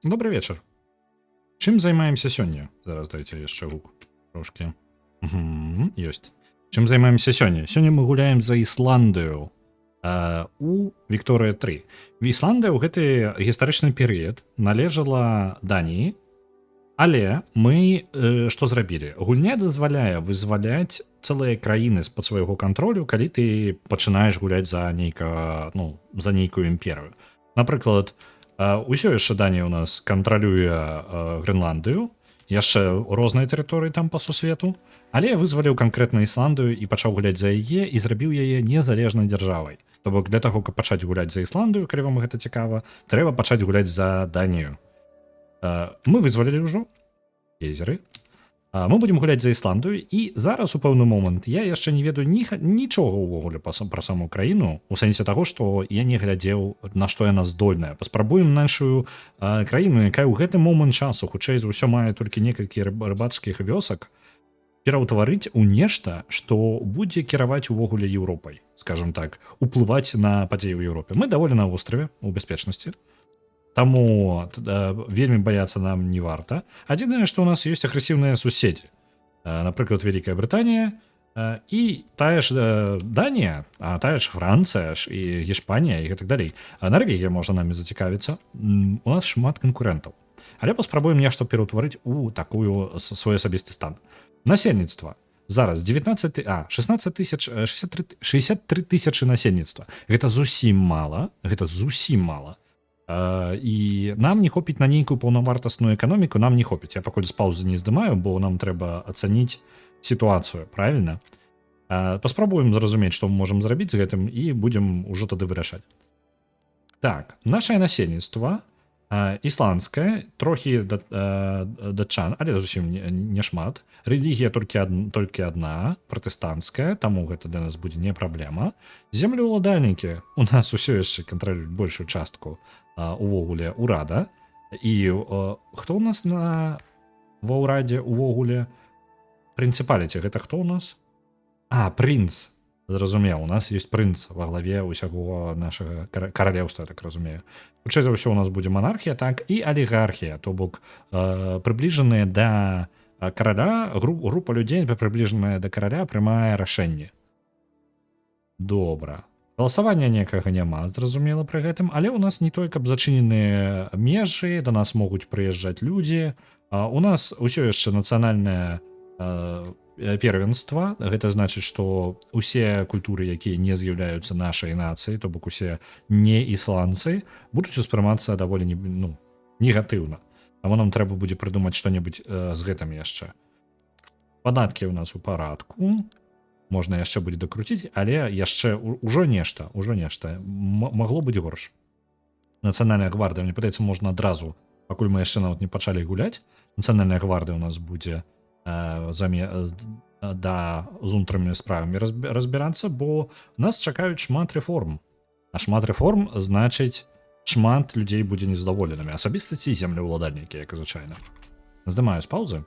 Добрый вечар. Чым займаемся сёння? Зараз дайце яшчэ гук трошкі. Ёсць. Чым займаемся сёння? Сёння мы гуляем за Ісландыю у Вікторыя 3. Ісландыя ў гэты гістарычны перыяд належала Даніі, але мы што зрабілі? Гульня дазваляе вызваляць цэлыя краіны з-пад свайго кантролю, калі ты пачынаеш гуляць за за нейкую імперыю. Напрыклад, ўсё яшчэ Данія ў нас кантралюе Грэнландыю, яшчэ розныя тэрыторыі там па сусвету, але я вызваліў канкрэтна Ісландыю і пачаў гуляць за яе і зрабіў яе незалежнай дзяржавай. То бок для таго, каб пачаць гуляць за Ісландыю, калі вам гэта цікава, трэба пачаць гуляць за Данію. Мы вызвалілі ўжо гейзеры. Мы будзем гуляць за Ісландыю і зараз у пэўны момант я яшчэ не ведаю нічога ўвогуле пра саму краіну, у сэнсе таго, што я не глядзеў, на што яна здольная. Паспрабуем нашу краіну, якая ў гэты момант часу хутчэй за ўсё мае толькі некалькі рыбацкіх вёсак, пераўтварыць у нешта, што будзе кіраваць увогуле Еўропай, скажем так, уплываць на падзеі ў Еўропе. Мы даволі на востраве у бяспечнасці. Таму вельмі баяцца нам не варта. Адзінае, што ў нас ёсць агрэсіўныя суседзі. Напрыклад, Вялікая Брытанія і тая ж Данія, а тая ж Францыя ж і Гішпанія і гэтак далей. Нарвегія можа намі зацікавіцца. У нас шмат канкурэнтаў. Але паспрабуем нешта пераўтварыць у такую свой асабісты стан. Насельніцтва. Зараз 63 тысячы насельніцтва. Гэта зусім мала, і нам не хопіць на нейкую паўнавартасную эканоміку, нам не хопіць. Я пакуль з паўзы не здымаю, бо нам трэба ацаніць сітуацыю, правільна? Паспрабуем зразумець, што мы можам зрабіць з гэтым і будзем ужо тады вырашаць. Так, нашае насельніцтва ісландскае, трохі датчан, але зусім не шмат. Рэлігія толькі адна, пратэстанцкая, таму гэта для нас будзе не праблема. Землеўладальнікі у нас усё яшчэ кантралююць большую частку увогуле ўрада. І хто ў нас ва ўрадзе увогуле прынцыпаліце? Гэта хто ў нас? Прынц. Зразумеў, у нас ёсць прынц ва главе ўсяго нашага каралеўства, так разумею. Хутчэй за ўсё у нас будзе манархія, так, і алігархія, то бок прыбліжаныя да караля, група людзей, прыбліжаная да караля, прымае рашэнне. Добра. Галасавання некага няма, зразумела пры гэтым, але ў нас не той, каб зачыненыя межы, да нас могуць прыязджаць людзі. У нас ўсё яшчэ нацыянальнае первенства. Гэта значыць, што усе культуры, якія не з'яўляюцца нашай нацыяй, то бок усе не ісландцы, будуць успрымацца даволі негатыўна. Таму нам трэба будзе прыдумаць што-небудзь з гэтым яшчэ. Падаткі ў нас у парадку. Можна яшчэ будзе дакруціць, але яшчэ ўжо нешта, магло быць горш. Нацыянальная гвардыя, мне падаецца, можна адразу, пакуль мы яшчэ нават не пачалі гуляць, нацыянальная гвардыя ў нас будзе з унутранымі справамі разбірацца, бо нас чакаюць шмат рэформ. А шмат рэформ значыць, шмат людзей будзе незадаволенымі. Асабіста ці землеўладальнікі, як і звычайна. Здымаю з паўзы.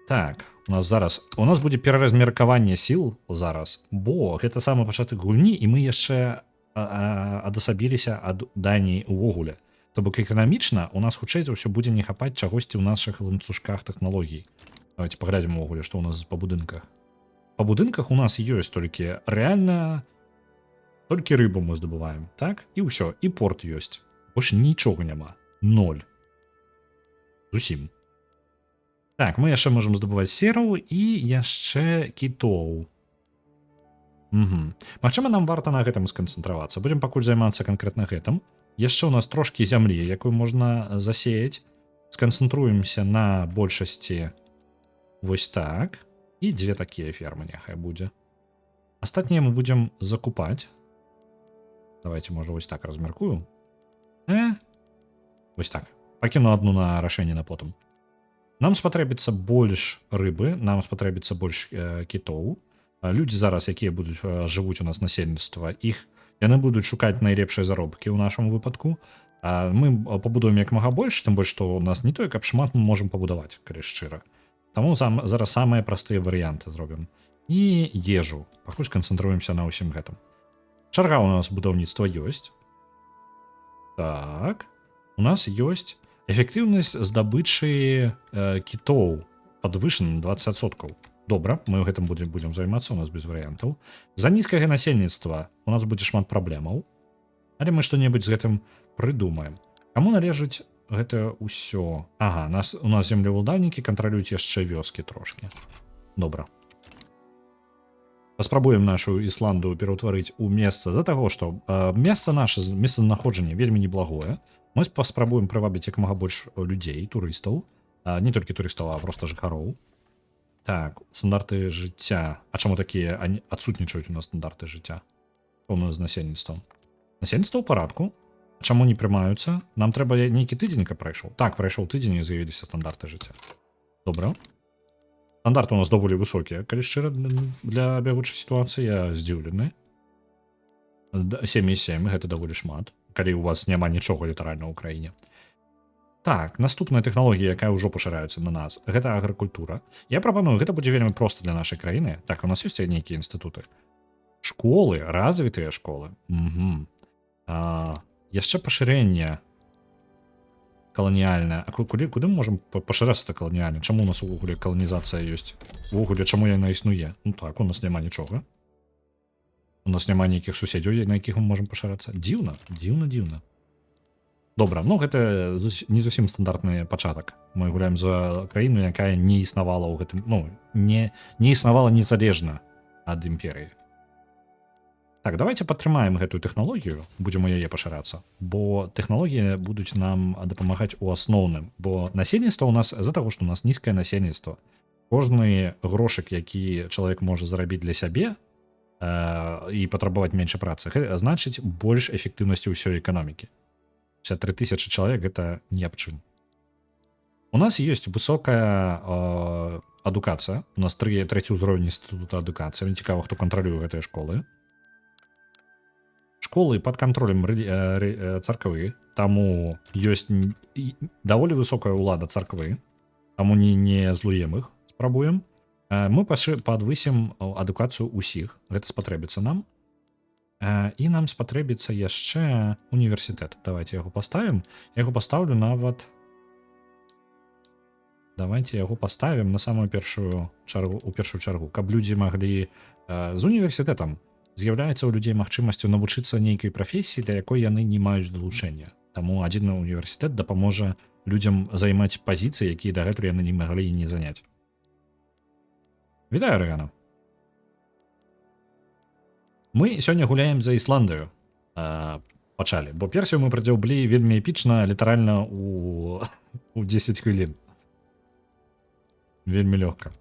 Так, у нас будзе пераразмеркаванне сіл зараз, бо гэта самы пачатак гульні, і мы яшчэ адасабіліся ад Даніі ўвогуле. То бок эканамічна у нас хутчэй за ўсё будзе не хапаць чагосьці ў нашых ланцужках тэхналогій. Давайте паглядзім увогуле, што ў нас па будынках. Па будынках у нас ёсць толькі рэальна толькі рыбу мы здабываем, так? І ўсё, і порт ёсць. Больш нічога няма. 0. Зусім. Так, мы яшчэ можам здабываць серу і яшчэ кітоў. Магчыма, нам варта на гэтым сканцэнтравацца. Будзем пакуль займацца канкрэтна гэтым. Яшчэ ў нас трошкі зямлі, якую можна засеяць. Сканцэнтруемся на большасці вось так. І 2 такія фермы няхай будзе. Астатнія мы будзем закупаць. Давайте, можа, вось так размяркую. Вось так. Пакіну адну на рашэнне на потым. Нам спатрэбіцца больш рыбы, нам спатрэбіцца больш кітоў. Людзі зараз, якія жывуць у нас насельніцтва, яны будуць шукаць найлепшыя заробкі ў нашым выпадку. Мы пабудуем як мага больш, тым больш, што у нас не тое, каб шмат мы можам пабудаваць, калі шчыра. Таму зараз самыя простыя варыянты зробім. І ежу. Пакуль сканцэнтруемся на ўсім гэтым. Чарга у нас будаўніцтва ёсць. Так. У нас ёсць эфектыўнасць здабычы кітоў падвышана на 20%. Добра, мы ў гэтым будзем займацца, у нас без варыянтаў. За нізкае насельніцтва у нас будзе шмат праблемаў, але мы што-небудзь з гэтым прыдумаем. Каму належыць гэта ўсё? Ага, у нас землеўладальнікі кантралююць яшчэ вёскі трошкі. Добра. Паспрабуем нашу Ісландыю пераўтварыць у месца з-за таго, што месца наша месцазнаходжанне вельмі неблагое. Мы паспрабуем прывабіць як мага больш людзей, турыстаў, не толькі турыстаў, а проста жыхароў. Так, стандарты жыцця. А чаму такія адсутнічаюць у нас стандарты жыцця? Што у нас з насельніцтвам? Насельніцтва ў парадку. Чаму не прымаюцца? Нам трэба нейкі тыдзень, каб прайшоў. Так, прайшоў тыдзень і з'явіліся стандарты жыцця. Добра. Стандарты у нас даволі высокія, калі шчыра, для бягучай сітуацыі. Я здзіўлены. 7,7 гэта даволі шмат, калі у вас няма нічога літаральна ў краіне. Так, наступная тэхналогія, якая ўжо пашыраецца на нас, гэта агракультура. Я прапаную, гэта будзе вельмі проста для нашай краіны. Так, у нас ёсць нейкія інстытуты. Школы, развітыя школы. Угу. Яшчэ пашырэнне каланіяльная. А куды мы можам пашырацца каланіяльна? Чаму у нас увогуле каланізацыя ёсць? Увогуле, чаму яна існуе? Ну так, у нас няма нічога. У нас няма нейкіх суседзяў, на якіх мы можам пашырацца. Дзіўна, дзіўна. Добра, ну гэта не зусім стандартны пачатак. Мы гуляем за краіну, якая не існавала ў гэтым, ну, не існавала незалежна ад імперыі. Так, давайте падтрымаем гэтую тэхналогію, будзем у яе пашырацца, бо тэхналогіі будуць нам дапамагаць у асноўным, бо насельніцтва у нас з-за таго, што у нас нізкае насельніцтва. Кожны грошык, які чалавек можа зарабіць для сябе і патрабаваць менш працы, значыць больш эфектыўнасці ўсёй эканомікі. 53 000 чалавек гэта ні аб чым. У нас ёсць высокая адукацыя, у нас трэці ўзровень інстытута адукацыі, мне цікава, хто кантралюе гэтыя школы. Школы пад кантролем царквы, таму ёсць даволі высокая ўлада царквы, таму не злуем іх, спрабуем. Мы падвысім адукацыю ўсіх, гэта спатрэбіцца нам. І нам спатрэбіцца яшчэ універсітэт. Давайте яго паставім. Я яго пастаўлю нават... Давайте яго паставім на самую першую чаргу, каб людзі маглі з універсітэтам. З'яўляецца ў людзей магчымасцю навучыцца нейкай прафесіі, для якой яны не маюць далучэння. Таму адзін універсітэт дапаможа людзям займаць пазіцыі, якія дагэтуль яны не маглі і не заняць. Вітаю, Рэгана. Мы сёння гуляем за Ісландыю. Пачалі, бо персію мы прадзяўблі вельмі эпічна, літаральна у 10 хвілін. Вельмі лёгка.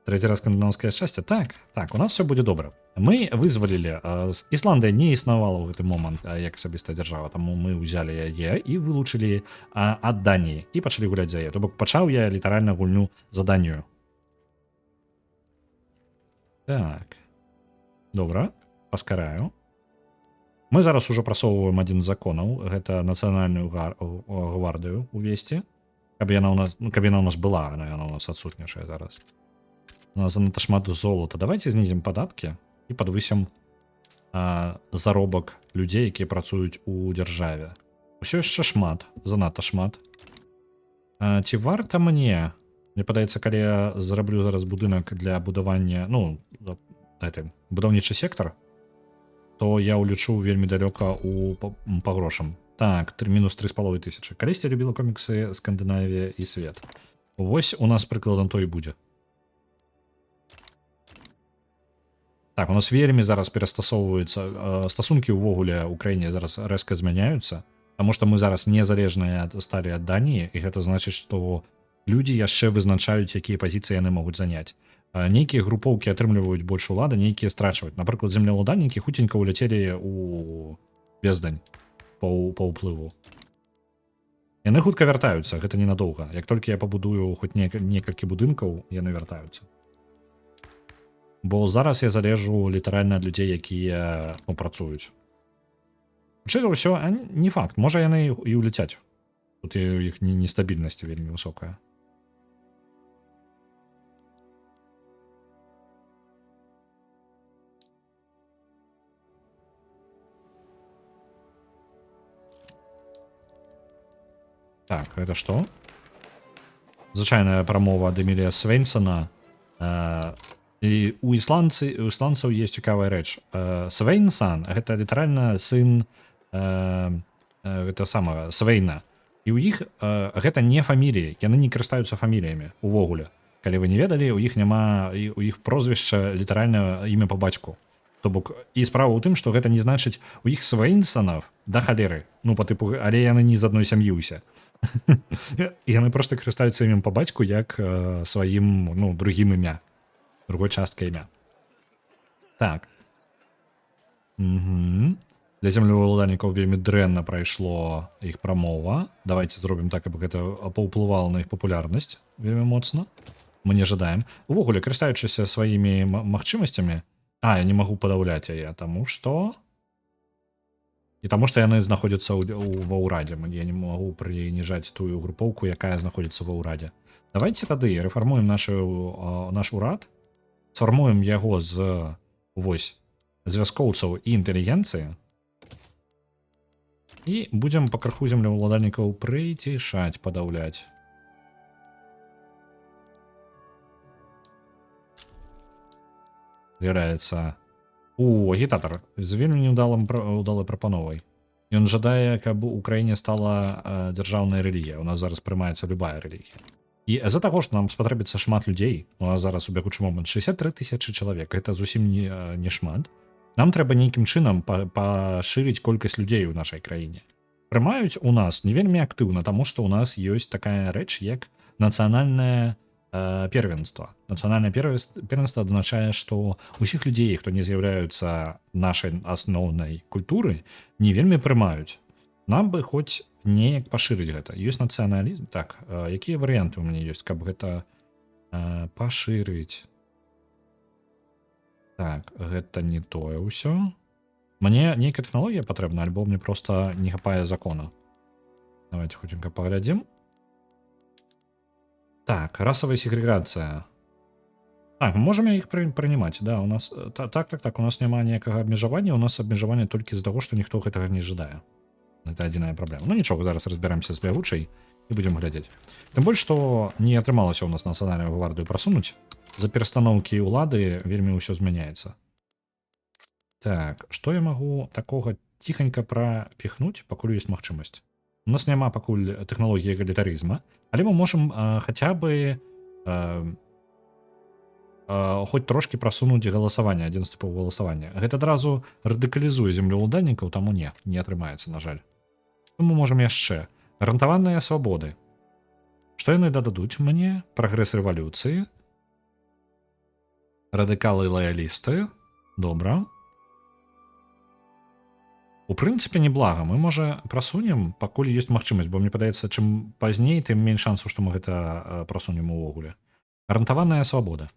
Третий раз скандынаўскае шчасце. Так, у нас все будзе добра. Мы вызвалілі, Ісландыя не існавала ў гэты момант як асабістая дзяржава, таму мы ўзялі яе і вылучылі ад Даніі і пачалі гуляць за яе. То бок пачаў я літаральна гульню за Данію. Так. Добра, паскараю. Мы зараз ужо прасоўваем адзін з законаў, гэта нацыянальную гвардыю увесці, каб яна ў нас была, яна ў нас адсутнічае зараз. У нас занадта шмат золота. Давайте знізім падаткі і падвысім заробак людзей, якія працуюць у дзяржаве. Усё яшчэ шмат, занадта шмат. Ці варта мне падаецца, калі я зараблю зараз будынак для будавання, ну, будаўнічы сектар, то я ўлічу вельмі далёка па грошам. Так, мінус 3500. Калісьці любіла коміксы Скандынавія і свет. Вось у нас прыкладам то і будзе. Так, у нас вельмі зараз перастасоўваюцца, стасункі ўвогуле ў краіне зараз рэзка змяняюцца, таму што мы зараз незалежныя сталі ад Даніі, і гэта значыць, што людзі яшчэ вызначаюць, якія пазіцыі яны могуць заняць. Нейкія групоўкі атрымліваюць больш улады, нейкія страчваюць. Напрыклад, землеўладальнікі хуценька ўляцелі ў бездань па ўплыву. Яны хутка вяртаюцца, гэта ненадоўга. Як толькі я пабудую хоць некалькі будынкаў, яны вяртаюцца. Бо зараз я залежу літаральна ад людзей, якія працуюць. Хутчэй за ўсё, не факт, можа яны і ўляцяць. Тут у іх нестабільнасць вельмі высокая. Так, это что? Звычайная прамова ад Эмілія Свейнсона. І у ісландцаў есть цікавая рэч. Свейнсан гэта літаральна сын гэта самага Свейна. І ў іх гэта не фаміліі, яны не карыстаюцца фаміліямі увогуле. Калі вы не ведалі, у іх няма у іх прозвішча літаральна імя па бацьку. То бок і справа ў тым, што гэта не значыць у іх Свейнсанаў да халеры. Ну па тыпу, але яны не з адной сям'і ўсе. Яны проста карыстаюцца імем па бацьку як сваім другім імя, другой часткай імя. Так. Для землеўладальнікаў вельмі дрэнна прайшло іх прамова. Давайте зробім так, каб гэта паўплывала на іх папулярнасць вельмі моцна. Мы не жадаем. Увогуле, карыстаючыся сваімі магчымасцямі, я не магу падаўляць яе, таму што... І таму што яны знаходзяцца ва ўрадзе. Я не магу прыніжаць тую групоўку, якая знаходзіцца ва ўрадзе. Давайте тады рэфармуем наш урад, сфармуем яго з звязкоўцаў і інтэлігенцыі і будзем па крыху землеўладальнікаў прыцішаць, падаўляць. З'яўляецца агітатар з вельмі неўдалай прапановай. Ён жадае, каб у краіне стала дзяржаўная рэлігія. У нас зараз прымаецца любая рэлігія. І з-за таго, што нам спатрэбіцца шмат людзей, у нас зараз у бягучы момант 63 000 чалавек, гэта зусім не шмат, нам трэба нейкім чынам пашырыць колькасць людзей у нашай краіне. Прымаюць у нас не вельмі актыўна, таму што ў нас ёсць такая рэч, як нацыянальнае первенства. Нацыянальнае первенства адзначае, што ўсіх людзей, хто не з'яўляюцца нашай асноўнай культуры, не вельмі прымаюць. Нам бы хоць неяк пашырыць гэта. Ёсць нацыяналізм. Так, якія варыянты ў мяне ёсць, каб гэта пашырыць? Так, гэта не тое ўсё. Мне нейкая тэхналогія патрэбна, альбо мне проста не хапае закона. Давайте хутенька паглядзім. Так, расовая сегрегацыя. Так, можем іх прынимаць, да, у нас так, у нас няма ніякага абмежавання, у нас абмежаванне толькі з таго, што ніхто гэтага не жадае. Гэта адзіная праблема. Ну нічога, зараз разбіраемся з бягучай і будзем глядзець. Тым больш, што не атрымалася ў нас нацыянальную гвардыю прасунуць, за перастаноўкі ўлады вельмі ўсё змяняецца. Так, што я магу такога ціханька прапіхнуць, пакуль ёсць магчымасць? У нас няма пакуль тэхналогіі эгалітарызма, але мы можам хаця бы хоць трошкі прасунуць галасаванне, адзін з тыпаў галасавання. Гэта адразу радыкалізуе землеўладальнікаў, таму не атрымаецца, на жаль. Мы можам яшчэ. Гарантаваныя свабоды. Што яны дададуць мне? Прагрэс рэвалюцыі. Радыкалы-лаялісты. Добра. У прынцыпе, неблага. Мы, можа, прасунем, пакуль ёсць магчымасць, бо мне падаецца, чым пазней, тым менш шансу, што мы гэта прасунем увогуле. Гарантаваная свабода.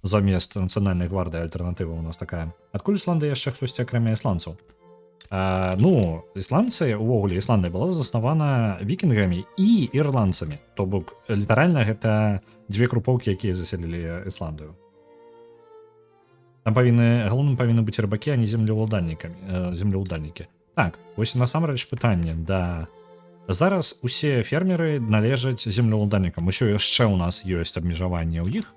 Замест нацыянальнай гвардыі альтэрнатыва у нас такая. Адкуль Ісландыя яшчэ хтосьці акрамя ісландцаў? Ісландцы, увогуле, Ісландыя была заснавана вікінгамі і ірландцамі. То бок, літаральна, гэта дзве групоўкі, якія заселілі Ісландыю. Там галоўным павінны быць рыбакі, а не землеўладальнікі. Так, вось насамрэч пытанне, да. Зараз усе фермеры належаць землеўладальнікам. Усё яшчэ ў нас ёсць абмежаванне ў іх,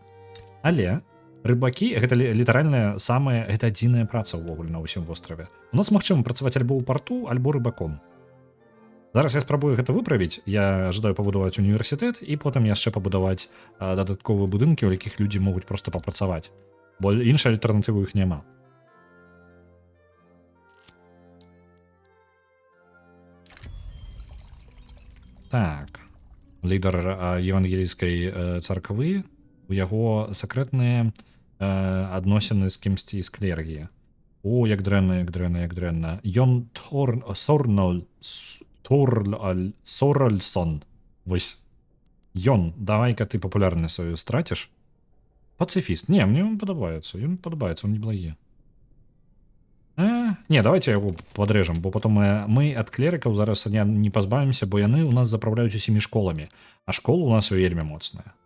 але рыбакі, гэта літаральная самая, гэта адзіная праца ўвогуле на ўсім востраве. У нас магчыма працаваць альбо ў парту, альбо рыбаком. Зараз я спрабую гэта выправіць. Я жадаю пабудаваць універсітэт і потым яшчэ пабудаваць дадатковыя будынкі, у якіх людзі могуць проста папрацаваць. Бо іншай альтэрнатывы іх няма. Так. Лідар евангелійскай царквы, у яго сакрэтныя адносіны з кімсьці з клергіі. О, як дрэнна. Ён Соральсон. Вось. Ён, давай-ка ты папулярнасць сваю страціш. Пацыфіст. Не, мне ён падабаецца, он неблагі. Не, давайте яго падрэжам, бо потом мы ад клерыкаў зараз не пазбавімся, бо яны ў нас запраўляюць усімі школамі, а школа ў нас вельмі моцная.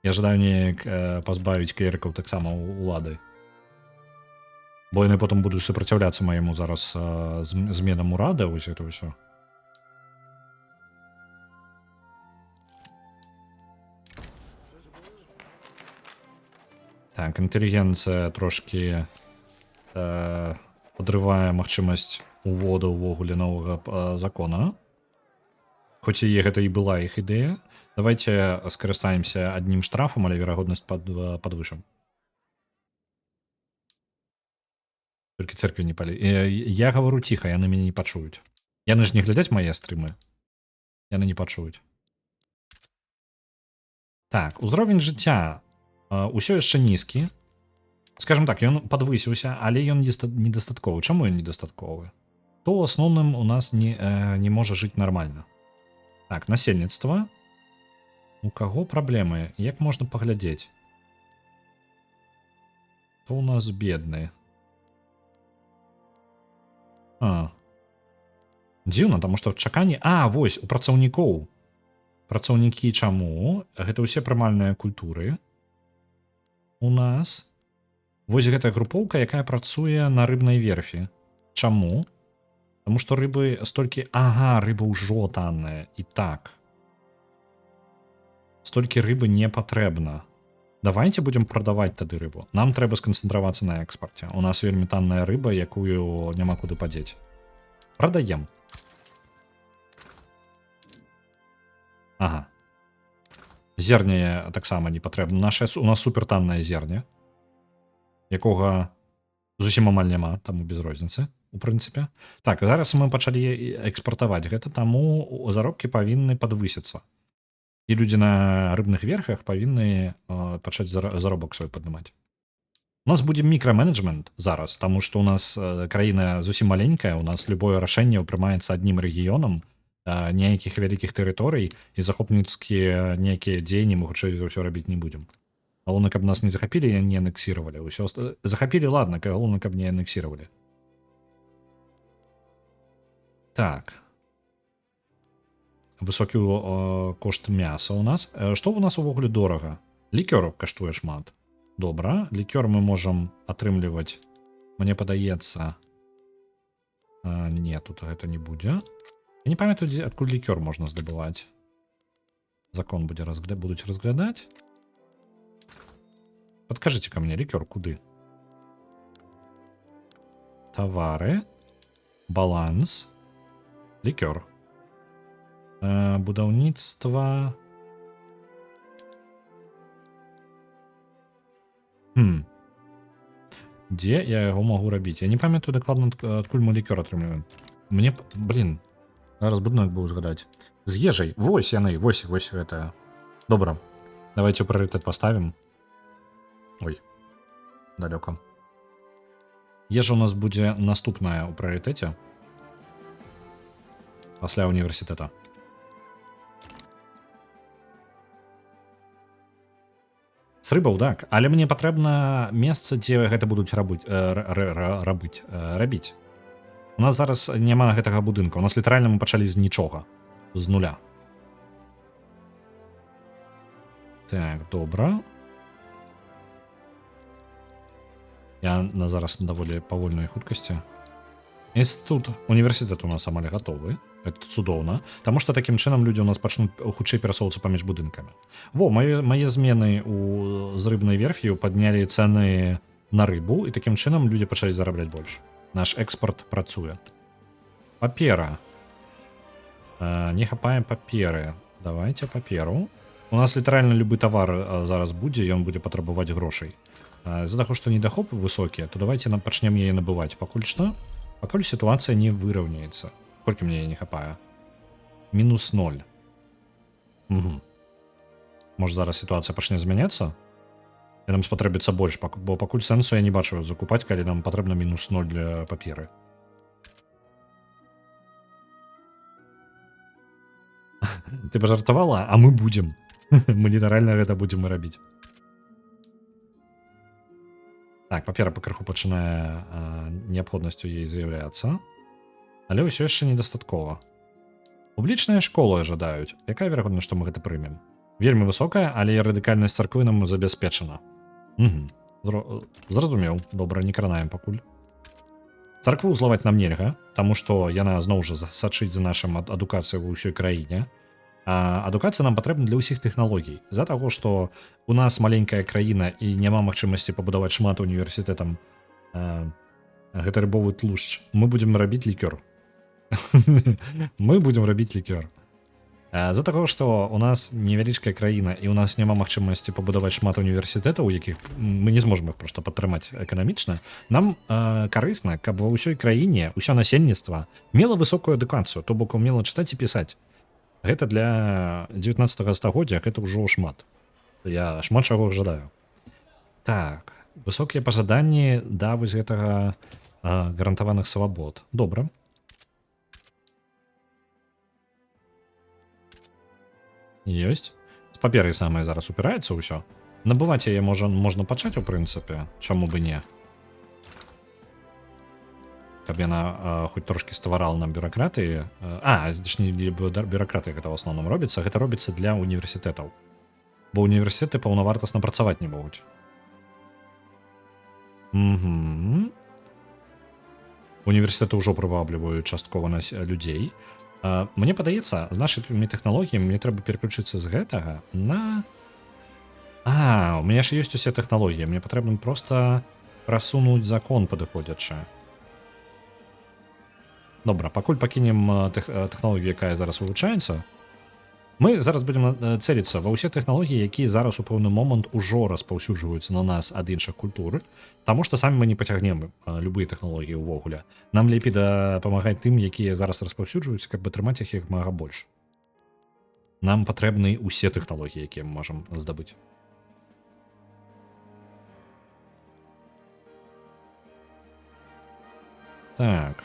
Я жадаю неяк пазбавіць клерыкаў таксама улады. Бо яны потым будуць супраціўляцца маяму зараз зменам урада, вось гэта ўсё. Так, інтэлігенцыя трошкі падрывае магчымасць уводу ўвогуле новага закона. Хоць і гэта і была іх ідэя. Давайте скарыстаемся аднім штрафам, але верагоднасць падвышым. Толькі церкві не палі. Я гавару ціха, яны мяне не пачуюць. Яны ж не глядзяць мае стрымы. Яны не пачуюць. Так, узровень жыцця ўсё яшчэ нізкі. Скажем так, ён падвысіўся, але ён недастатковы. Чаму ён недастатковы? То ў асноўным у нас не можа жыць нармальна. Так, насельніцтва. У каго праблемы? Як можна паглядзець? То у нас бедны. Дзіўна, таму што чаканне... вось, у працаўнікоў. Працаўнікі чаму? Гэта ўсе прымальныя культуры. У нас... Вось гэтая групоўка, якая працуе на рыбнай верфі. Чаму? Таму што рыбы столькі... рыба ўжо танная. І так. Столькі рыбы не патрэбна. Давайте будем прадаваць тады рыбу. Нам трэба сканцэнтравацца на экспарце. У нас вельмі танная рыба, якую няма куды падзець. Прадаем. Зерне таксама не патрэбна. У нас супертаннае зерне, якога зусім амаль няма, таму без розніцы, у прынцыпе. Так, зараз мы пачалі экспартаваць гэта, таму заробкі павінны падвысіцца. І людзі на рыбных верфях павінны пачаць заробак свой паднімаць. У нас будзе мікраменеджмент зараз, таму што у нас краіна зусім маленькая, у нас любое рашэнне прымаецца аднім рэгіёнам, ніякіх вялікіх тэрыторый, і захопніцкія нейкія дзеянні мы хутчэй за ўсё рабіць не будзем. Галоўна, каб нас не захапілі і не анексіравалі. Захапілі, ладно, галоўна, каб не анексіравалі. Так. Высокі кошт мяса у нас. Што у нас увогуле дорага? Лікёр каштуе шмат. Добра. Лікёр мы можам атрымліваць, мне падаецца... Не, тут гэта не будзе. Я не памятаю, адкуль лікёр можна здабываць. Закон будуць разглядаць. Падкажыце ка мне, лікёр куды? Тавары. Баланс. Лікёр. Будаўніцтва. Дзе я яго магу рабіць? Я не памятаю дакладна, адкуль мы лікёр атрымліваем. Мне, зараз буднак быў згадаць. З ежай. Вось яны, вось гэтая. Добра. Давайте ў прыоритет паставім. Ой, далёка. Ежа у нас будзе наступная ў прыоритеце. Пасля універсітэта. З рыбаў, так. Але мне патрэбна месца, дзе гэта будуць рабіць. У нас зараз няма гэтага будынка. У нас літаральна мы пачалі з нічога. З нуля. Так, добра. Я зараз на даволі павольнай хуткасці. Інстытут, універсітэт у нас амаль гатовы. Это цудоўна. Таму што такім чынам людзі у нас пачнуць хутчэй перасоўвацца паміж будынкамі. Мае змены з рыбнай верф'ю паднялі цэны на рыбу, і такім чынам людзі пачалі зарабляць больш. Наш экспорт працуе. Папера. Не хапаем паперы. Давайте паперу. У нас літаральна любы тавар зараз будзе, ён будзе патрабаваць грошай. З-за таго, што недахоп высокія, то давайте нам пачнем яе набываць. Пакуль што? Пакуль сітуацыя не выраўняецца. Колькі мне не хапае? Мінус 0. Можа зараз сітуацыя пачне змяняцца? І нам спатрэбіцца больш, бо пакуль сэнсу я не бачу закупаць, калі нам патрэбна мінус 0 для паперы. Ты пажартавала, а мы будзем. Мы літаральна гэта будзем і рабіць. Так, папера пакрыху пачынае неабходнасцю ей з'яўляцца. Але ўсё яшчэ недастаткова. Публічныя школы жадаюць. Якая верагоднасць, што мы гэта прымем? Вельмі высокая, але радыкальнасць царквы нам забяспечана. Зразумеў. Добра, не кранаем пакуль. Царкву злаваць нам нельга, таму што яна зноў жа сачыць за нашым адукацыяй ва ўсёй краіне. Адукацыя нам патрэбна для ўсіх тэхналогій. З-за таго, што у нас маленькая краіна і няма магчымасці пабудаваць шмат універсітэтам гэты рыбовы тлушч, мы будзем рабіць лікёр. Мы будзем рабіць лікёр. З-за таго, што у нас невялічкая краіна і у нас няма магчымасці пабудаваць шмат універсітэтаў, у якіх мы не зможам іх проста падтрымаць эканамічна, нам карысна, каб ва ўсёй краіне ўсё насельніцтва мела высокую адукацыю, то бок умела чытаць і пісаць. Гэта для 19 стагоддзя гэта ўжо шмат. Я шмат чаго жадаю. Так, высокія пажаданні да вось гэтага гарантаваных свабод. Добра. Ёсць. З паперай самае зараз упіраецца ўсё. Набываць яе можна пачаць, у прынцыпе, чаму бы не. Каб яна хоць трошкі стварала нам бюракратыі. Точней, бюракратыі гэта ў асноўным робіцца. Гэта робіцца для універсітэтаў. Бо універсітэты паўнавартасна працаваць не могуць. Універсітэты ўжо прывабліваюць часткова людзей. Мне падаецца, з нашымі тэхналогіямі мне трэба пераключыцца з гэтага на... У мяне ж ёсць усе тэхналогіі. Мне патрэбна проста прасунуць закон падыходзячы. Добра, пакуль пакінем тэхналогію, якая зараз вывучаецца, мы зараз будзем цэліцца ва ўсе тэхналогіі, якія зараз у пэўны момант ужо распаўсюджваюцца на нас ад іншых культур, таму што самі мы не пацягнем любыя тэхналогіі ўвогуле. Нам лепей дапамагаць тым, якія зараз распаўсюджваюцца, каб атрымаць іх як мага больш. Нам патрэбны ўсе тэхналогіі, якія мы можам здабыць. Так.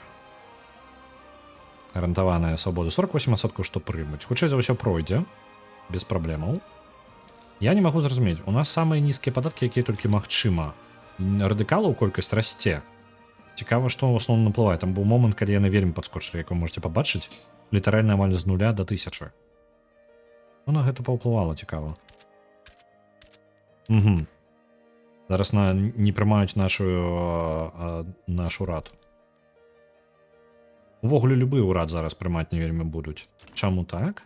Гарантаваная свабода. 48%, што прымуць. Хутчэй за ўсё пройдзе. Без праблемаў. Я не магу зразумець. У нас самыя нізкія падаткі, якія толькі магчыма. Радыкалаў колькасць расце. Цікава, што ў асноўным наплывае. Там быў момант, калі яны вельмі падскочылі, як вы можете пабачыць. Літаральна амаль з 0 до 1000. На гэта паўплывала, цікава. Зараз не прымаюць нашу раду. Увогуле любы ўрад зараз прымаць не вельмі будуць. Чаму так?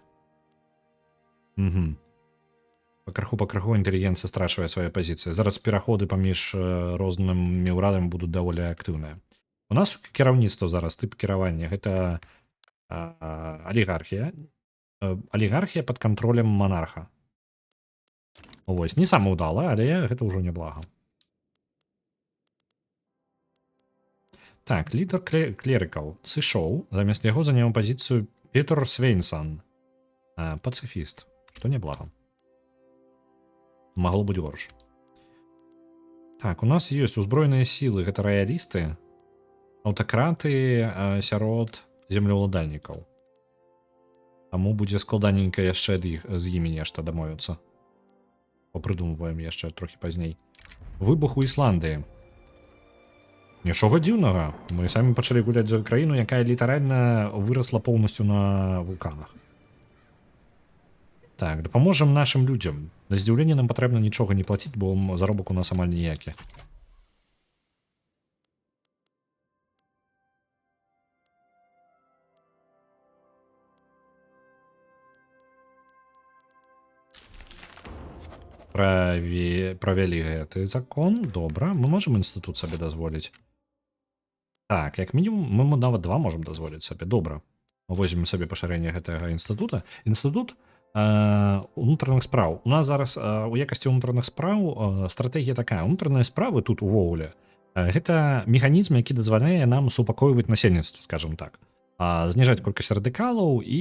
Пакраху інтэлігенцыя страчвае свае пазіцыі. Зараз пераходы паміж рознымі ўрадамі будуць даволі актыўныя. У нас кіраўніцтва зараз, тып кіравання, гэта алігархія. Алігархія пад кантролем манарха. Вось, не самы ўдалы, але гэта ўжо няблага. Так, лідар клерыкаў сышоў, замест яго заняў пазіцыю Петр Свейнсон, пацыфіст, што няблага. Магло быць горш. Так, у нас ёсць узброеныя сілы, гэта раялісты, аўтакраты сярод землеўладальнікаў. Таму будзе складаненька яшчэ з імі нешта дамовіцца. Папрыдумваем яшчэ трохі пазней. Выбух у Ісландыі. Нічога дзіўнага. Мы самі пачалі гуляць за краіну, якая літаральна вырасла поўнасцю на вулканах. Так, дапаможам нашым людзям. На здзіўленне нам патрэбна нічога не плаціць, бо заробак у нас амаль ніякі. Правялі гэты закон. Добра. Мы можам інстытут сабе дазволіць. Так, як мінімум, мы нават 2 можам дазволіць сабе. Добра. Возьмем сабе пашырэнне гэтага інстытута. Інстытут унутраных спраў. У нас зараз у якасці унутраных спраў стратэгія такая. Унутраныя справы тут увогуле. Гэта механізм, які дазваляе нам супакойваць насельніцтва, скажем так. Зніжаць колькасць радыкалаў і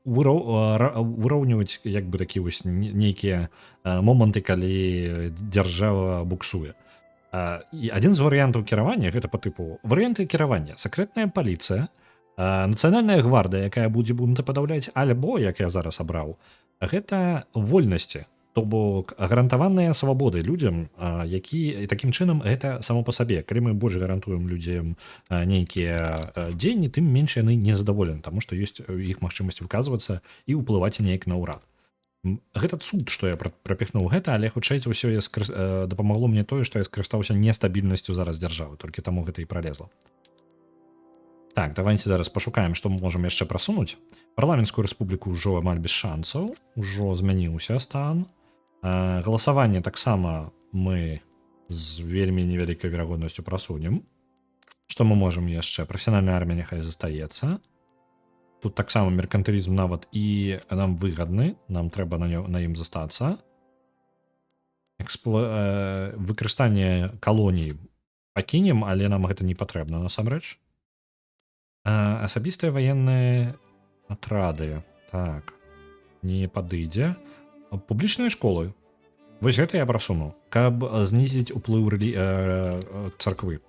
выраўніваць як бы такі вось нейкія моманты, калі дзяржава буксуе. І адзін з варыянтаў кіравання гэта па тыпу варыянты кіравання, сакрэтная паліцыя, нацыянальная гвардыя, якая будзе бунты падаўляць, альбо, як я зараз абраў, гэта вольнасці, то бок гарантаваныя свабоды людзям, які такім чынам гэта само па сабе. Калі мы больш гарантуем людзям нейкія дзеянні, тым менш яны незадаволены, таму што ёсць іх магчымасць выказвацца і ўплываць неяк на ўрад. Гэта цуд, што я прапіхнуў гэта, але хутчэй за ўсё дапамагло мне тое, што я скарыстаўся нестабільнасцю зараз дзяржавы, толькі таму гэта і пралезла. Так, давайте зараз пашукаем, што мы можам яшчэ прасунуць. Парламенцкую рэспубліку ўжо амаль без шансаў, ужо змяніўся стан. Галасаванне таксама мы з вельмі невялікай верагоднасцю прасунем. Што мы можам яшчэ? Прафесіянальная армія няхай застаецца. Тут таксама меркантылізм нават і нам выгадны, нам трэба на ім застацца. Выкарыстанне калоній пакінем, але нам гэта не патрэбна насамрэч. Асабістыя ваенныя атрады. Так, не падыдзе. Публічныя школы. Вось гэта я прасуну, каб знізіць уплыў царквы.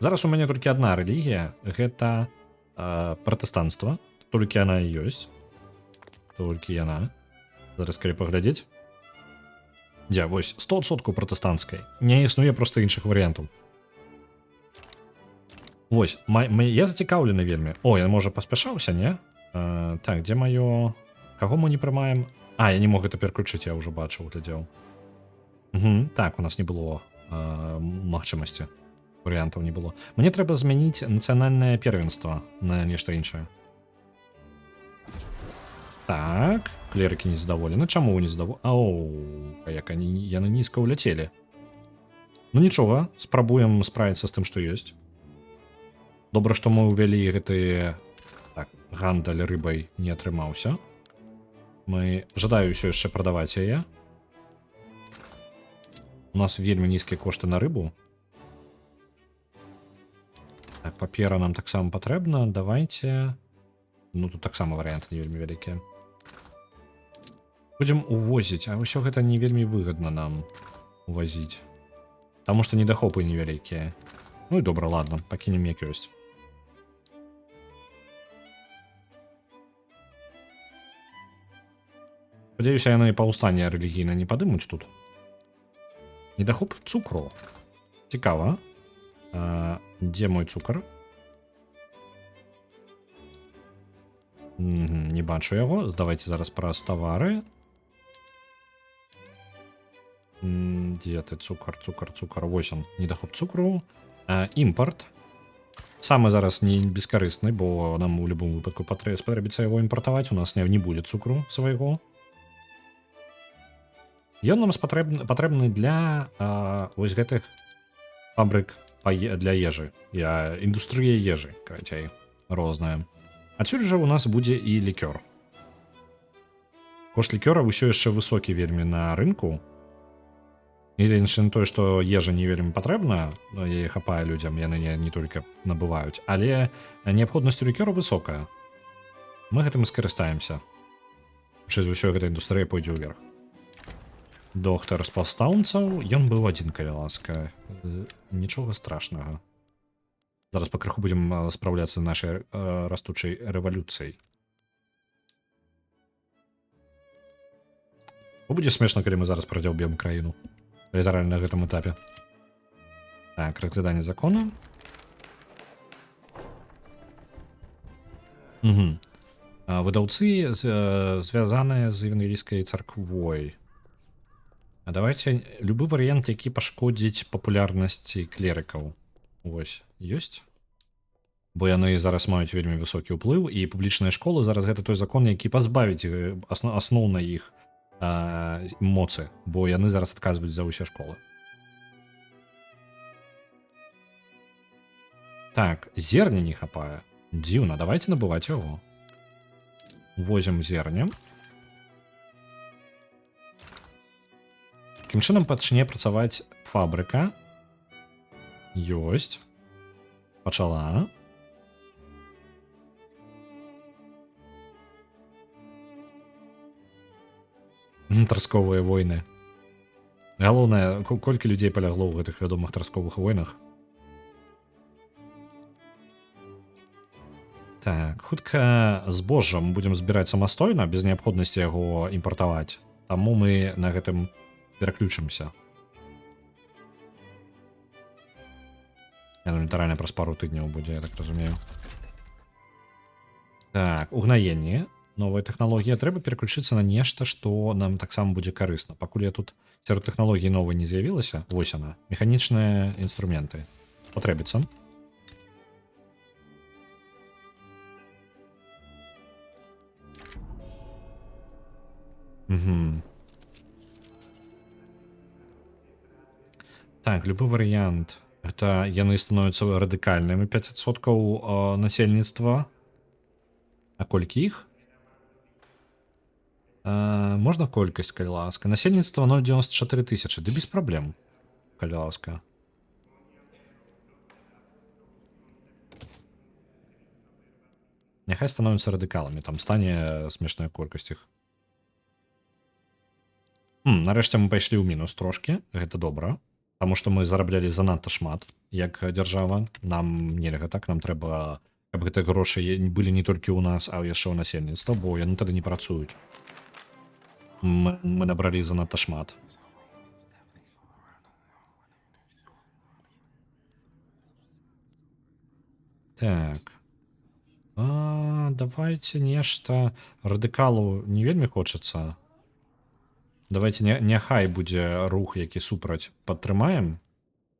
Зараз у мяне толькі адна рэлігія, гэта пратэстанцтва. Толькі яна і ёсць. Толькі яна. Зараз калі паглядзець. Дзе, вось, 100% пратэстанцкай. Не існуе проста іншых варыянтаў. Вось, я зацікаўлены вельмі. О, я, можа, паспяшаўся, не? Так, дзе маё... Каго мы не прымаем? Я не мог гэта пераключыць, я ўжо бачыў, глядзеў. Так, у нас не было магчымасці. Варыянтаў не было. Мне трэба змяніць нацыянальнае первенства на нешта іншае. Так, клерыкі незадаволены. Чаму вы незадаволены? Як яны нізка ўляцелі. Ну нічога, спрабуем справіцца з тым, што ёсць. Добра, што мы ўвялі гэты гандаль рыбай не атрымаўся. Мы жадаю ўсё яшчэ прадаваць яе. У нас вельмі нізкія кошты на рыбу. Так, папера нам таксама патрэбна. Давайте... Ну, тут таксама варыянты не вельмі вялікія. Будзем увозіць, а ўсё гэта не вельмі выгадна нам увозіць. Таму што недахопы невялікія. Ну і добра, ладно, пакінем як ёсць. Спадзяюся, яны паўстання рэлігійна не падымуць тут. Недахоп цукру. Цікава. Дзе мой цукар? Не бачу яго. Давайте зараз праз тавары. Дзе ты цукар? Вось он. Недахоп цукру. Імпорт. Самы зараз не бескарысны, бо нам у любым выпадку спатрэбіцца яго імпартаваць. У нас не будзе цукру свайго. Ён нам патрэбны для вось гэтых фабрык для ежы. Індустрыя ежы, карацей, розная. Адсюль жа у нас будзе і лікёр. Кошт лікёра ўсё яшчэ высокі вельмі на рынку. Или на тое, што ежа не вельмі патрэбна, яе хапае людзям, яны не толькі набываюць, але неабходнасць у лікёру высокая. Мы гэтым скарыстаемся. Усё гэта індустрыя пойдзе ўверх. Доктар з паўстаўнцаў, ён быў адзін, калі ласка. Нічога страшнага. Зараз пакрыху будзем спраўляцца з нашай растучай рэвалюцыяй. Будзе смешна, калі мы зараз прадзяўбем краіну. Літаральна на гэтым этапе. Так, разгляданне закона. Выдаўцы звязаныя з евангелійскай царквой. Давайте любы варыянт, які пашкодзіць папулярнасці клерыкаў. Вось, ёсць. Бо яны зараз маюць вельмі высокі ўплыў, і публічныя школы зараз гэта той закон, які пазбавіць асноўнай іх моцы, бо яны зараз адказваюць за ўсе школы. Так, зерня не хапае. Дзіўна, давайте набываць яго. Возім зерня. Такім чынам пачне працаваць фабрыка. Ёсць. Пачала. Трасковыя войны. Галоўнае, колькі людзей палягло ў гэтых вядомых трасковых войнах. Так, хутка збожжа мы будзем збіраць самастойна, без неабходнасці яго імпартаваць. Таму мы на гэтым пераключымся. Літаральна праз пару тыдняў будзе, я так разумею. Так, угнаенне. Новая тэхналогія. Трэба пераключыцца на нешта, што нам таксама будзе карысна. Пакуль я тут сярод тэхналогій новай не з'явілася, вось яна. Механічныя інструменты. Патрэбіцца. Угу. Так, любы варыянт. Гэта яны становяцца радыкальнымі 5% насельніцтва. А колькі іх? Можна колькасць, калі ласка. Насельніцтва 0,94 тысячы. Ды без праблем, калі ласка. Няхай становяцца радыкаламі, там стане смешная колькасць іх. Нарэшце мы пайшлі ў мінус трошкі, гэта добра. Таму што мы зараблялі занадта шмат, як дзяржава. Нам нельга так, нам трэба, каб гэтыя грошы былі не толькі ў нас, а яшчэ ў насельніцтва, бо яны тады не працуюць. Мы набралі занадта шмат. Так. Давайте нешта радыкалу не вельмі хочацца. Давайте няхай будзе рух, які супраць падтрымаем,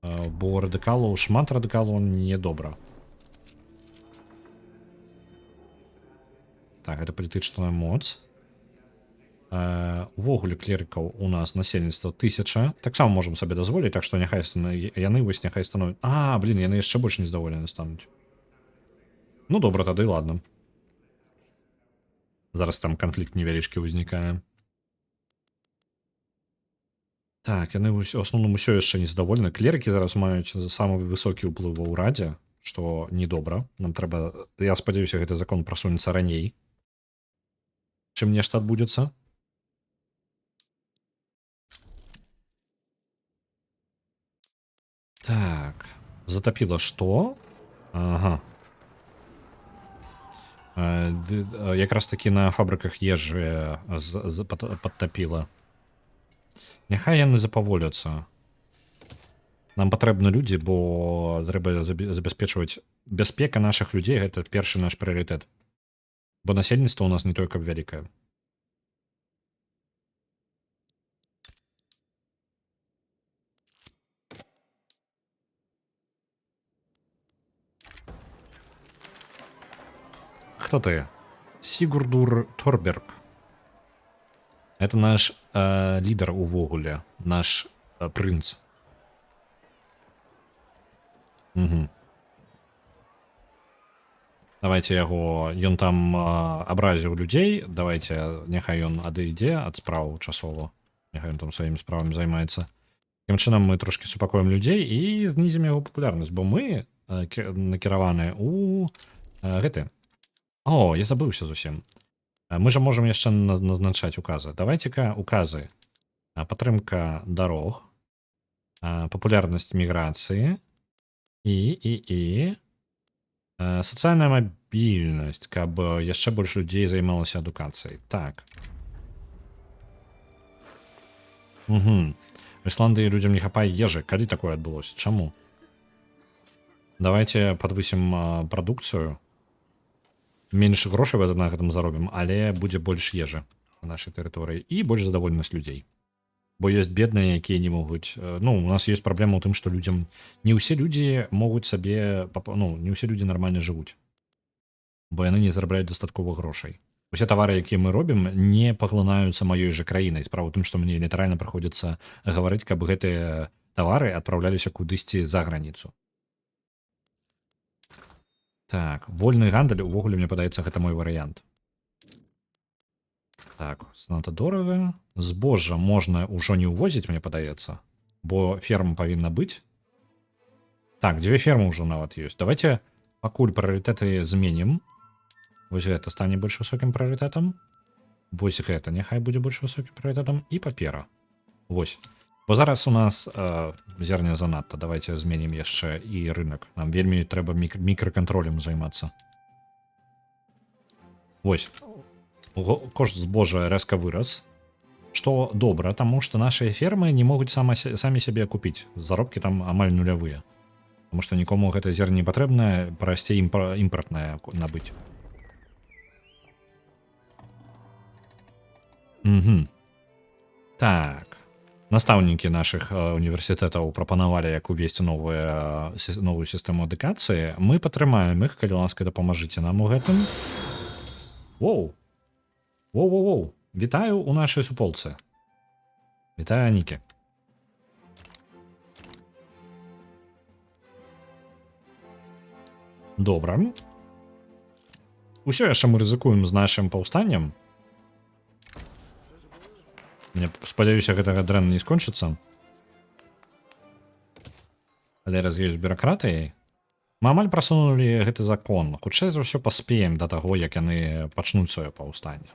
бо радыкалу шмат радыкалу недобра. Так, гэта палітычная моц. Увогуле клерыкаў у нас насельніцтва 1000. Таксама можам сабе дазволіць, так што няхай яны вось няхай становяць. Блін, яны яшчэ больш нездаволены стануць. Ну добра, тады ладно. Зараз там канфлікт невялічкі ўзнікае. Так, яны ў асноўным усё яшчэ нездаволены. Клерыкі зараз маюць самы высокі ўплыў ва ўрадзе, што недобра. Нам трэба, я спадзяюся, гэты закон прасунецца раней, чым нешта адбудзецца. Так, затапіла што? Ага. Якраз такі на фабрыках ежы падтапіла. Няхай яны запаволяцца. Нам патрэбны людзі, бо трэба забяспечваць бяспека нашых людзей, гэта першы наш прыярытэт. Бо насельніцтва ў нас не толькі вялікае. Хто ты? Сігурдур Торберг. Это наш лідар увогуле, наш прынц. Угу. Давайте яго, ён там абразіў людзей, давайте няхай ён адыдзе ад спраў часова. Няхай ён там сваімі справамі займаецца. Такім чынам мы трошкі супакоім людзей і знізім яго папулярнасць, бо мы накіраваны ў гэты. О, я забыўся зусім. Мы жа можам яшчэ назначаць указы. Давайте-ка указы. Падтрымка дарог, папулярнасць міграцыі і сацыяльная мабільнасць, каб яшчэ больш людзей займалася адукацыяй. Так. Угу. В Ісландыі людзям не хапае ежы. Калі такое адбылося? Чаму? Давайте падвысім прадукцыю. Менш грошай на гэтым заробім, але будзе больш ежы на нашай тэрыторыі і больш задаволенасць людзей. Бо ёсць бедныя, якія не могуць... Ну, у нас ёсць праблема ў тым, што людзям... Не ўсе людзі могуць сабе... Ну, не ўсе людзі нармальна жывуць. Бо яны не зарабляюць дастаткова грошай. Усе тавары, якія мы робім, не паглынаюцца маёй жа краінай. Справа ў тым, што мне літаральна прыходзіцца гаварыць, каб гэтыя тавары адпраўляліся кудысьці за граніцу. Так, вольны гандаль, увогуле, мне падаецца, гэта мой варыянт. Так, занадта дорага. Збожжа можна ўжо не ўвозіць, мне падаецца, бо ферма павінна быць. Так, 2 фермы ўжо нават ёсць. Давайте пакуль прыярытэты зменім. Вось гэта стане больш высокім прыярытэтам. Вось гэта няхай будзе больш высокім прыярытэтам. І папера. Вось. Бо зараз у нас зерня занадта. Давайте зменім яшчэ і рынок. Нам вельмі трэба мікракантролем займацца. Вось. Кошт збожжа рэзка вырас. Што добра, таму што нашыя фермы не могуць самі сябе купіць. Заробкі там амаль нулявыя. Таму што нікому гэта зерня не патрэбнае, прасцей імпартнае набыць. Угу. Так. Настаўнікі нашых універсітэтаў прапанавалі, як увесці новую сістэму адукацыі. Мы падтрымаем іх, калі ласка, дапамажыце нам у гэтым. Воу! Воу-воу-воу! Вітаю у нашай суполцы. Вітаю, Анікі. Добра. Усё яшчэ мы рызыкуем з нашым паўстаннем. Мне спадзяюся, гэтага дрэнна не скончыцца. Але раз ёсць бюракратыяй, мы амаль прасунулі гэты закон. Хутчэй за ўсё паспеем да таго, як яны пачнуць сваё паўстанне.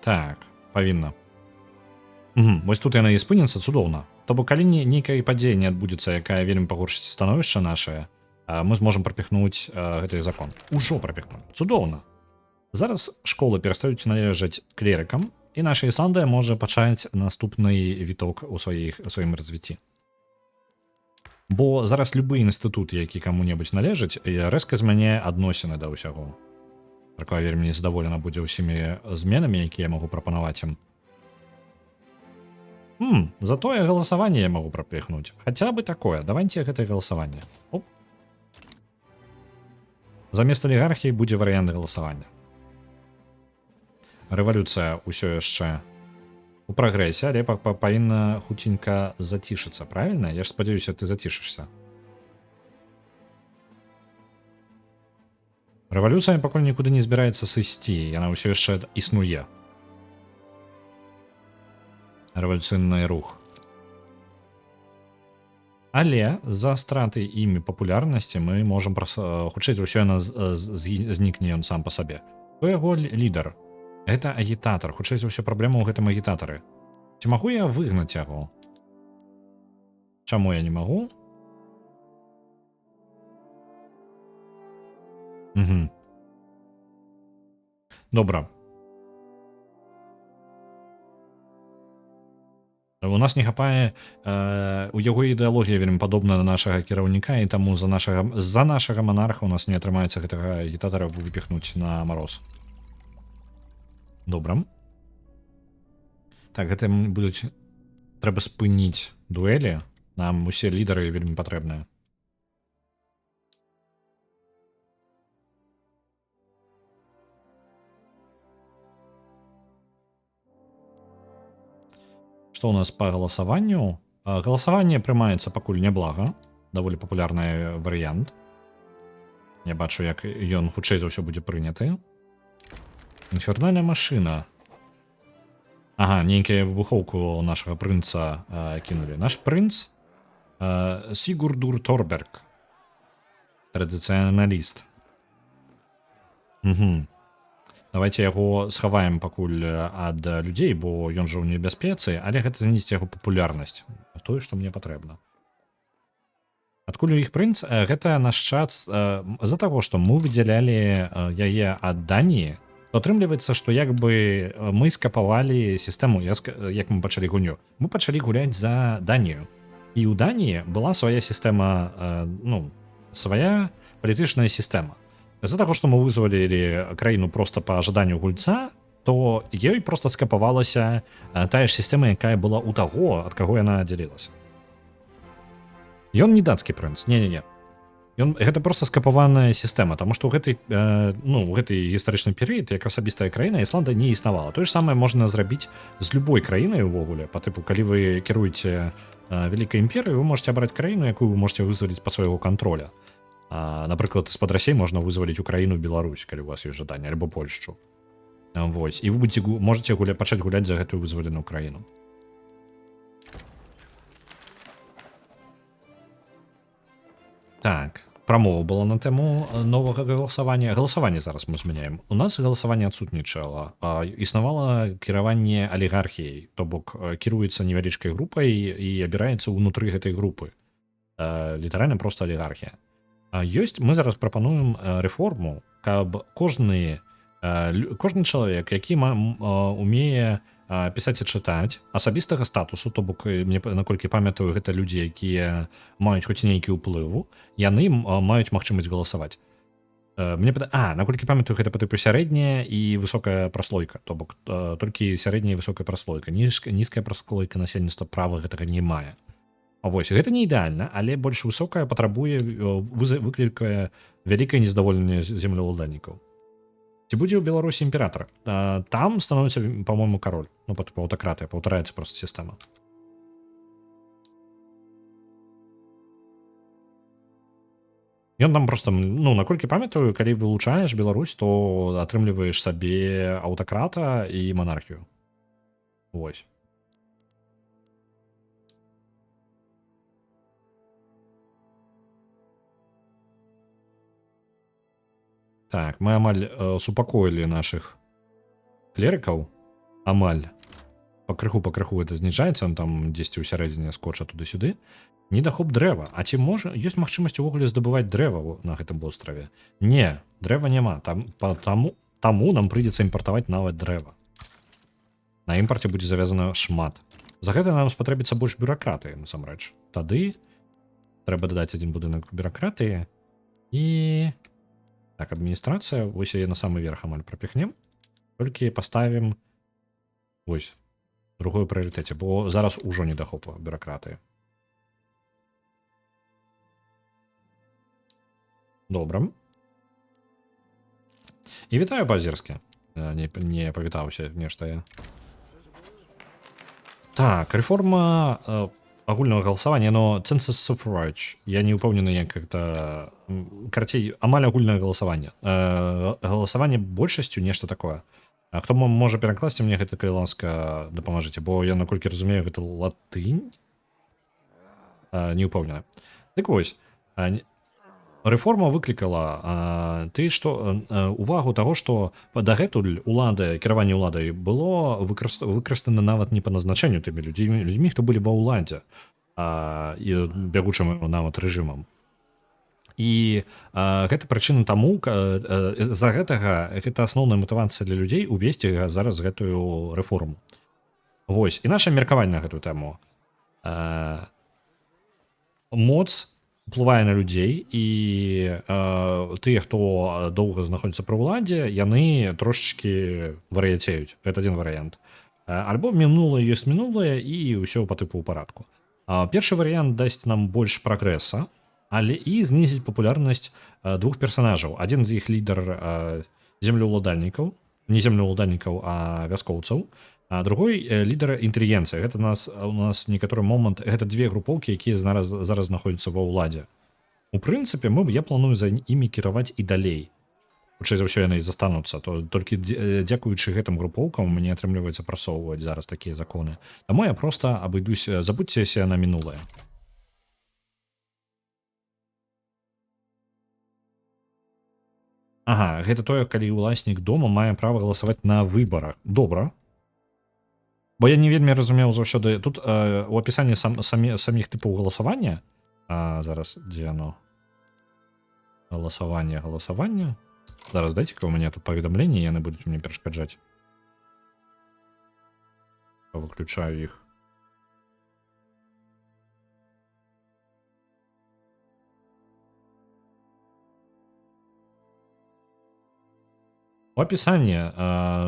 Так, павінна. Вось тут яна і спыніцца цудоўна. То бок калі нейкая падзея не адбудзецца, якая вельмі пагоршыць становішча нашае, мы зможам прапіхнуць гэты закон. Ужо прапіхнули. Цудоўна. Зараз школы перастаюць належаць клерыкам, і наша Ісландыя можа пачаць наступны віток у сваім развіцці. Бо зараз любы інстытут, які каму-небудзь належыць, рэзка змяняе адносіны да ўсяго. Такая вельмі незадаволена будзе ўсімі зменамі, якія я магу прапанаваць ім. Затое галасаванне я магу прапіхнуць. Хаця бы такое. Давайте гэтае галасаванне. Оп. Замест алігархіі будзе варыянт галасавання. Рэвалюцыя ўсё яшчэ у прагрэсе, але павінна хуценька зацішыцца, правільна? Я ж спадзяюся, ты зацішышся. Рэвалюцыя пакуль нікуды не збіраецца сысці, яна ўсё яшчэ існуе. Рэвалюцыйны рух. Але за страты імі папулярнасці мы можам хутчэй за ўсё яна знікне ён сам па сабе. Хто яго лідар? Гэта агітатар. Хутчэй за ўсё праблема ў гэтым агітатары. Ці магу я выгнаць яго? Чаму я не магу? Добра. У нас не хапае у яго ідэалогія вельмі падобна на нашага кіраўніка, і таму за нашага манарха у нас не атрымаецца гэтага агітатара выпіхнуць на мароз. Добра. Так, гэта будуць... Трэба спыніць дуэлі. Нам усе лідары вельмі патрэбныя. Што ў нас па галасаванню? Галасаванне прымаецца пакуль няблага. Даволі папулярны варыянт. Я бачу, як ён хутчэй за ўсё будзе прыняты. Інфернальная машына. Ага, нейкая выбухоўку нашага прынца кінулі. Наш прынц Сігурdur Торберг. Традыцыяналіст. Давайте яго схаваем пакуль ад людзей, бо ён жа ў небяспецы, але гэта знізіць яго папулярнасць. Тое, што мне патрэбна. Адкуль у іх прынц? Гэта нашчад з-за таго, што мы выдзялялі яе ад Даніі, то атрымліваецца, што як бы мы скапавалі сістэму, як мы пачалі гульню. Мы пачалі гуляць за Данію. І ў Даніі была свая сістэма, свая палітычная сістэма. З-за таго, што мы вызвалілі краіну проста па жаданню гульца, то ёй проста скапавалася тая ж сістэма, якая была ў таго, ад каго яна аддзялілася. Ён не дацкі прынц, не-не-не. Гэта проста скапаваная сістэма, таму што ў гэты гістарычны перыяд, як асабістая краіна, Ісланда не існавала. Тое ж самае можна зрабіць з любой краінай увогуле. Па тыпу, калі вы кіруеце вялікай імперыяй, вы можете абраць краіну, якую вы можете вызваліць па свайго кантроля. Напрыклад, з-пад Расіі можна вызваліць Украіну, Беларусь, калі у вас ёсць жаданне, альбо Польшчу. Вось. І вы можете пачаць гуляць за гэтую вызваленую краіну. Так, прамова была на тэму новага галасавання. Галасаванне зараз мы змяняем. У нас галасаванне адсутнічала. Існавала кіраванне алігархіяй, то бок кіруецца невялічкай групай і абіраецца ўнутры гэтай групы. Літаральна проста алігархія. Мы зараз прапануем рэформу, каб кожны чалавек, які умее пісаць і чытаць, асабістага статусу, то бок, наколькі памятаю, гэта людзі, якія маюць хоць нейкі ўплыву, яны маюць магчымасць галасаваць. Наколькі памятаю, гэта па тыпу сярэдняя і высокая праслойка, то бок толькі сярэдняя і высокая праслойка. Нізкая праслойка насельніцтва права гэтага не мае. А вось гэта не ідэальна, але больш высокая патрабуе выклікае вялікае нездаволенне землеўладальнікаў. Ці будзе ў Беларусі імператар? Там становіцца, па-мойму, кароль. Ну, па тыпу аўтакратыя, паўтараецца проста сістэма. Ён там просто, ну, наколькі памятаю, калі вылучаеш Беларусь, то атрымліваеш сабе аўтакрата і манархію. Вось. Так, мы амаль супакоілі нашых клерыкаў. Амаль. Пакрыху это зніжаецца, он там дзесьці ў сярэдзіне скоча туды-сюды. Недахоп дрэва. А ці можа ёсць магчымасць увогуле здабываць дрэва на гэтым востраве? Не, дрэва няма. Таму нам прыйдзецца імпартаваць нават дрэва. На імпарце будзе завязана шмат. За гэта нам спатрэбіцца больш бюракратыі, насамрэч. Тады трэба дадаць адзін будынак бюракратыі і... Так, адміністрацыя, вось яе на самы верх амаль прапіхнем. Толькі паставім вось другое прыярытэце, бо зараз ужо недахопа бюракратыі. Добра. І вітаю па-азерскі. Не павітаўся нешта я. Так, реформа агульнага галасавання, но census suffrage. Я не ўпэўнены, як гэта... Карацей, амаль агульнае галасаванне. Галасаванне большасцю, нешта такое. А хто можа перакласці мне гэта, калі ласка, дапамажыце, бо я, наколькі разумею, гэта латынь? Не ўпэўнены. Дык вось, рэформа выклікала увагу таго, што дагэтуль кіраванне ўладай было выкарыстана нават не па назначэнню тымі людзьмі, хто былі ва ўладзе і бягучым нават рэжымам. І гэта прычына таму, з-за гэтага гэта асноўная матывацыя для людзей увесці зараз гэтую рэформу. Вось, і наша меркаванне на гэтую тэму. Моц уплывае на людзей, і тыя, хто доўга знаходзіцца пры ўладзе, яны трошачкі вар'яцеюць. Гэта адзін варыянт. Альбо мінулае ёсць мінулае, і ўсё па тыпу ў парадку. Першы варыянт дасць нам больш прагрэса, але і знізіць папулярнасць двух персанажаў. Адзін з іх лідар землеўладальнікаў, не землеўладальнікаў, а вяскоўцаў, а другой лідар інтэлігенцыі. Гэта у нас некаторы момант, гэта две групоўкі, якія зараз знаходзяцца ва ўладзе. У прынцыпе, я планую за імі кіраваць і далей. Хутчэй за ўсё яны і застануцца. Толькі дзякуючы гэтым групоўкам мне атрымліваецца прасоўваць зараз такія законы. Таму я проста абыдусь, забудзьцеся на мінулае. Ага, гэта тое, калі ўласнік дома мае права галасаваць на выбарах. Добра. Бо я не вельмі разумеў заўсёды. Тут у апісанні саміх тыпаў галасавання, зараз, дзе яно? Галасаванне. Зараз дайце-ка у мяне тут паведамленні, яны будуць мне перашкаджаць. Выключаю іх. У апісанні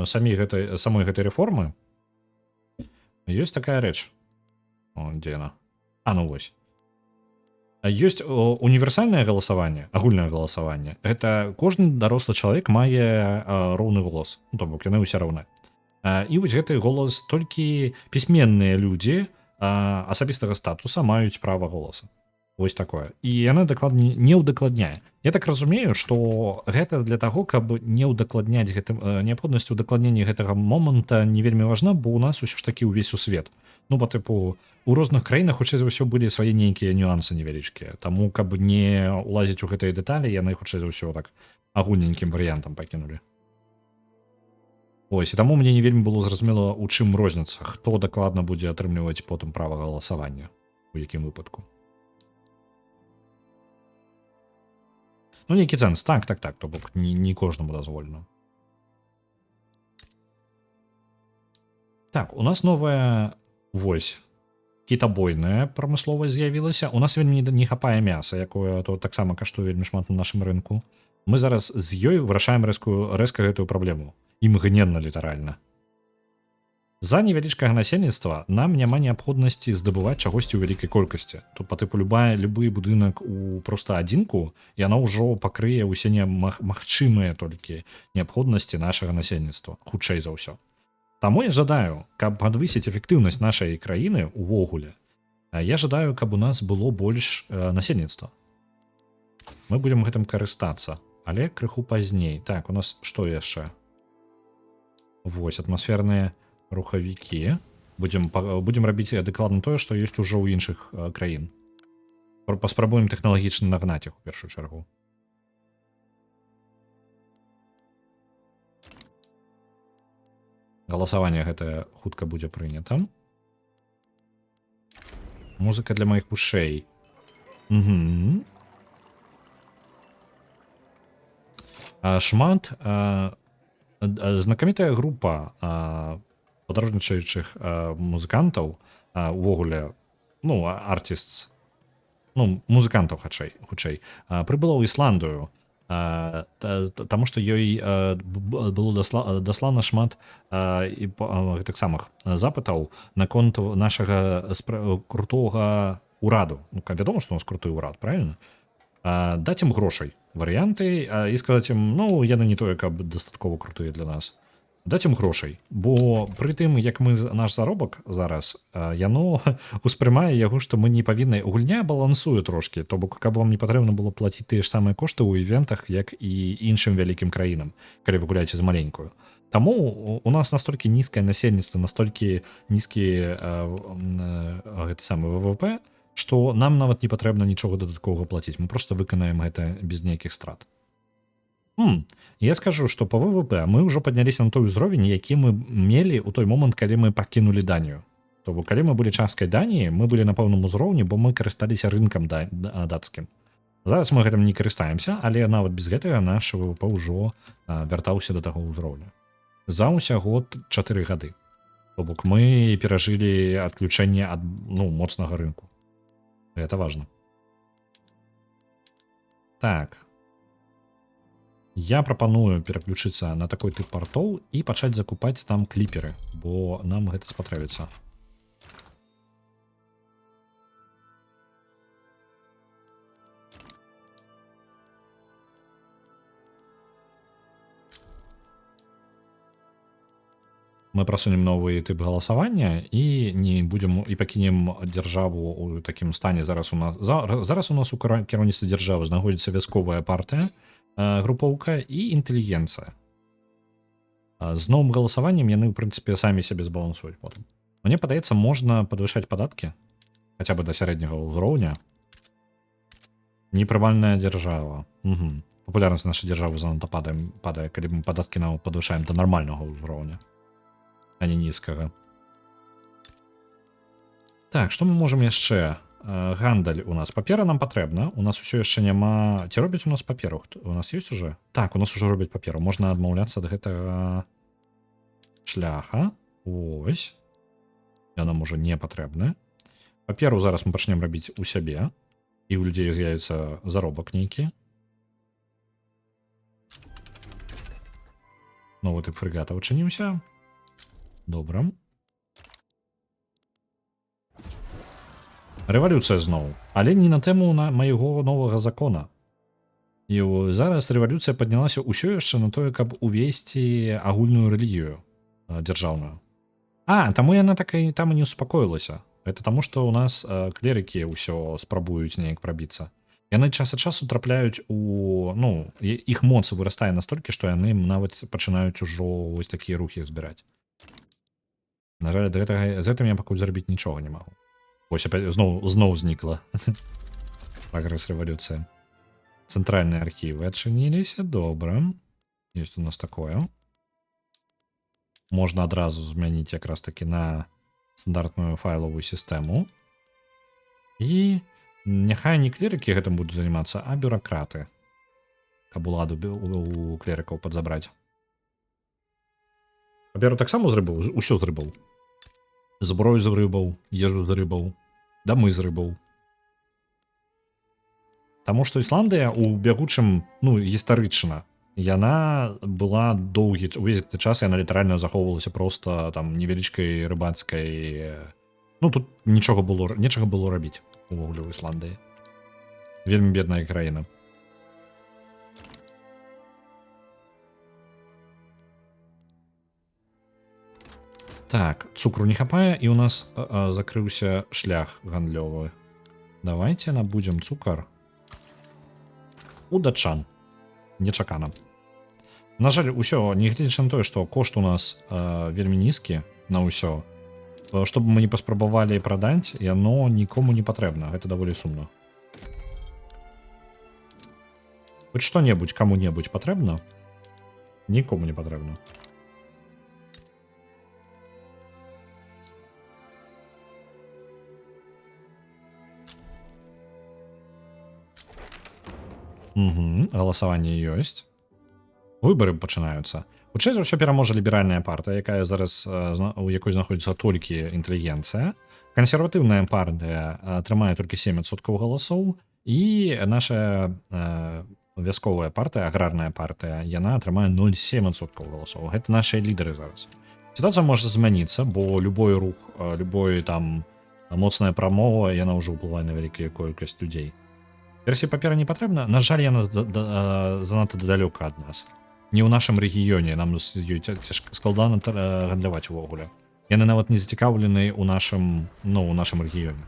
самой гэтай рэформы ёсць такая рэч. Дзе яна? Ну вось. Ёсць універсальнае галасаванне, агульнае галасаванне. Гэта кожны дарослы чалавек мае роўны голас. То бок яны ўсе роўныя. І вось гэты голас толькі пісьменныя людзі асабістага статуса маюць права голаса. Вось такое. І яна не ўдакладняе. Я так разумею, што гэта для таго, каб не ўдакладняць неабходнасць удакладнення гэтага моманта не вельмі важна, бо ў нас усё ж такі ўвесь у свет. Ну, па тыпу, у розных краінах хутчэй за ўсё былі свае нейкія нюансы невялічкія. Таму, каб не ўлазіць у гэтыя дэталі, яны хутчэй за ўсё так агульненькім варыянтам пакінулі. Ось, і таму мне не вельмі было зразумела, у чым розніца, хто дакладна будзе атрымліваць потым права галасавання, у якім выпадку. Ну, нейкі цэнс, так, то бок не кожнаму дазволена. Так, у нас новая, вось, кітабойная прамысловасць з'явілася. У нас вельмі не хапае мяса, якое то таксама каштуе вельмі шмат на нашым рынку. Мы зараз з ёй вырашаем рэзка гэтую праблему. Імгненна, літаральна. За невялічкага насельніцтва нам няма неабходнасці здабываць чагосьці ў вялікай колькасці. Тут па тыпу любы будынак у проста адзінку, яно ўжо пакрые ўсе магчымыя толькі неабходнасці нашага насельніцтва, хутчэй за ўсё. Таму я жадаю, каб падвысіць эфектыўнасць нашай краіны ўвогуле, я жадаю, каб у нас было больш насельніцтва. Мы будзем гэтым карыстацца, але крыху пазней. Так, у нас што яшчэ? Вось, атмасферныя рухавікі. Будзем рабіць дакладна тое, што ёсць ужо ў іншых краін. Паспрабуем тэхналагічна нагнаць іх у першую чаргу. Галасаванне гэтае хутка будзе прынята. Музыка для маіх вушэй. Шмат знакамітая група падарожнічаючых музыкантаў увогуле, ну, артистс, ну, музыкантаў хутчэй, прыбыла ў Ісландыю, таму што ёй было даслана шмат гэтых самых запытаў наконт нашага крутога ўраду. Ну, вядома, што у нас круты ўрад, правильно? Даць ім грошай, варыянты, і сказаць ім, ну, яны не тое, каб дастаткова крутыя для нас. Даць ім грошай, бо пры тым, як мы наш заробак зараз, яно успрымае яго, што мы не павінны, гульня балансуе трошкі, то бок, каб вам не патрэбна было плаціць тыя ж самыя кошты ў івентах, як і іншым вялікім краінам, калі вы гуляеце з маленькую. Таму у нас настолькі нізкае насельніцтва, настолькі нізкі гэты самы ВВП, што нам нават не патрэбна нічога дадатковага плаціць. Мы проста выканаем гэта без нейкіх страт. Я скажу, што па ВВП мы ўжо падняліся на той узровень, які мы мелі ў той момант, калі мы пакінулі Данію. То бок, калі мы былі часткай Даніі, мы былі на пэўным узроўні, бо мы карысталіся рынкам дацкім. Зараз мы гэтым не карыстаемся, але нават без гэтага наш ВВП ўжо вяртаўся да таго ўзроўня. За ўсяго 4 гады. То бок, мы перажылі адключэнне ад, ну, моцнага рынку. Это важно. Так. Я прапаную пераключыцца на такой тып партоў і пачаць закупаць там кліперы, бо нам гэта спатрэбіцца. Мы прасунем новы тып галасавання і не будзем і пакінем дзяржаву ў такім стане. Зараз у нас у кіраўніцтве дзяржавы знаходзіцца вясковая партыя, групоўка і інтэлігенцыя. З новым галасаваннем яны, ў прынцыпе, самі сябе збалансуюць потым. Мне падаецца, можна падвышаць падаткі, хаця бы да сярэдняга ўзроўня. Непрымальная дзяржава. Папулярнасць нашай дзяржавы занадта падае, калі мы падаткі нават падвышаем да нармальнага ўзроўня, а не нізкага. Так, што мы можам яшчэ? Гандаль у нас. Папера нам патрэбна. У нас усё яшчэ няма... Ці робяць у нас паперу? У нас ёсць уже? Так, у нас уже робяць паперу. Можна адмаўляцца ад гэтага шляха. Ось. Яна можа не патрэбна. Паперу зараз мы пачнем рабіць у сябе. І ў людзей з'явіцца заробак нейкі. Новы тып фрэгата ўчыніўся. Добра. Рэвалюцыя зноў, але не на тэму майго новага закона. І зараз рэвалюцыя паднялася ўсё яшчэ на тое, каб увесці агульную рэлігію дзяржаўную. Таму яна так і там і не успакоілася. Гэта таму, што ў нас клерыкі ўсё спрабуюць неяк прабіцца. Яны час ад часу трапляюць у... Ну, іх моц вырастае настолькі, што яны нават пачынаюць ужо вось такія рухі збіраць. На жаль, з гэтым я пакуль зрабіць нічога не магу. Вось зноў знікла прагрэс рэвалюцыя. Цэнтральныя архівы адчыніліся, добра. Ёсць у нас такое. Можна адразу змяніць якраз такі на стандартную файловую сістэму. І няхай не клерыкі гэтым будуць займацца, а бюракраты. Каб уладу у клерыкаў падзабраць. Паперу таксама зрыбаў, усё зрыбаў. Зброю з рыбаў, ежу з рыбаў, дамы з рыбаў. Таму што Ісландыя ў бягучым, ну, гістарычна, яна была доўгі увесь гэты час, яна літаральна захоўвалася просто там невялічкай рыбацкай, ну тут нічога было рабіць увогуле ў Ісландыі. Вельмі бедная краіна. Так, цукру не хапае, і у нас закрыўся шлях гандлёвы. Давайте набудзем цукар у датчан. Нечакана. На жаль, усё, нягледзячы на тое, што кошт у нас вельмі нізкі на ўсё. Што б мы не паспрабавалі прадаць, яно нікому не патрэбна. Гэта даволі сумна. Хоць што-небудзь каму-небудзь патрэбна? Нікому не патрэбна. Угу, галасаванне ёсць. Выбары пачынаюцца. Хутчэй за ўсё пераможа ліберальная партыя, якая зараз у якой знаходзіцца толькі інтэлігенцыя. Кансерватыўная партыя атрымае толькі 7% галасоў, і наша вясковая партыя, аграрная партыя, яна атрымае 0,7% галасоў. Гэта нашыя лідары зараз. Сітуацыя можа змяніцца, бо любой рух, любой там моцная прамова, яна ўжо ўплывае на вялікую колькасць людзей. Версія папера не патрэбна. На жаль, яна занадта далёка ад нас. Не ў нашым рэгіёне, нам складана гандляваць увогуле. Яны нават не зацікаўлены ў нашым рэгіёне.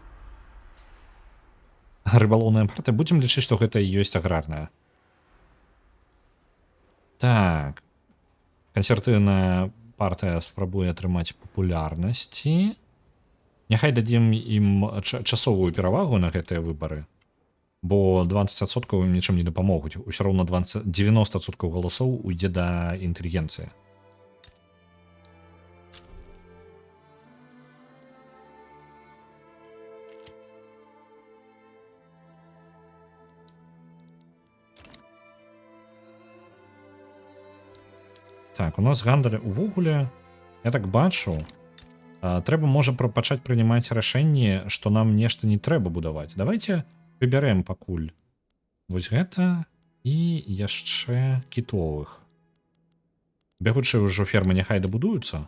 Рыбалоўная партыя, будзем лічыць, што гэта і ёсць аграрная. Так. Кансерватыўная партыя спрабуе атрымаць папулярнасці. Няхай дадзім ім часовую перавагу на гэтыя выбары. Бо 20% ім нічым не дапамогуць. Усё роўна 90% галасоў уйдзе да інтэлігенцыі. Так, у нас гандаль увогуле, я так бачу, трэба можа пачаць прынимаць рашэнне, што нам нешта не трэба будаваць. Давайте выбярэм пакуль вось гэта і яшчэ кітовых. Бягучыя ўжо фермы няхай дабудуюцца.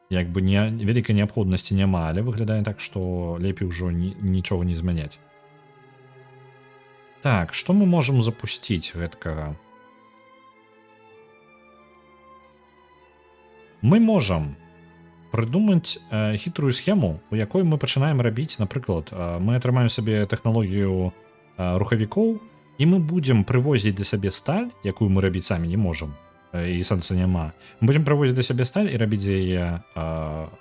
Як бы вялікай неабходнасці няма, але выглядае так, што лепей ўжо нічога не змяняць. Так, што мы можам запусціць гэткага? Мы можам прыдумаць хітрую схему, у якой мы пачынаем рабіць, напрыклад, мы атрымаем сабе тэхналогію рухавікоў, і мы будзем прывозіць да сабе сталь, якую мы рабіць самі не можам, і сэнса няма. Мы будзем прывозіць да сабе сталь і рабіць яе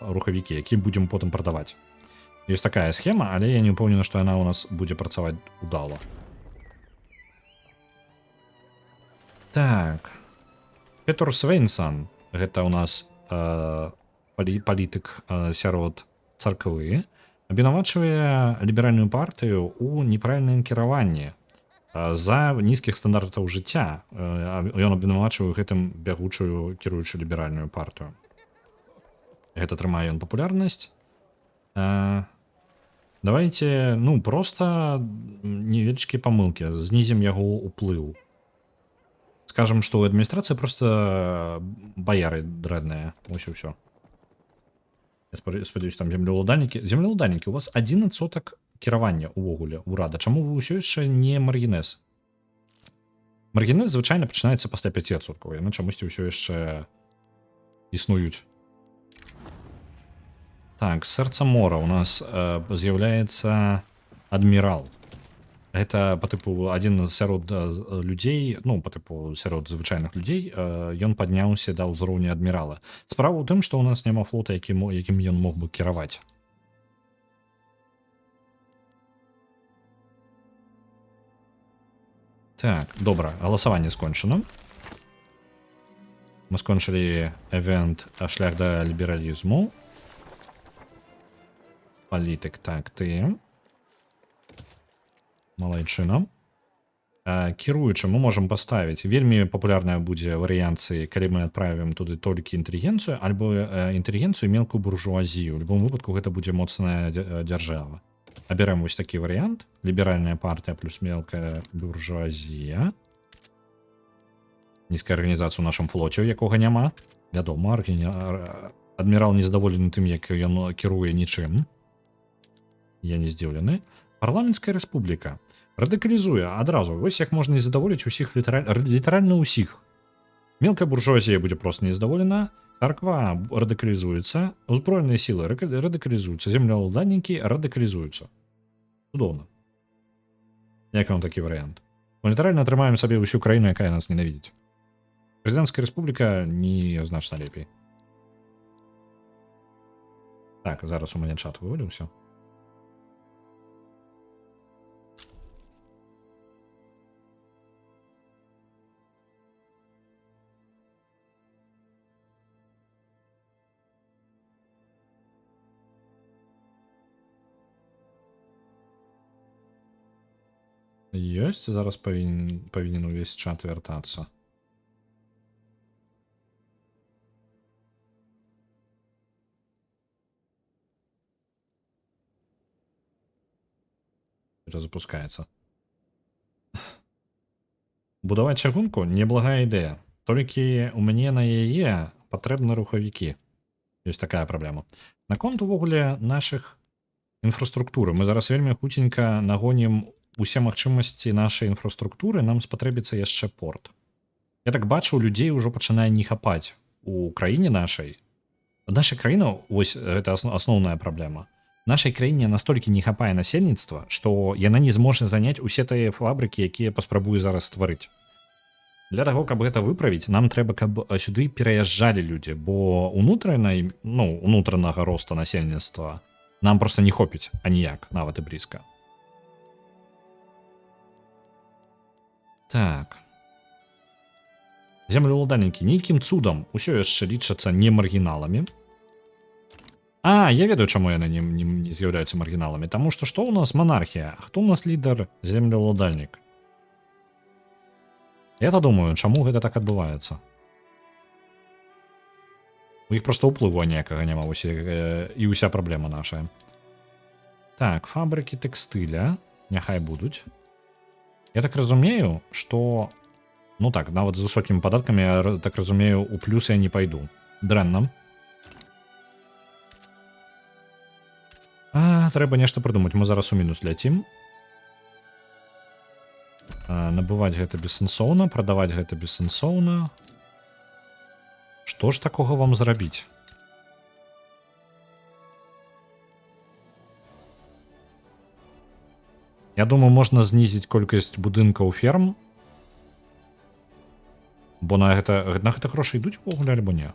рухавікі, які будзем потым прадаваць. Ёсць такая схема, але я не ўпэўнены, што яна ў нас будзе працаваць удала. Так. Петр Свейнсон, гэта ў нас палітык сярод царквы, абвінавачвае ліберальную партыю ў неправільным кіраванні за нізкіх стандартаў жыцця. Ён абвінавачвае гэтым бягучую кіруючую ліберальную партыю. Гэта атрымае ён папулярнасць. Давайте, просто невялічкія памылкі, знізім яго ўплыў. Скажем, што ў адміністрацыі просто баяры дрэнныя. Вось і ўсё. Я спадзяюся, там землеўладальнікі. Землеўладальнікі, у вас 1% кіравання ўвогуле ўрада. Чаму вы ўсё яшчэ не маргінез? Маргінез звычайна пачынаецца пасля 5%. Яны чамусьці ўсё яшчэ існуюць. Так, сэрца мора у нас з'яўляецца адмірал. Гэта па тыпу адзін сярод людзей, па тыпу сярод звычайных людзей, ён падняўся да ўзроўня адмірала. Справа ў тым, што ў нас няма флота, якім ён мог бы кіраваць. Так, добра, галасаванне скончана. Мы скончылі эвент шлях да лібералізму. Палітык, так, ты. Малайчына. Кіруючы мы можам паставіць. Вельмі папулярная будзе варыянцыі, калі мы адправім туды толькі інтэлігенцыю, альбо інтэлігенцыю мелкую буржуазію. У любом выпадку гэта будзе моцная дзяржава. Абярэм вось такі варыянт. Ліберальная партыя плюс мелкая буржуазія. Нізкая арганізацыя ў нашым флоце, у якога няма. Вядома, адмірал незадаволены тым, як ён кіруе нічым. Я не здзіўлены. Парламенцкая рэспубліка радыкалізуе адразу. Вось як можна незадаволіць усіх літаральна ўсіх. Мелкая буржуазія будзе проста незадаволена, царква радыкалізуецца, узброеныя сілы радыкалізуюцца, землеўладальнікі радыкалізуюцца. Цудоўна. Як вам такі варыянт? Мы літаральна атрымаем сабе ўсю краіну, якая нас ненавідзіць. Прэзідэнцкая рэспубліка не значна лепей. Так, зараз у мяне чат вываліўся. Ёсць, зараз павінен увесь чат вяртацца. Запускаецца. Будаваць чыгунку неблагая ідэя. Толькі у мяне на яе патрэбны рухавікі. Ёсць такая праблема. Наконт увогуле нашых інфраструктуры. Мы зараз вельмі хуценька нагонім усе магчымасці нашай інфраструктуры, нам спатрэбіцца яшчэ порт. Я так бачу, людзей ужо пачынае не хапаць у краіне нашай. Наша краіна, вось гэта асноўная праблема. Нашай краіне настолькі не хапае насельніцтва, што яна не зможа заняць усе тыя фабрыкі, якія паспрабую зараз стварыць. Для таго, каб гэта выправіць, нам трэба, каб сюды пераязджалі людзі, бо унутранага роста насельніцтва нам проста не хопіць аніяк, нават і блізка. Так. Землеўладальнікі нейкім цудам усё яшчэ лічацца не маргіналамі. Я ведаю, чаму яны не з'яўляюцца маргіналамі. Таму што у нас манархія? Хто у нас лідар? Землеўладальнік. Я-то думаю, чаму гэта так адбываецца. У іх проста ўплыву аніякага няма, і ўся праблема нашая. Так, фабрыкі тэкстыля няхай будуць. Я так разумею, што нават з высокімі падаткамі, я так разумею, у плюс я не пайду. Дрэнна. Трэба нешта прыдумаць. Мы зараз у мінус ляцім. Набываць гэта бессэнсоўна, прадаваць гэта бессэнсоўна. Што ж такога вам зрабіць? Я думаю, можна знізіць колькасць будынкаў ферм. Бо на гэта грошы ідуць увогуле альбо не?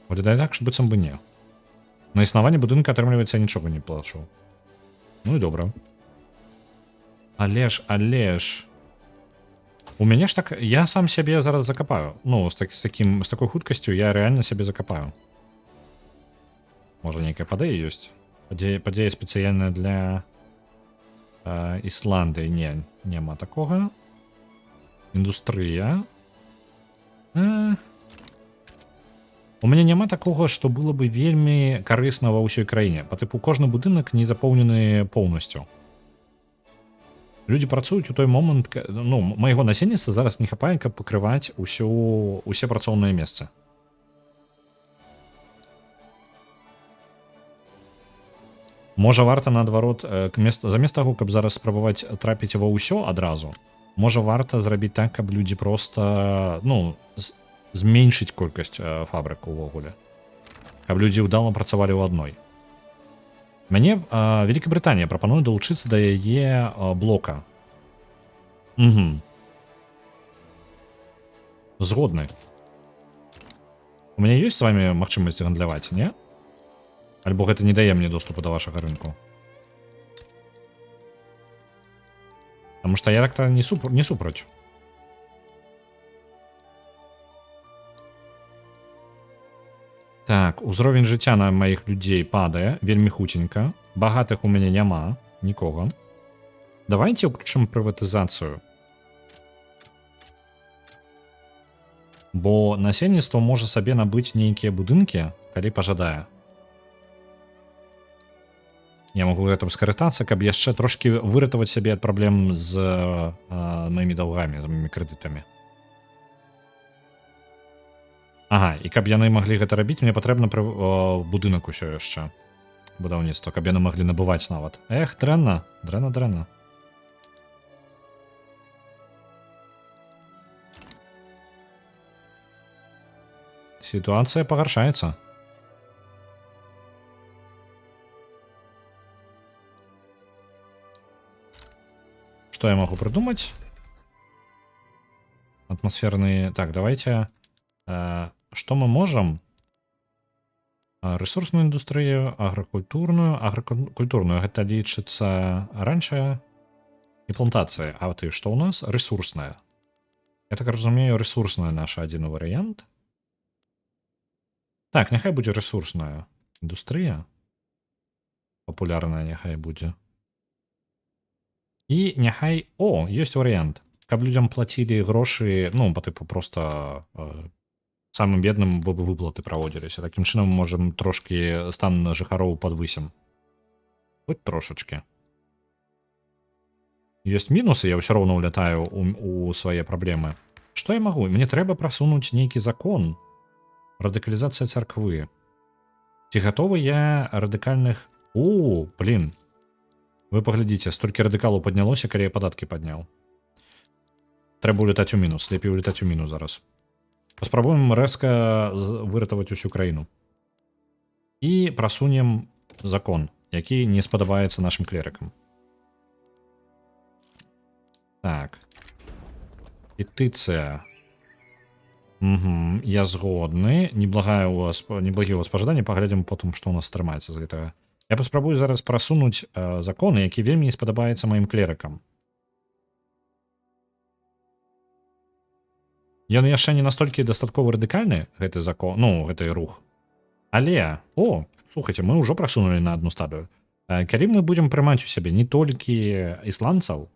Выглядае так, што быццам бы не. На існаванне будынка, атрымліваецца, я нічога не плачу. Ну і добра. Але ж... У мяне ж так... Я сам сябе зараз закапаю. З такой хуткасцю я рэальна сябе закапаю. Можа, нейкая падзея ёсць? Падзея спецыяльная для Ісландыі. Не, няма такога. Індустрыя. У мяне няма такога, што было бы вельмі карысна ва ўсёй краіне. Па тыпу, кожны будынак не запоўнены поўнасцю. Людзі працуюць у той момант, майго насельніцтва зараз не хапае, каб пакрываць усе працоўныя месцы. Можа, варта, наадварот, замест таго, каб зараз спрабаваць трапіць ва ўсё адразу, можа, варта зрабіць так, каб людзі проста, зменшыць колькасць фабрык увогуле. Каб людзі ўдала працавалі ў адной. Мяне Великабрытанія прапануе далучыцца да яе блока. Згодны. У мяне ёсць з вами магчымасць гандляваць, не? Альбо гэта не дае мне доступу да вашага рынку? Таму што я так-то не супраць. Так, узровень жыцця на маіх людзей падае вельмі хуценька. Багатых у мяне няма нікога. Давайте ўключым прыватызацыю. Бо насельніцтва можа сабе набыць нейкія будынкі, калі пажадае. Я магу гэтым скарыстацца, каб яшчэ трошкі выратаваць сябе ад праблем з маімі даўгамі, з маімі крэдытамі. Ага, і каб яны маглі гэта рабіць, мне патрэбна будынак усё яшчэ. Будаўніцтва, каб яны маглі набываць нават. Эх, дрэнна, дрэнна. Ситуация пагаршаецца. Что я могу придумать? Атмосферные... Так, давайте... что мы можем? Ресурсную индустрию, агрокультурную. Агрокультурную, это лічыцца раньше и плантации. А вот и что у нас? Ресурсная. Я так разумею, ресурсная наша один вариант. Так, няхай будзе ресурсная індустрыя. Папулярная няхай будзе. І няхай... О, ёсць варыянт. Каб людзям плацілі грошы, ну, па тыпу проста самым бедным выплаты праводзіліся. Такім чынам мы можам трошкі стан жыхароў падвысім. Хоць трошачкі. Ёсць мінусы, я ўсё роўна ўлятаю у свае праблемы. Што я магу? Мне трэба прасунуць нейкі закон. Радыкалізацыя царквы. Ці гатовы я радыкальных... О, блин. Вы паглядзіце, столькі радыкалаў паднялося, калі я падаткі падняў. Трэба улетаць у мінус. Лепей улетаць у мінус зараз. Паспрабуем рэзка выратаваць усю краіну. І прасунем закон, які не спадабаецца нашим клерыкам. Так. Петыцыя. Угу, я згодны. Неблагі у вас пажаданні. Паглядзім потым, што ў нас атрымаецца з гэтага. Я паспрабую зараз прасунуць законы, які вельмі не спадабаецца маім клерыкам. Ён яшчэ не настолькі дастаткова радыкальны, гэты закон, ну, гэты рух. Але, о, слухайте, мы ўжо прасунулі на одну стадыю. Калі мы будзем прымаць у сябе не толькі ісландцаў,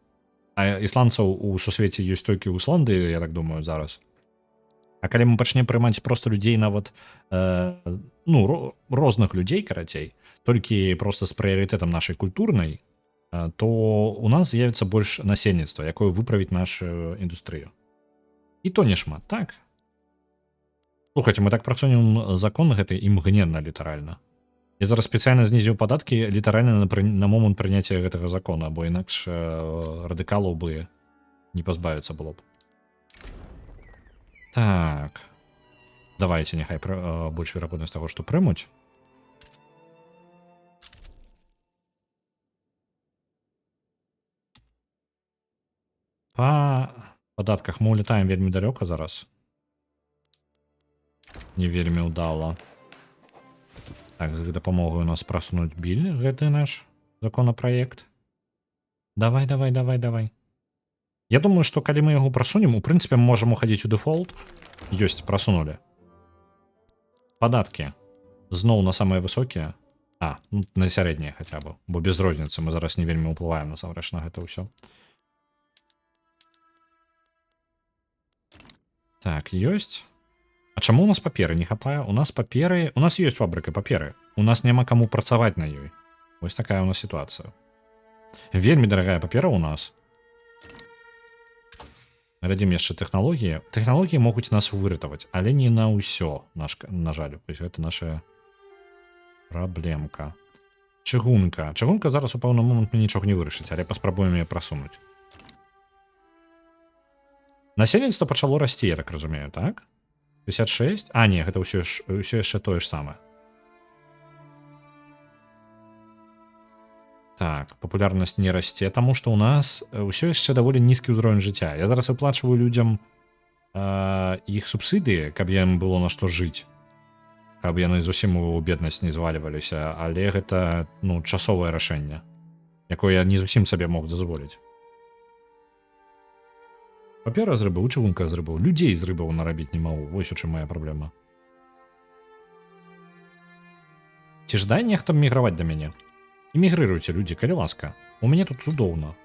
а ісландцаў у сусвеце ёсць толькі ў Ісландыі, я так думаю, зараз. А калі мы пачнем прымаць проста людзей нават, ну, розных людзей, карацей, толькі проста з прыярытэтам нашай культурнай, то у нас з'явіцца больш насельніцтва, якое выправіць нашу індустрыю. І то не шмат, так? Слухайте, мы так працунем закон гэты імгненна, літаральна. Я зараз спецыяльна знізіў падаткі літаральна на момант прыняцця гэтага закона, бо інакш радыкалаў бы не пазбавіцца было б. Так. Давайте, няхай больш верагоднасць таго, што прымуць. Па падатках мы улетаем вельмі далёка зараз. Не вельмі ўдала. Так, з дапамогай у нас прасунуць біль, гэты наш законапраект. Давай. Я думаю, што калі мы яго прасунем, у прынцыпе, мы можам уходзіць у дэфолт. Ёсць, прасунулі. Падаткі. Зноў на самыя высокія. А, ну, на сярэднія хаця бы. Бо без розніцы мы зараз не вельмі ўплываем насамрэч на гэта ўсё. Так, ёсць. А чаму у нас паперы не хапае? У нас паперы... У нас ёсць фабрыка паперы. У нас няма каму працаваць на ёй. Вось такая у нас сітуацыя. Вельмі дарагая папера у нас. Глядзім яшчэ тэхналогіі. Тэхналогіі могуць нас выратаваць, але не на ўсё, на жаль. Гэта наша праблемка. Чыгунка. Чыгунка зараз у пэўны момант мне нічога не вырашыць, але паспрабуем яе прасунуць. Насельніцтва пачало расці, я так разумею, так? 56? А, не, гэта ўсё яшчэ тое ж самае. Так, папулярнасць не расце, таму што ў нас ўсё яшчэ даволі нізкі ўзровень жыцця. Я зараз выплачваю людзям іх субсідыі, каб ім было на што жыць. Каб яны зусім у беднасць не звальваліся, але гэта, ну, часовае рашэнне, якое я не зусім сабе мог дазволіць. Папера з рыбаў, чыгунка з рыбаў, людзей з рыбаў нарабіць не магу. Вось у чым моя праблема. Ці ж дай нехта міграваць да мяне? Эмігрыруйце, людзі, калі ласка. У мяне тут цудоўна.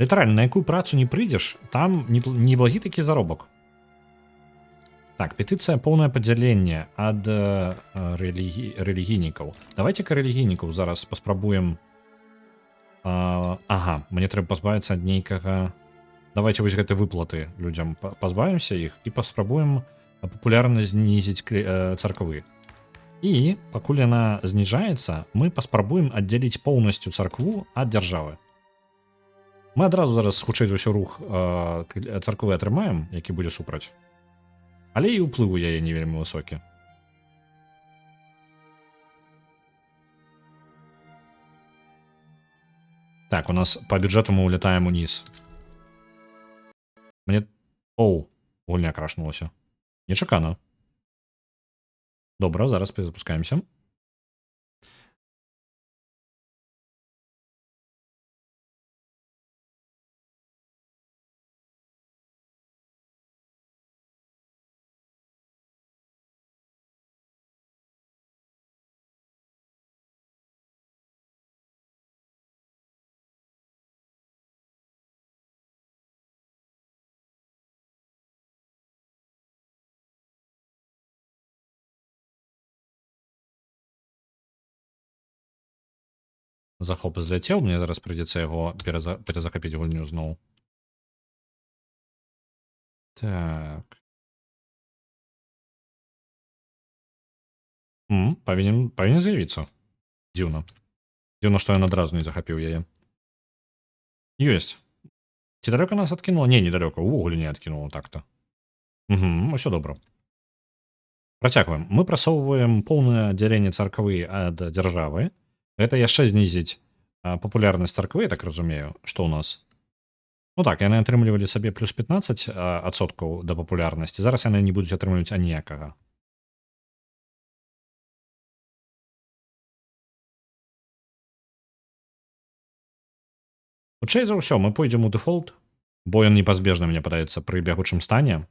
Літаральна, на якую працу не прыйдзеш, там неблагі такі заробак. Так, петыцыя поўнае падзяленне ад рэлігійнікаў. Давайте-ка рэлігійнікаў зараз паспрабуем. Ага, мне трэба пазбавіцца ад нейкага Давайте вось гэтай выплаты людзям пазбавімся іх і паспрабуем папулярна знізіць царквы. І пакуль яна зніжаецца, мы паспрабуем аддзяліць поўнасцю царкву ад дзяржавы. Мы адразу зараз хутчэй за ўсё рух царквы атрымаем, які будзе супраць. Але і ўплыў у яе не вельмі высокі. Так, у нас по бюджету мы улетаем уніз. Мне... Оу, гульня крашнулася. Нечакана. Добра, зараз перезапускаемся. Захоп зляцеў, мне зараз прыйдзецца яго перезахапіць гульню зноў. Так. Павінен з'явіцца. Дзіўна. Дзіўна, што ён адразу не захапіў яе. Ёсць. Ці далёка нас адкінула? Не, недалёка. Увогуле не адкінула так-то. Усё добра. Працягваем. Мы прасоўваем поўнае аддзяленне царквы ад дзяржавы. Гэта яшчэ знізіць папулярнасць царквы, я так разумею, што ў нас. Ну так, яны атрымлівалі сабе плюс 15% да папулярнасці. Зараз яны не будуць атрымліваць аніякага. Хутчэй за ўсё, мы пойдзем у дэфолт, бо ён непазбежна, мне падаецца, пры бягучым стане.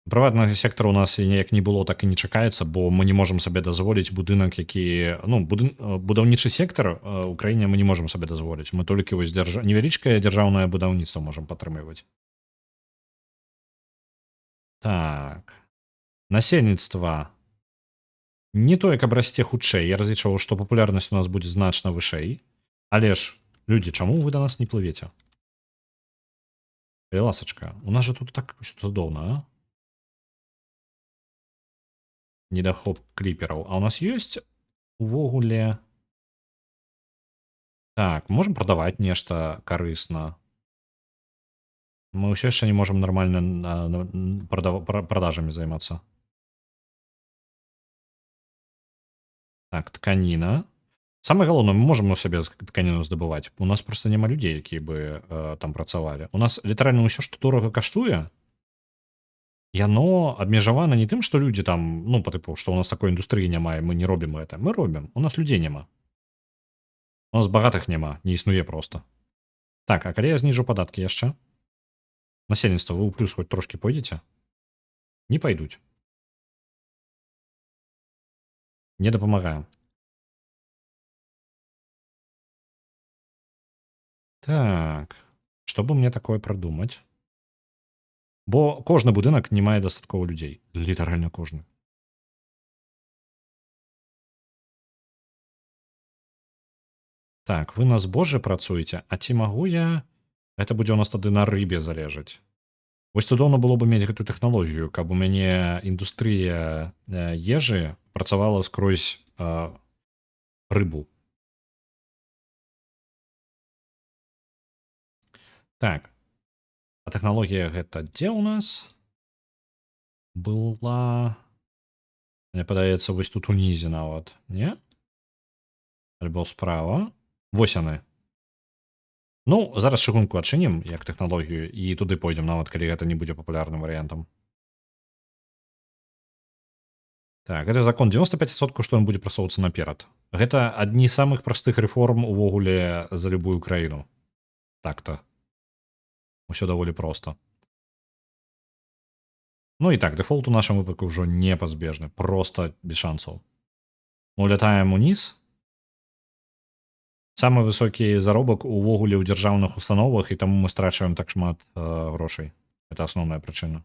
Прыватнага сектара у нас неяк не было, так і не чакаецца, бо мы не можам сабе дазволіць будынак, які... Ну, будаўнічы сектар у краіне мы не можам сабе дазволіць. Мы толькі вось невялічкае дзяржаўнае будаўніцтва можам падтрымліваць. Так. Насельніцтва не тое, каб расце хутчэй. Я разлічваў, што папулярнасць у нас будзе значна вышэй. Але ж, людзі, чаму вы да нас не плывеце? Ласачка, у нас же тут так усё цудоўна, а? Недахоп кліпераў. А у нас ёсць увогуле... Так, можам прадаваць нешта карысна. Мы ўсё яшчэ не можам нармальна продажамі займацца. Так, тканіна. Самае галоўнае, мы можам у сябе тканіну здабываць. У нас проста няма людзей, якія бы там працавалі. У нас літаральна ўсё, што дорага каштуе, яно абмежавана не тым, што людзі там, ну, па тыпу, што ў нас такой індустрыі няма, і мы не робім гэта. Мы робім. У нас людзей няма. У нас багатых няма, не існуе проста. Так, а калі я зніжу падаткі яшчэ? Насельніцтва, вы ў плюс хоць трошкі пойдзеце? Не пайдуць. Не дапамагаем. Так, што бы мне такое прыдумаць? Бо кожны будынак не мае дастаткова людзей. Літаральна кожны. Так, вы на збожжы працуеце, а ці магу я... Гэта будзе у нас тады на рыбе залежаць. Вось цудоўна было бы мець гэтую тэхналогію, каб у мяне індустрыя ежы працавала скрозь рыбу. Так. А тэхналогія гэта дзе ў нас? Была... Мне падаецца, вось тут унізе нават, не? Альбо справа. Вось яны. Ну, зараз чыгунку адчынім, як тэхналогію, і туды пойдзем, нават калі гэта не будзе папулярным варыянтам. Так, гэта закон 95%, што ён будзе прасоўвацца наперад. Гэта адні з самых простых рэформ увогуле за любую краіну. Так-то. Усё даволі проста. Ну і так, дэфолт у нашым выпадку ўжо непазбежны. Проста без шансаў. Мы улятаем уніз. Самы высокі заробак увогуле ў дзяржаўных установах, і таму мы страчваем так шмат грошай. Это асноўная прычына.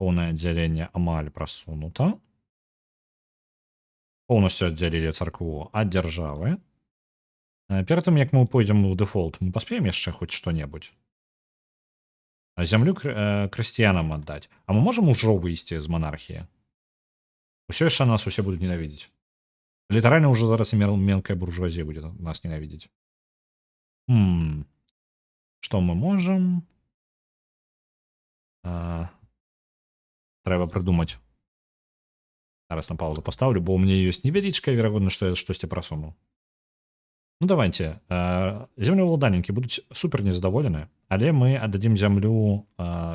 Поўнае аддзяленне амаль прасунута. Поўнасцю аддзялілі царкву ад дзяржавы. Перад тым, як мы пойдзем у дэфолт, мы паспеем яшчэ хоць што-небудзь? А зямлю крысціянам аддаць. А мы можам ужо выйсці з манархіі? Усё яшчэ нас усе будуць ненавідзець. Літаральна ўжо зараз і мелкая буржуазія будзе нас ненавідзець. Што мы можам? Трэба прыдумаць. Зараз на паузу пастаўлю, бо ў мяне ёсць невялічкая верагоднасць, што я штосьці прасунуў. Ну давайте. Землеўладальнікі будуць супер незадаволены, але мы аддадзім зямлю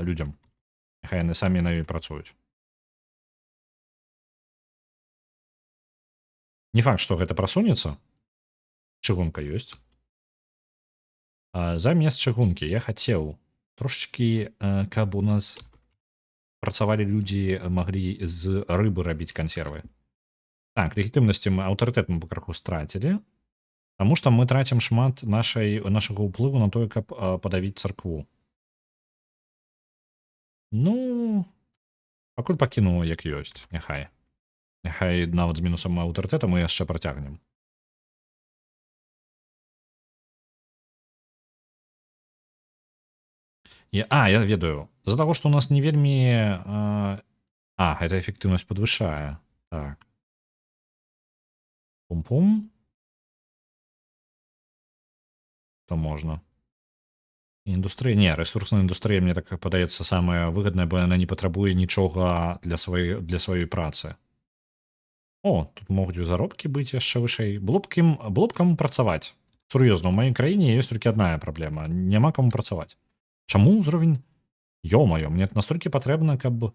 людзям. Няхай яны самі на ёй працуюць. Не факт, што гэта прасунецца. Чыгунка ёсць. Замест чыгункі я хацеў трошачкі, каб у нас працавалі людзі, маглі з рыбы рабіць кансервы. Так, легітымнасці мы, аўтарытэт мы пакраху страцілі, таму што мы трацім шмат нашага ўплыву на тое, каб падавіць царкву. Ну, пакуль пакіну як ёсць, няхай. Няхай нават з мінусам аўтарытэта мы яшчэ працягнем. Я ведаю. З-за таго, што у нас не вельмі... гэта эфектыўнасць падвышае. Так. Пум-пум. То можна. Індустрыя, не, рэсурсная індустрыя, мне так падаецца, самая выгадная, бо яна не патрабуе нічога для сваёй працы. О, тут могуць заробкі быць яшчэ вышэй. Было б каму працаваць. Сур'ёзна, у маёй краіне ёсць толькі адная праблема. Няма каму працаваць. Чаму ўзровень? Ё-маё, мне настолькі патрэбна, каб...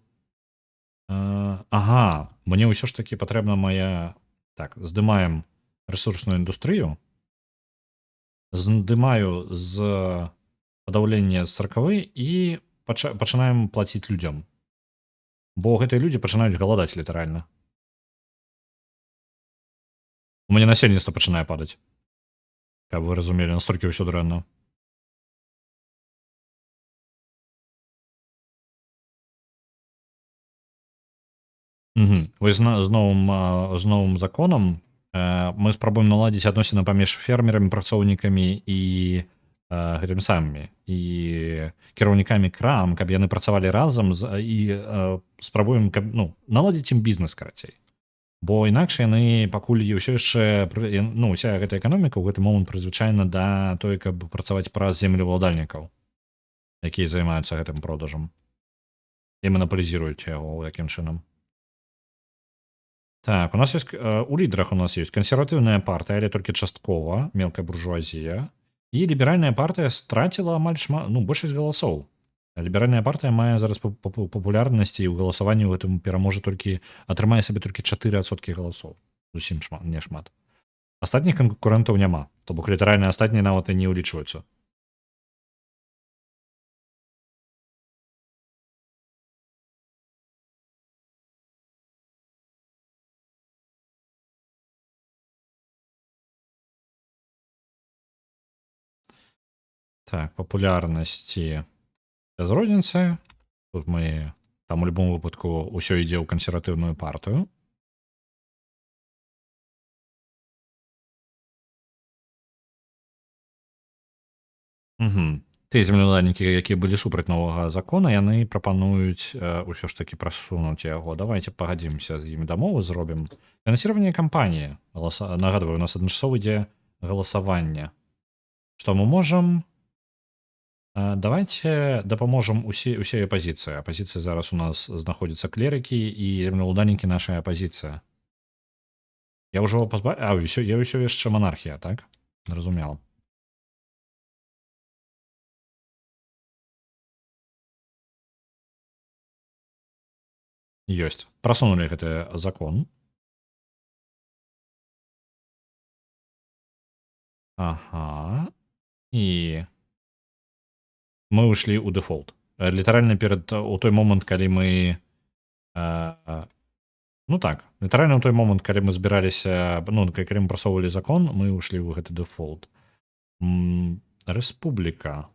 мне ўсё ж такі патрэбна моя... Так, здымаем рэсурсную індустрыю. Здымаю з падаўлення царквы і пачынаем плаціць людзям. Бо гэтыя людзі пачынаюць галадаць літаральна. У мяне насельніцтва пачынае падаць. Каб вы разумелі, настолькі ўсё дрэнна. Вось з новым законам мы спрабуем наладзіць адносіны паміж фермерамі, працоўнікамі і гэтымі самымі, і кіраўнікамі крам, каб яны працавалі разам і спрабуем наладзіць ім бізнес, карацей. Бо інакш яны пакуль ўсё яшчэ, уся гэта эканоміка ў гэты момант прызвычайна да той, каб працаваць праз землеўладальнікаў, якія займаюцца гэтым продажам і манаполізіруюць яго якім чынам. Так, у нас есть, у лідарах у нас есть кансерватыўная партыя, але толькі часткова, мелкая буржуазія, і ліберальная партыя страціла амаль большасць галасоў. Ліберальная партыя мае зараз папулярнасці і ў галасаванні ў гэтым пераможа толькі, атрымае сабе толькі 4% галасоў. Зусім не шмат. Астатніх канкурэнтаў няма, то бок літаральна астатнія нават і не ўлічваюцца. Так, папулярнасці без розніцы. Тут мы там у любом выпадку ўсё ідзе ў кансерватыўную партыю. Тыя землеўладальнікі, якія былі супраць новага закона, яны прапануюць ўсё ж такі прасунуць яго. Давайте пагадзімся з імі дамову зробім. Фінансіраванне кампаніі. Нагадваю, у нас адначасова ідзе галасаванне. Што мы можам? Давайте дапаможам усей апазіцыі. Апазіцыя зараз у нас знаходзіцца клерыкі і землеўладальнікі нашая апазіцыя. Я ўжо я ўсё яшчэ манархія, так? Зразумела. Ёсць. Прасунулі гэты закон. Ага. І мы ўйшлі ў дэфолт. Літаральна у той момант, калі мы... літаральна ў той момант, калі мы збіраліся, калі мы прасоўвалі закон, мы ўйшлі ў гэты дэфолт. Рэспубліка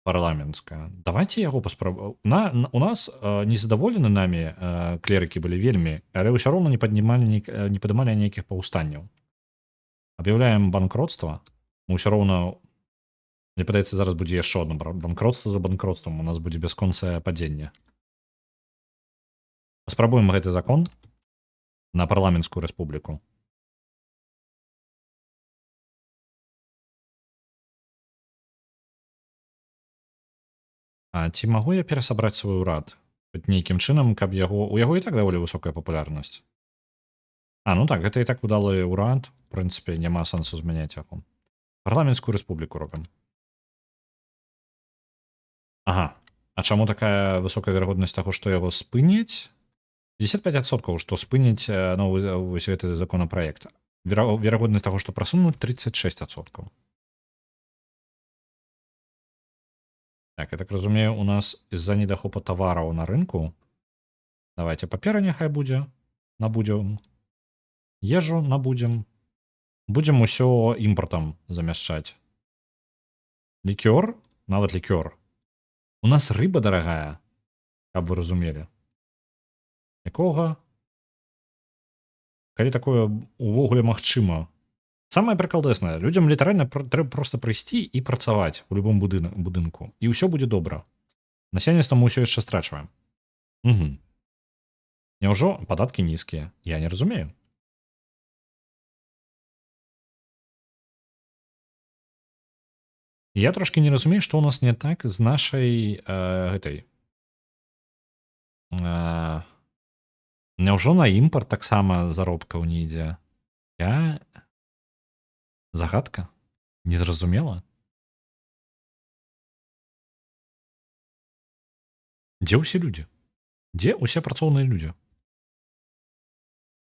парламенцкая. Давайте яго паспрабуем. У нас незадаволены намі клерыкі былі вельмі, але ўсё роўна не падымалі нейкіх паўстанняў. Аб'яўляем банкротства. Усё роўна, мне падаецца, зараз будзе яшчэ одно банкротства за банкротствам, у нас будзе бясконцае падзенне. Паспрабуем гэты закон на парламенцкую рэспубліку. А ці магу я перасабраць свой урад? Хоць нейкім чынам, каб у яго і так даволі высокая папулярнасць. Ну так, гэта і так удалы ўрад, у прынцыпе, няма сэнсу змяняць яго. Парламенцкую рэспубліку робім. Ага. А чаму такая высокая верагоднасць таго, што яго спыняць? 55%, што спыняць новы вось гэты законапраект. Верагоднасць таго, што прасунуць 36%. Так, я так разумею, у нас з-за недахопа тавараў на рынку. Давайте папера няхай будзе. Набудзем. Ежу набудзем. Будзем усё імпартам замяшчаць. Лікёр, нават лікёр. У нас рыба дарагая, каб вы разумелі. Якога? Калі такое увогуле магчыма? Самае прыкалдэснае, людзям літаральна трэба проста прыйсці і працаваць у любым будынку. І ўсё будзе добра. Насельніцтва мы ўсё яшчэ страчваем. Угу. Няўжо падаткі нізкія? Я не разумею. Я трошки не разумею, што ў нас не так з нашай гэтай. Няўжо на імпарт таксама заробкаў не ідзе? Загадка? Незразумела? Дзе ўсе людзі? Дзе ўсе працоўныя людзі?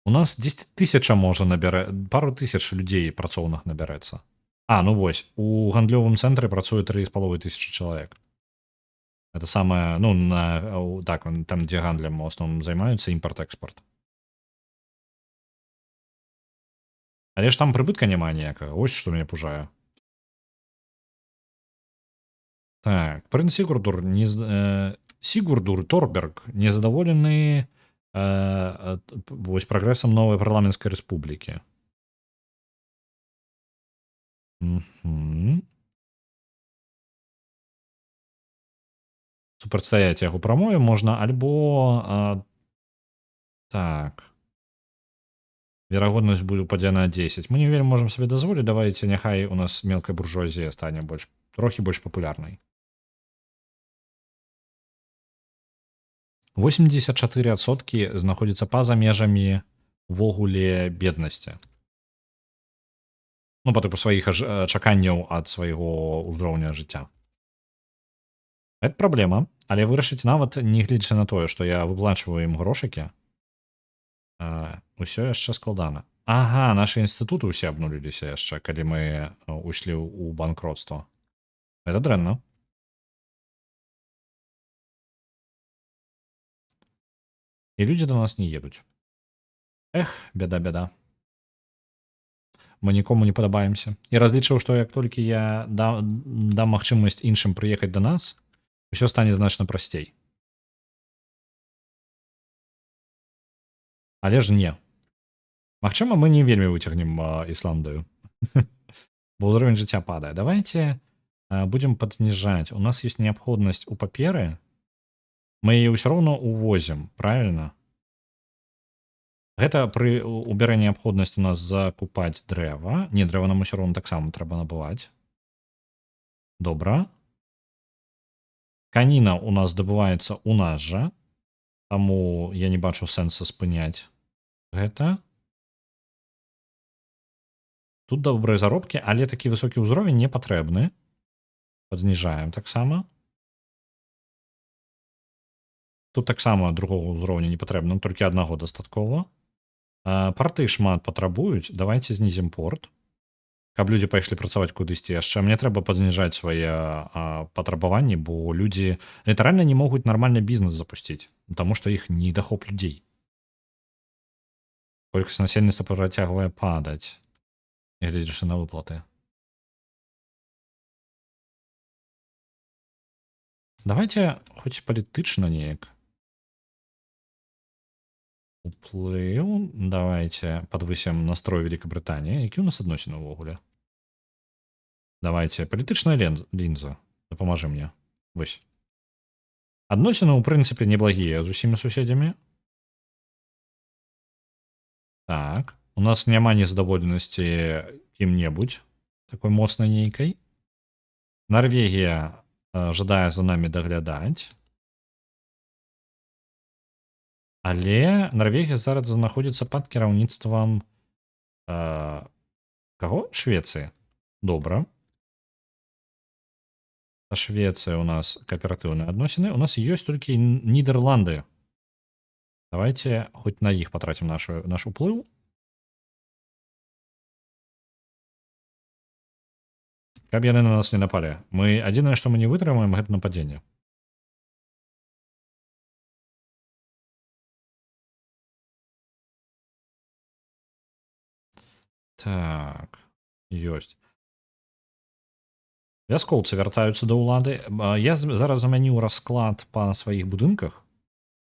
У нас 10 тысяча можа пару тысяч людзей працоўных набярэцца. Ну вось, у гандлёвым цэнтры працуе 3,5 тысячи чалавек. Это самое, так, там, дзе гандлем у асноўным займаюцца, імпарт-экспорт. Але ж там прыбытка няма ніякага, вось што мяне пужае. Так, прынц Сігурдур Торберг незадаволены вось прагрэсам новай парламенцкай рэспублікі. Супрацьстаяць яго прамове можна альбо так. Верагоднасць будзе упадзе на 10. Мы не вельмі можам сабе дазволіць, давайце няхай у нас мелкая буржуазія стане трохі больш папулярнай. 84% знаходзіцца па-за межамі увогуле беднасці. Па тыпу сваіх чаканняў ад свайго ўзроўня жыцця. Гэта праблема, але вырашыць нават не гледзячы на тое, што я выплачваю ім грошыкі, усё яшчэ складана. Ага, нашы інстытуты ўсе абнуліліся яшчэ, калі мы уйшлі ў банкротства. Гэта дрэнна. І людзі да нас не едуць. Бяда. Мы нікому не падабаемся. І разлічваў, што як толькі я дам магчымасць іншым прыехаць да нас, усё стане значна прасцей. Але ж не. Магчыма, мы не вельмі выцягнем Ісландыю. Бо ўзровень жыцця падае. Давайте будзем падзніжаць. У нас ёсць неабходнасць у паперы. Мы яе ўсё роўна увозім, правильно? Гэта пры убярэ неабходнасць у нас закупаць дрэва. Не, дрэва нам усё роўна таксама трэба набываць. Добра. Каніна у нас здабываецца у нас жа. Таму я не бачу сэнса спыняць гэта. Тут добрыя заробкі, але такі высокі ўзровень не патрэбны. Падзніжаем таксама. Тут таксама другого ўзроўня не патрэбна, толькі аднаго дастаткова. Парты шмат патрабуюць, давайте знізім порт, каб людзі пайшлі працаваць кудысьці яшчэ. Мне трэба падзніжаць свае патрабаванні, бо людзі літаральна не могуць нармальны бізнес запусціць, таму што іх недахоп людзей. Колькасць насельніцтва працягвае падаць, нягледзячы на выплаты. Давайте хоць палітычна неяк. Уплыў. Давайте падвысім настрой Великабрытаніі. Які ў нас адносіны ўвогуле? Давайте палітычная лінза дапамажы мне. Вось. Адносіны ў прынцыпе неблагія з усімі суседзямі. Так, у нас няма незадаволенасці кім-небудзь такой моцнай нейкай. Нарвегія жадае за намі даглядаць. Але Нарвегія зараз знаходзіцца пад кіраўніцтвам каго? Швецыі. Добра. Швецыя у нас кааператыўныя адносіны. У нас ёсць толькі Нідерланды. Давайте хоць на іх патрацім наш уплыў. Каб яны на нас не напалі. Мы адзінае, што мы не вытрымаем, гэта нападзенне. Так, ёсць. Вяскоўцы вяртаюцца да ўлады. Я зараз замяніў расклад па сваіх будынках.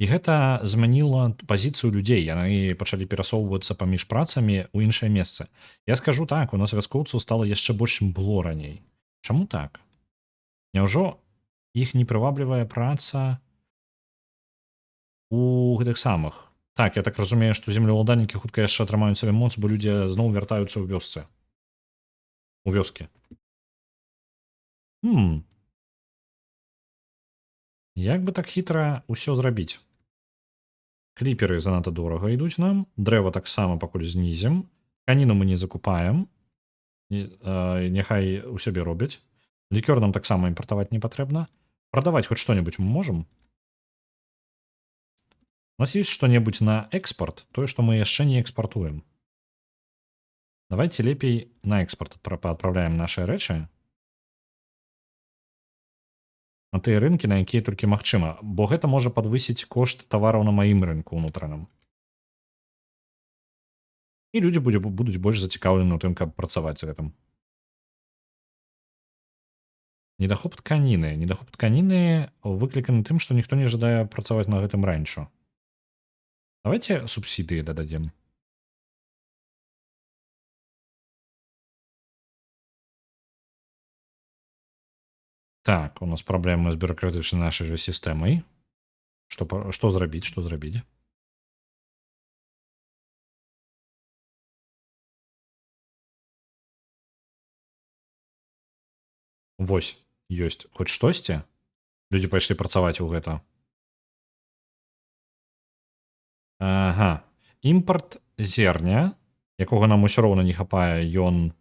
І гэта змяніла пазіцыю людзей. Яны пачалі перасоўвацца паміж працамі ў іншае месца. Я скажу так, у нас вяскоўцаў стала яшчэ больш, чым было раней. Чаму так? Няўжо іх не прываблівае праца у гэтых самых? Так, я так разумею, што землеўладальнікі хутка яшчэ атрымаюць сабе моц, бо людзі зноў вяртаюцца ў вёсцы. У вёскі. Як бы так хітра ўсё зрабіць? Кліперы занадта дорага ідуць нам. Дрэва таксама пакуль знізім. Тканіну мы не закупаем. Няхай у сябе робяць. Лікёр нам таксама імпартаваць не патрэбна. Прадаваць хоць што-небудзь мы можам? У нас ёсць што-небудзь на экспарт, тое, што мы яшчэ не экспартуем. Давайте лепей на экспарт адпраўляем нашыя рэчы. На тыя рынкі, на якія толькі магчыма, бо гэта можа падвысіць кошт тавараў на маім рынку ўнутраным. І людзі будуць больш зацікаўлены ў тым, каб працаваць з гэтым. Недахоп тканіны. Недахоп тканіны выкліканы тым, што ніхто не жадае працаваць на гэтым раньшу. Давайте субсідыі дададзім. Так, у нас праблемы з бюракратычнай нашай жа сістэмай. Што зрабіць, што зрабіць? Вось, ёсць хоць штосьці. Людзі пайшлі працаваць у гэта. Ага. Імпарт зерня, якога нам усё роўна не хапае, ён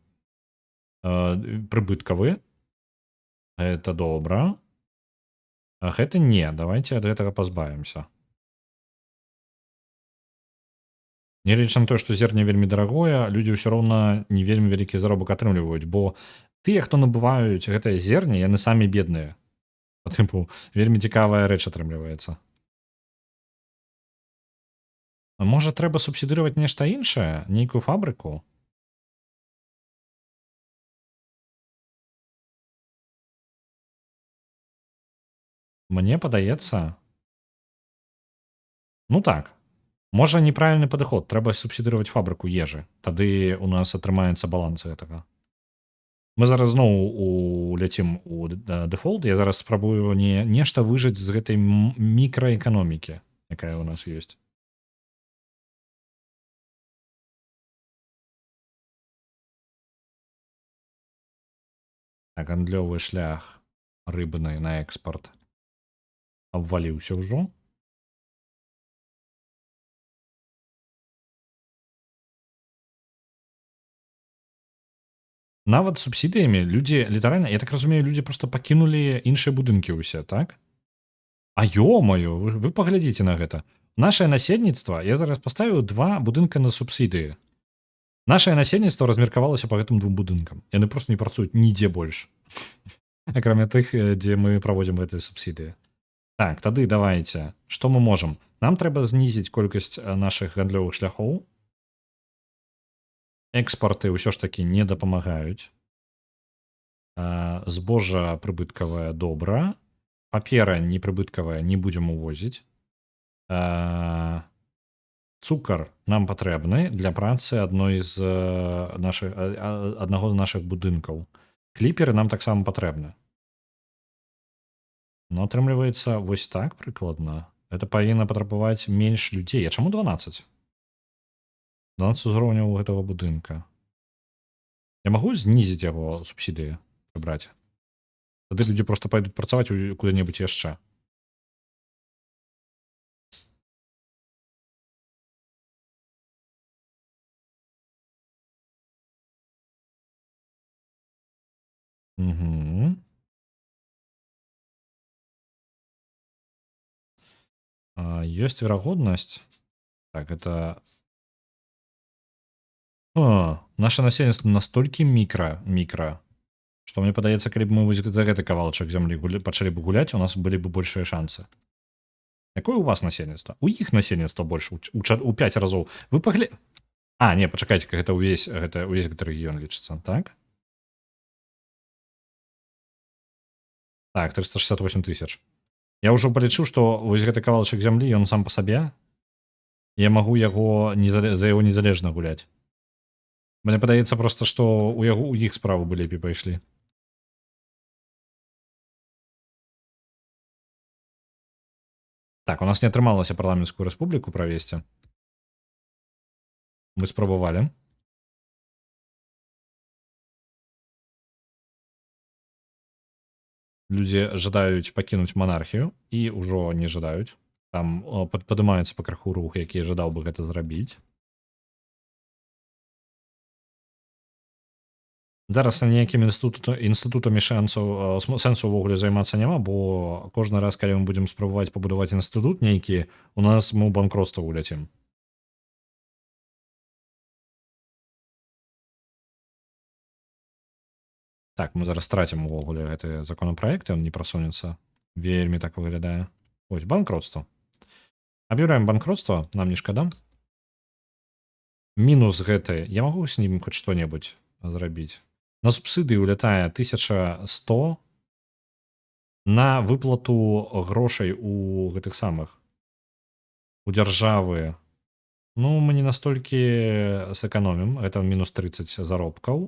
прыбыткавы. Гэта добра. А гэта не. Давайте ад гэтага пазбавімся. Нягледзячы на тое, што зерне вельмі дарагое, людзі ўсё роўна не вельмі вялікі заробак атрымліваюць, бо тыя, хто набываюць гэтае зерне, яны самі бедныя. Па тыпу, вельмі цікавая рэч атрымліваецца. А можа, трэба субсідыраваць нешта іншае, нейкую фабрыку? Мне падаецца. Ну так. Можа, неправільны падыход, трэба субсідыраваць фабрыку ежы. Тады у нас атрымаецца баланс гэтага. Мы зараз зноў уляцім у дэфолт. Я зараз спрабую нешта выжаць з гэтай мікраэканомікі, якая ў нас ёсць. Так, гандлёвы шлях рыбны на экспарт абваліўся ўжо. Нават субсідыямі людзі літаральна, я так разумею, людзі проста пакінулі іншыя будынкі ўсе, так? А ё-маё, вы паглядзіце на гэта. Нашае насельніцтва, я зараз паставіў 2 будынка на субсідыі. Нашае насельніцтва размеркавалася па гэтым 2 будынкам. Яны проста не працуюць нідзе больш. Акрамя тых, дзе мы праводзім гэтыя субсідыі. Так, тады давайте. Што мы можам? Нам трэба знізіць колькасць нашых гандлёвых шляхоў. Экспарты ўсё ж такі не дапамагаюць. Збожа прыбыткавае добра. Папера непрыбыткавая не будзем увозіць. Цукар нам патрэбны для працы аднаго з нашых будынкаў. Кліперы нам таксама патрэбны. Но атрымліваецца вось так прыкладна. Это павінна патрабаваць менш людзей. А чаму 12? 12 узроўняў гэтага будынка. Я магу знізіць яго субсідыі прыбраць? Тады людзі проста пойдуць працаваць куды-небудзь яшчэ. Угу. Ёсць верагоднасць. Так, это... Наше насельніцтва настолькі мікра, што мне падаецца, калі б мы вось за гэты кавалачак зямлі пачалі б гуляць, у нас былі б большыя шансы. Якое у вас насельніцтва? У іх насельніцтва больш у 5 разоў. Вы паглядзі... не, пачакайце, гэта ўвесь гэты рэгіён лічыцца, так? Так, 368 тысяч. Я ўжо палічыў, што вось гэты кавалачак зямлі, ён сам па сабе. Я магу яго за яго незалежна гуляць. Мне падаецца проста, што у іх справы бы лепей пайшлі. Так, у нас не атрымалася парламенцкую рэспубліку правесці. Мы спрабавалі. Людзі жадаюць пакінуць манархію і ўжо не жадаюць. Там падымаецца па краху рух, які жадаў бы гэта зрабіць. Зараз ніякімі інстытутамі сэнсу ўвогуле займацца няма, бо кожны раз, калі мы будзем спрабаваць пабудаваць інстытут нейкі, у нас мы ў банкротства ўляцім. Так, мы зараз трацім увогуле гэты законапраект, ён не прасунецца. Вельмі так выглядае. Ось, банкротства. Аб'яўляем банкротства, нам не шкада. Мінус гэты, я магу з ім хоць што-небудзь зрабіць. На субсидыі улетае 1100 на выплату грошай у гэтых самых у дзяржавы. Ну, мы не настолькі сэканомім. Это мінус 30 заробкаў.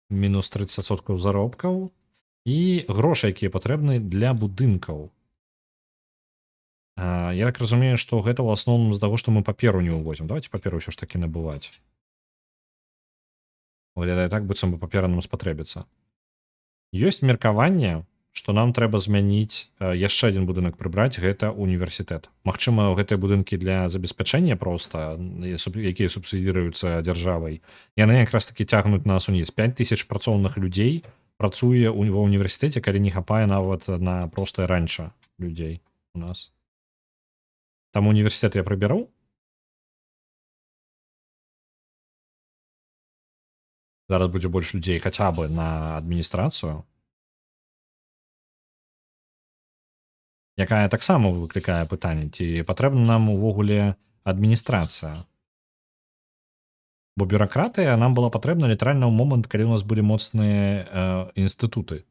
Мінус 30% заробкаў. І грошы, якія патрэбны для будынкаў. Я так разумею, што гэта ў асноўным з таго, што мы паперу не ўвозім. Давайте паперу ўсё ж такі набываць. Выглядае так, быццам бы папера нам спатрэбіцца. Ёсць меркаванне, што нам трэба змяніць яшчэ адзін будынак прыбраць, гэта універсітэт. Магчыма, гэтыя будынкі для забеспячэння проста, якія субсідіруюцца дзяржавай, яны якраз такі цягнуць нас уніз. 5000 працоўных людзей працуе ва універсітэце, калі не хапае нават на простае ранча людзей у нас. Там універсітэт я прыбяру. Зараз будзе больш людзей хаця бы на адміністрацыю, якая таксама выклікае пытанне, ці патрэбна нам увогуле адміністрацыя. Бо бюракратыя нам была патрэбна літаральна ў момант, калі у нас былі моцныя інстытуты.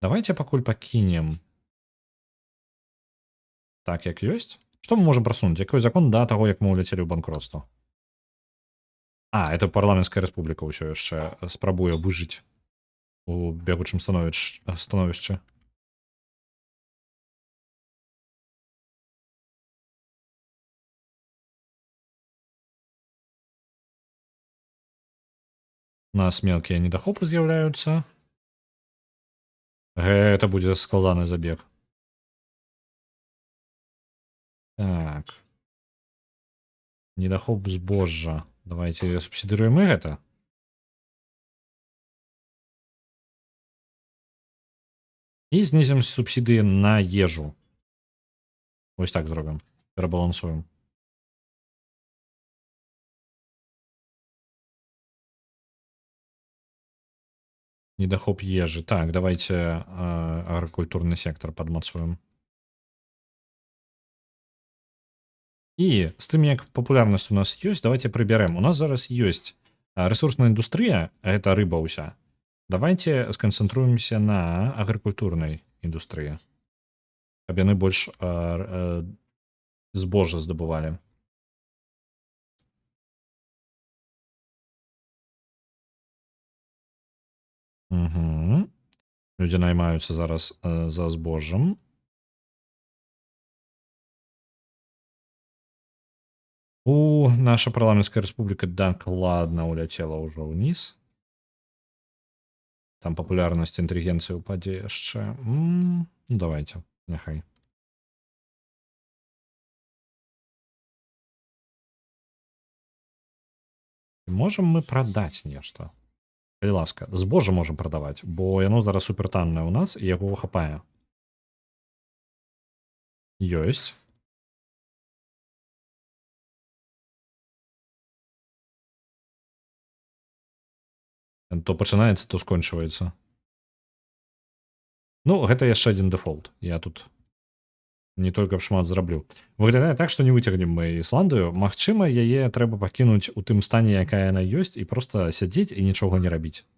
Давайте пакуль пакінем так, як ёсць. Што мы можам прасунуць? Якой закон да таго, як мы ўляцелі ў банкротства? Это парламенцкая рэспубліка ўсё яшчэ спрабуе выжыць у бегучым становішчы. У нас мелкія недахопы з'яўляюцца. Гэта будзе складаны забег. Так. Недахоп збожжа. Давайте субсидируем и гэта. І знізім субсидыі на ежу. Ось так зробім. Перабалансуем. Недахоп ежи. Так, давайте агрокультурный сектор падмацуем. І з тым, як папулярнасць у нас ёсць, давайте прыбярэм. У нас зараз ёсць рэсурсная індустрыя, гэта рыба ўся. Давайте сканцэнтруемся на агракультурнай індустрыі. Каб яны больш збожжа здабывалі. Угу. Люди наймаюцца зараз за збожжам. Наша парламенцкая рэспубліка дакладна ўляцела ўжо ўніз. Там папулярнасць інтэлігенцыі ўпадзе яшчэ. Ну, давайте, няхай. Можам мы прадаць нешта? Калі ласка, збожжа можам прадаваць, бо яно зараз супертаннае ў нас, і яго хапае. Ёсць. То пачынаецца, то скончваецца. Ну, гэта яшчэ адзін дэфолт. Я тут не той, каб шмат зраблю. Выглядае так, што не выцягнем мы Ісландыю. Магчыма, яе трэба пакінуць у тым стане, якая яна ёсць, і проста сядзець і нічога не рабіць.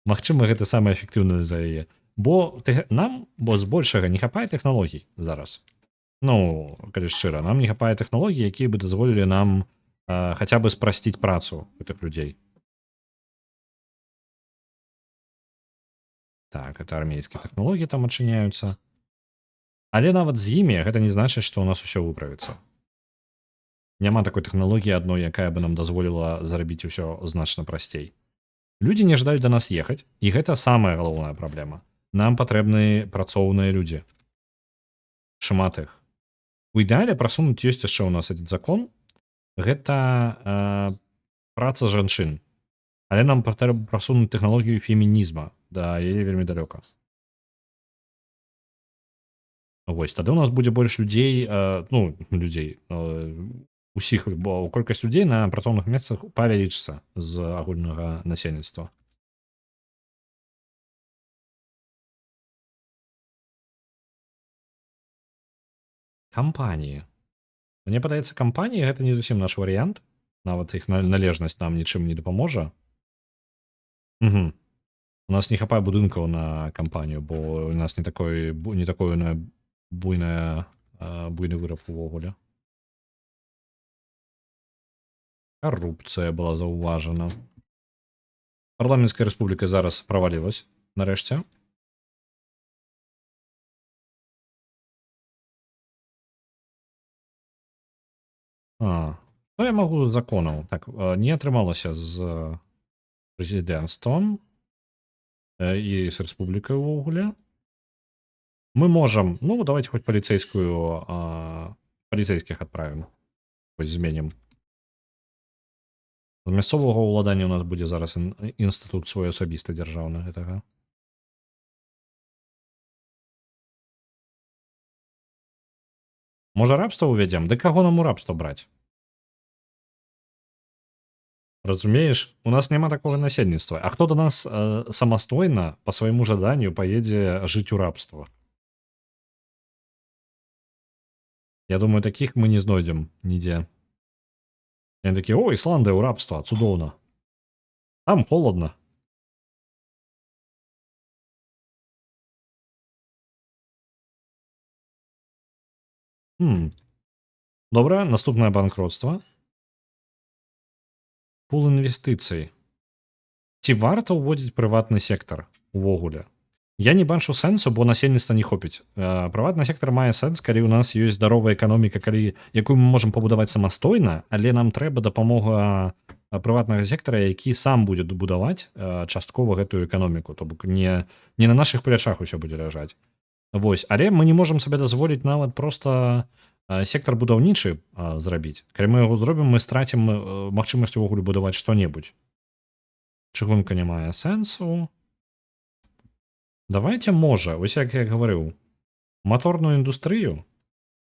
Магчыма, гэта самае эфектыўнае за яе. Бо збольшага не хапае тэхналогій зараз. Ну, калі шчыра, нам не хапае тэхналогій, якія бы дазволілі нам хаця бы спрасціць працу гэтых людзей. Так, это армейскія тэхналогіі там адчыняюцца. Але нават з імі гэта не значыць, што ў нас усё выправіцца. Няма такой тэхналогіі адной, якая бы нам дазволіла зарабіць усё значна прасцей. Людзі не жадаюць да нас ехаць, і гэта самая галоўная праблема. Нам патрэбны працоўныя людзі. Шмат іх. У ідэале прасунуць ёсць яшчэ ў нас адзін закон. Гэта праца жанчын. Але нам патрэбна прасунуць тэхналогію фемінізма. Да, яе вельмі далёка. Вось, тады ў нас будзе больш людзей, усіх, бо колькасць людзей на працоўных месцах павялічыцца з агульнага насельніцтва. Кампаніі. Мне падаецца, кампаніі гэта не зусім наш варыянт. Нават іх належнасць нам нічым не дапаможа. Угу. У нас не хапае будынкаў на кампанію, бо у нас не такой буйны выраб увогуле. Карупцыя была заўважана. Парламенцкая рэспубліка зараз правалілась, нарэшце. Што я магу з законаў? Так, не атрымалася з прэзідэнцтвам і з рэспублікай увогуле. Мы можам, давайте хоць паліцэйскіх адправім. Хоць зменім. З мясцовага ўладання ў нас будзе зараз інстытут своеасабісты дзяржаўны гэтага. Можа, рабства ўвядзем? Ды каго нам у рабства браць? Разумееш, у нас няма такога насельніцтва. А хто да нас самастойна па свайму жаданню паедзе жыць у рабства? Я думаю, такіх мы не знойдзем нідзе. Яны такі: о, Ісландыя ў рабства, цудоўна. Там холодна. Добра, наступнае банкротства. Пул інвестыцый. Ці варта ўводзіць прыватны сектар увогуле? Я не бачу сэнсу, бо насельніцтва не хопіць. Прыватны сектар мае сэнс, калі ў нас ёсць здаровая эканоміка, якую мы можам пабудаваць самастойна, але нам трэба дапамога прыватнага сектара, які сам будзе будаваць часткова гэтую эканоміку. То бок не на нашых плячах усё будзе ляжаць. Вось, але мы не можам сабе дазволіць нават проста сектар будаўнічы зрабіць. Калі мы яго зробім, мы страцім магчымасць увогуле будаваць што-небудзь. Чыгунка не мае сэнсу. Давайте, можа, вось як я гаварыў, маторную індустрыю,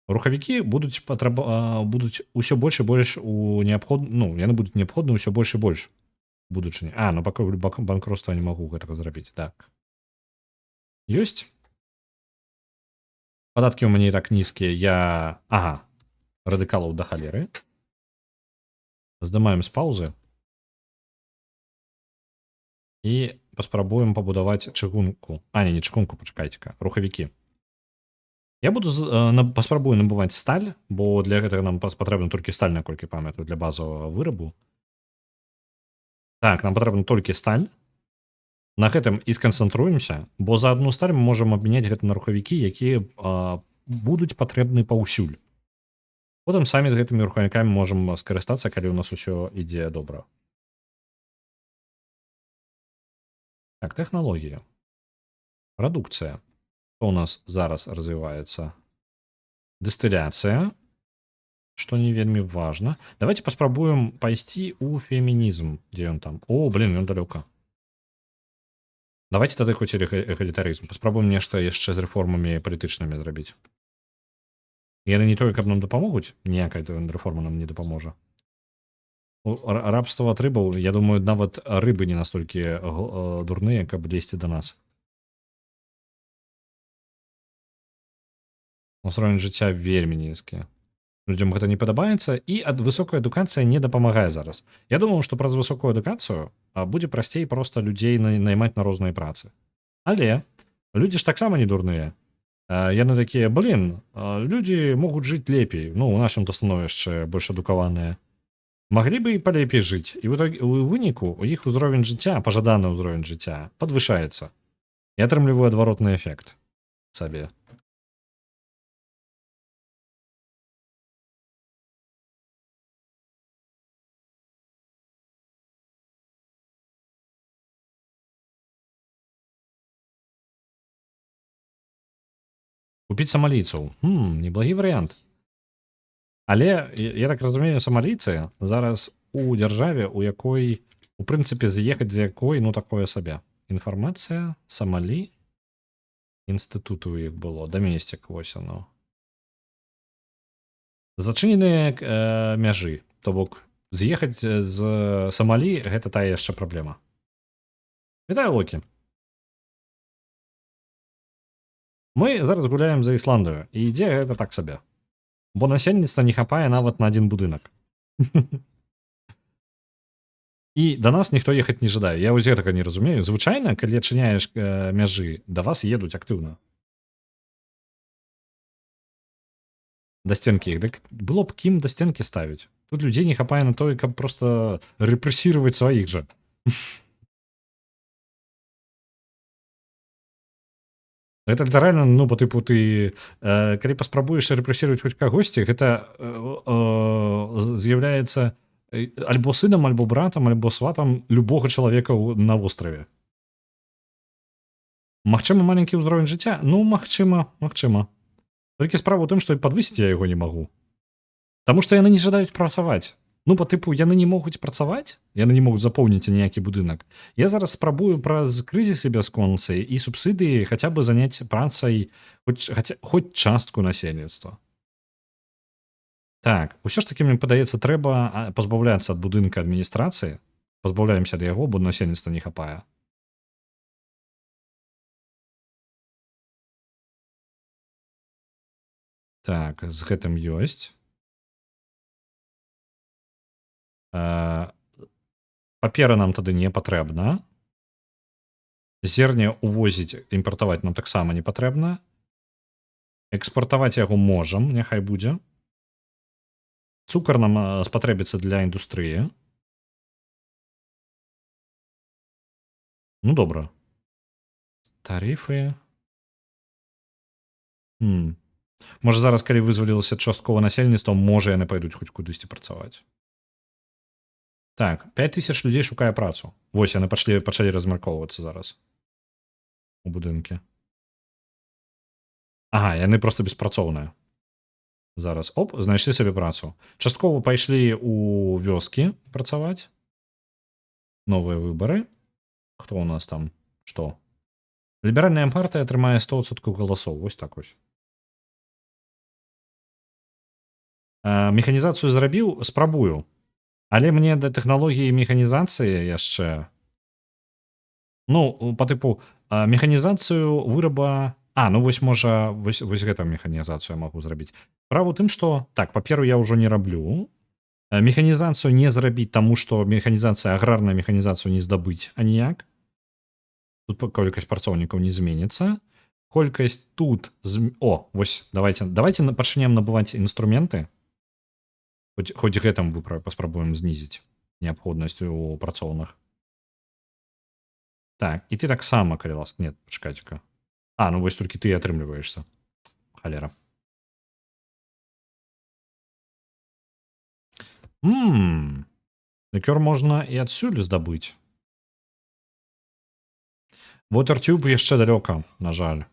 рухавікі будуць усё больш і больш яны будуць неабходны ўсё больш і больш будучыні. Пакуль банкротства не магу гэтага зрабіць. Так. Ёсць? Падаткі ў мяне і так нізкія, радыкалаў да халеры. Здымаем з паўзы. І паспрабуем пабудаваць чыгунку. Не чыгунку, пачакайце-ка, рухавікі. Я паспрабую набываць сталь, бо для гэтага нам патрэбна толькі сталь, наколькі памятаю, для базавага вырабу. Так, нам патрэбна толькі сталь. На гэтым і сканцэнтруемся, бо за адну сталь мы можам абмяняць гэта на рухавікі, якія будуць патрэбны паўсюль. Потым самі з гэтымі рухавікамі можам скарыстацца, калі ў нас усё ідзе добра. Так, тэхналогія. Прадукцыя. Што ў нас зараз развіваецца? Дыстыляцыя, што не вельмі важна. Давайте паспрабуем пайсці ў фемінізм, дзе ён там. О, блин, ён далёка. Давайте тады хоць эгалітарызм. Паспрабуем нешта яшчэ з рэформамі палітычнымі зрабіць. Яны не тое, каб нам дапамогуць, ніякая рэформа нам не дапаможа. Рабства ад рыбаў, я думаю, нават рыбы не настолькі дурныя, каб лезці да нас. Узровень жыцця вельмі нізкі. Людзям гэта не падабаецца, і высокая адукацыя не дапамагае зараз. Я думаю, што праз высокую адукацыю будзе прасцей проста людзей наймаць на розныя працы. Але людзі ж таксама не дурныя. Яны такія, блин, людзі могуць жыць лепей. Ну, у нашым становішчы больш адукаваныя. Маглі бы і палепей жыць. І у выніку у іх узровень жыцця, пажаданы ўзровень жыцця падвышаецца. І атрымліваю адваротны эфект сабе. Купіць самалійцаў. Неблагі варыянт. Але, я так разумею, самалійцы зараз у дзяржаве, у якой, у прынцыпе, з'ехаць з якой, ну, такое сабе. Інфармацыя, Самалі, інстытут у іх было, дамесцік, вось оно. Зачыненыя мяжы, то бок, з'ехаць з Самалі, гэта тая яшчэ праблема. Вітаю, Локі. Мы зараз гуляем за Ісландыю, і ідзе гэта так сабе. Бо насельніцтва не хапае нават на адзін будынак. І да нас ніхто ехаць не жадае. Я вось гэтага не разумею. Звычайна, калі адчыняеш мяжы, да вас едуць актыўна. Да сценкі іх. Дык было б кім да сценкі ставіць. Тут людзей не хапае на тое, каб проста рэпрэсіраваць сваіх жа. Гэта літаральна, ну, по тыпу ты, калі паспрабуеш рэпрэсіраваць хоць кагосьці, гэта з'яўляецца альбо сынам, альбо братам, альбо сватам любога чалавека на востраве. Магчыма, маленькі ўзровень жыцця? Ну, магчыма. Толькі справа ў тым, што падвысіць я яго не магу. Таму што яны не жадаюць працаваць. Ну, по тыпу, яны не могуць працаваць, яны не могуць запоўніць ніякі будынак. Я зараз спрабую праз крызісы бясконцы і субсідыі хаця бы заняць працай хоць частку насельніцтва. Так, усё ж такі, мне падаецца, трэба пазбаўляцца ад будынка адміністрацыі, пазбаўляемся ад яго, бо насельніцтва не хапае. Так, з гэтым ёсць. Папера нам тады не патрэбна. Зерне увозіць, імпартаваць нам таксама не патрэбна. Экспартаваць яго можам, няхай будзе. Цукар нам спатрэбіцца для індустрыі. Ну, добра. Тарыфы. Можа, зараз, калі вызвалілася часткова насельніцтва, можа, яны пайдуць хоць кудысьці працаваць. Так, 5000 людзей шукае працу. Вось, яны пачалі размяркоўвацца зараз у будынке. Ага, яны проста беспрацоўныя. Зараз, оп, знайшлі сабе працу. Часткова пайшлі ў вёскі працаваць. Новыя выбары. Хто ў нас там? Што? Ліберальная партыя атрымае 100% галасоў. Вось так вось. Механізацыю зрабіў, спрабую. Але мне да тэхналогіі механізацыі яшчэ... Ну, па тыпу, механізацыю выраба... ну вось, можа, вось гэта механізацыю магу зрабіць. Справа ў тым, што, так, паперу я ўжо не раблю. Механізацыю не зрабіць, таму што механізацыя, аграрная механізацыю не здабыць аніяк. Тут колькасць працоўнікаў не зменіцца. Колькасць тут... вось, давайте пачнем набываць інструменты. Хоць гэтым паспрабуем знізіць неабходнасць у працоўных. Так, і ты таксама, калі ласка. Нет, пачакайце-ка. А, ну вось толькі ты і атрымліваешся. Халера. Лікёр можна і адсюль здабыць. Watertube яшчэ далёка, на жаль.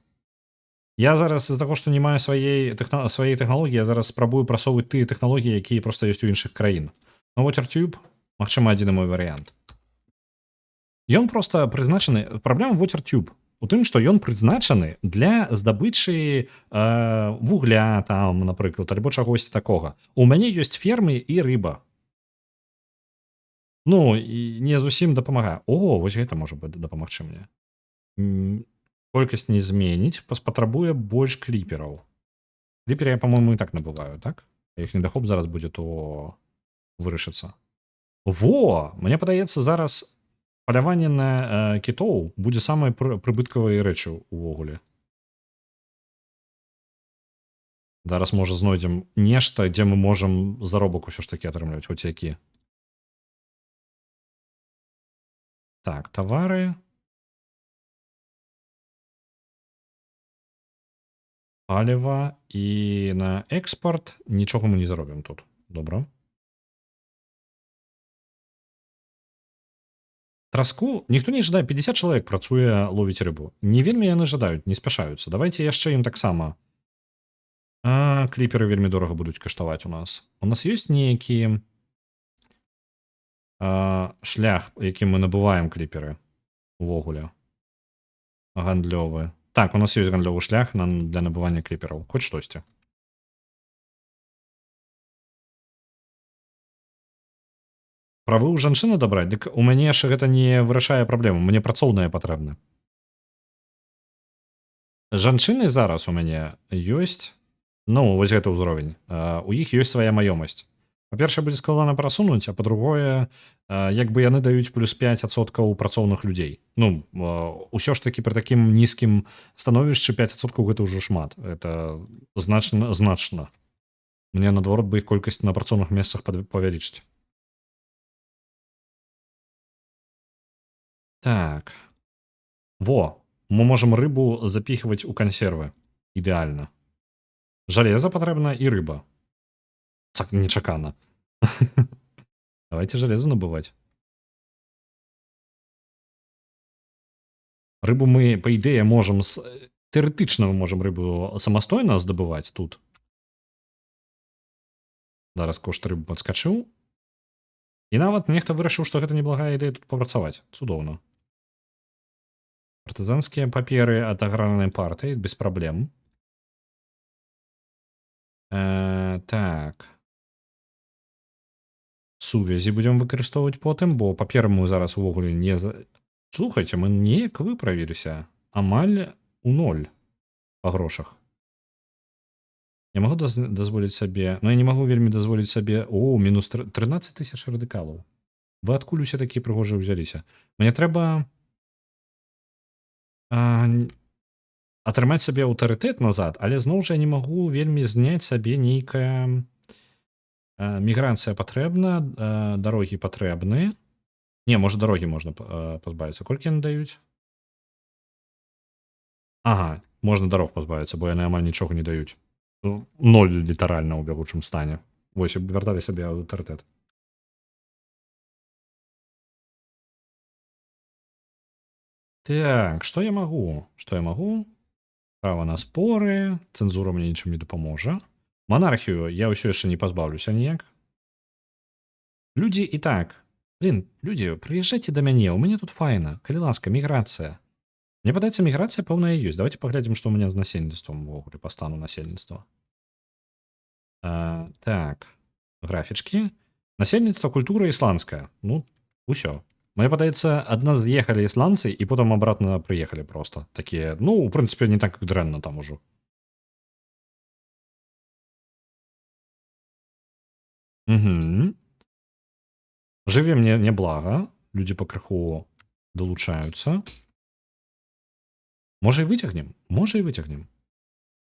Я зараз з-за таго, што не маю сваёй тэхналогіі, я зараз спрабую прасоўваць тыя тэхналогіі, якія проста ёсць у іншых краін. Ну, Watertube, магчыма, адзіны мой варыянт. Ён проста прызначаны... Праблема Watertube у тым, што ён прызначаны для здабычы вугля, там, напрыклад, альбо чагосьці такога. У мяне ёсць фермы і рыба. Ну, і не зусім дапамагае. О, вось гэта можа быць дапамагчы мне. Колькасць не зменіць, патрабуе больш кліпераў. Кліперы я, па-мойму, і так набываю, так? Іх недахоп зараз будзе, то вырашыцца. Во! Мне падаецца, зараз паляванне на кітоў будзе самай прыбыткавай рэчы ўвогуле. Зараз, можа, знойдзем нешта, дзе мы можам заробак усё ж такі атрымліваць, хоць які. Так, тавары. Паліва і на экспорт нічога мы не заробім тут. Добра. Траску ніхто не жадае, 50 чалавек працуе ловіць рыбу. Не вельмі яны жадаюць, не спяшаюцца. Давайте яшчэ ім таксама. Кліперы вельмі дорага будуць каштаваць у нас. У нас ёсць нейкі шлях, якім мы набываем кліперы увогуле. Гандлёвы. Так, у нас ёсць гандлёвы шлях для набывання кліпераў. Хоць штосьці. Правы ў жанчыны дабраць? Дык у мяне яшчэ гэта не вырашае праблему. Мне працоўныя патрэбны. Жанчыны зараз у мяне ёсць... Ну, вось гэта ўзровень. У іх ёсць свая маёмасць. Па-першае, будзе складана прасунуць, а па-другое, як бы яны даюць плюс 5% працоўных людзей. Ну, ўсё ж такі пры такім нізкім становішчы 5% гэта ўжо шмат. Это значна. Мне, наадварот, бы іх колькасць на працоўных месцах павялічыць. Так. Во! Мы можам рыбу запіхваць у кансервы. Ідэальна. Жалеза патрэбна і рыба. Так нечакана. Давайте жалезо набывать. Рыбу мы, по ідэі, можам... Тэарэтычна мы можам рыбу самастойна здабываць тут. Зараз кошт рыбы падскачыў. І нават нехта вырашыў, што гэта неблагая ідэя тут папрацаваць. Цудоўна. Партызанскія паперы ад аграрнай партыі, без праблем. Так. Сувязі будзем выкарыстоўваць потым, бо паперы мы зараз увогуле не... Слухайце, мы неяк выправіліся. Амаль у 0 па грошах. Я магу дазволіць сабе... Ну, я не магу вельмі дазволіць сабе... О, мінус 13 000 радыкалаў. Вы адкуль усе такія прыгожыя ўзяліся? Мне трэба... атрымаць сабе аўтарытэт назад, але зноў жа я не магу вельмі зняць сабе нейкая... Міграцыя патрэбна, дарогі патрэбны. Не, можа, дарогі можна пазбавіцца. Колькі яны даюць? Ага, можна дарог пазбавіцца, бо яны амаль нічога не даюць. 0 літаральна ў бягучым стане. Вось, вярталі сабе аўтарытэт. Так, што я магу? Што я магу? Права на споры, цэнзура мне нічым не дапаможа. Монархію я ўсё яшчэ не пазбаўлюся ніяк. Людзі і так. Блін, людзі, прыязджайце да мяне, у мяне тут файна. Калі ласка, міграцыя. Мне падаецца, міграцыя пэўная ёсць. Давайте паглядзім, што ў мяне з насельніцтвам увогуле па стану насельніцтва. Так, графічкі. Насельніцтва, культура ісландская. Ну, усё. Мне падаецца, ад нас з'ехалі ісландцы і потым абратна прыехалі проста. Такія, ну, у прынцыпе, не так дрэнна там ужо. Угу. Жыве мне неблага. Людзі пакрыху далучаюцца. Можа і выцягнем. Можа і выцягнем.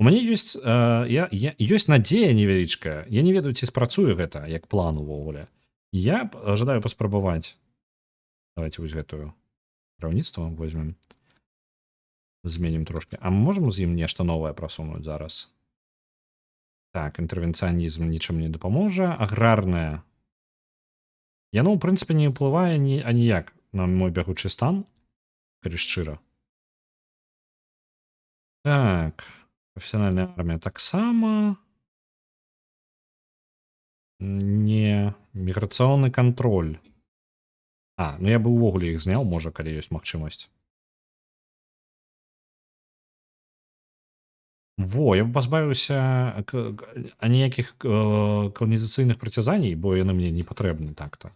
У мяне ёсць, ёсць надзея невялічкая. Я не ведаю, ці спрацуе гэта, як план увогуле. Я жадаю паспрабаваць. Давайте вось гэтую кіраўніцтва возьмем. Зменім трошки. А мы можам з ім нешта новае прасунуць зараз? Так, інтэрвенцыянізм нічым не дапаможа. Аграрная. Яно, ў прынцыпе, не ўплывае аніяк на мой бягучы стан, калі шчыра. Так, прафесіянальная армія таксама. Не, міграцыйны кантроль. Ну я бы ўвогуле іх зняў, можа, калі ёсць магчымасць. Во, я бы пазбавіўся аніякіх каланізацыйных прыцязаній, бо яны мне не патрэбны так-то.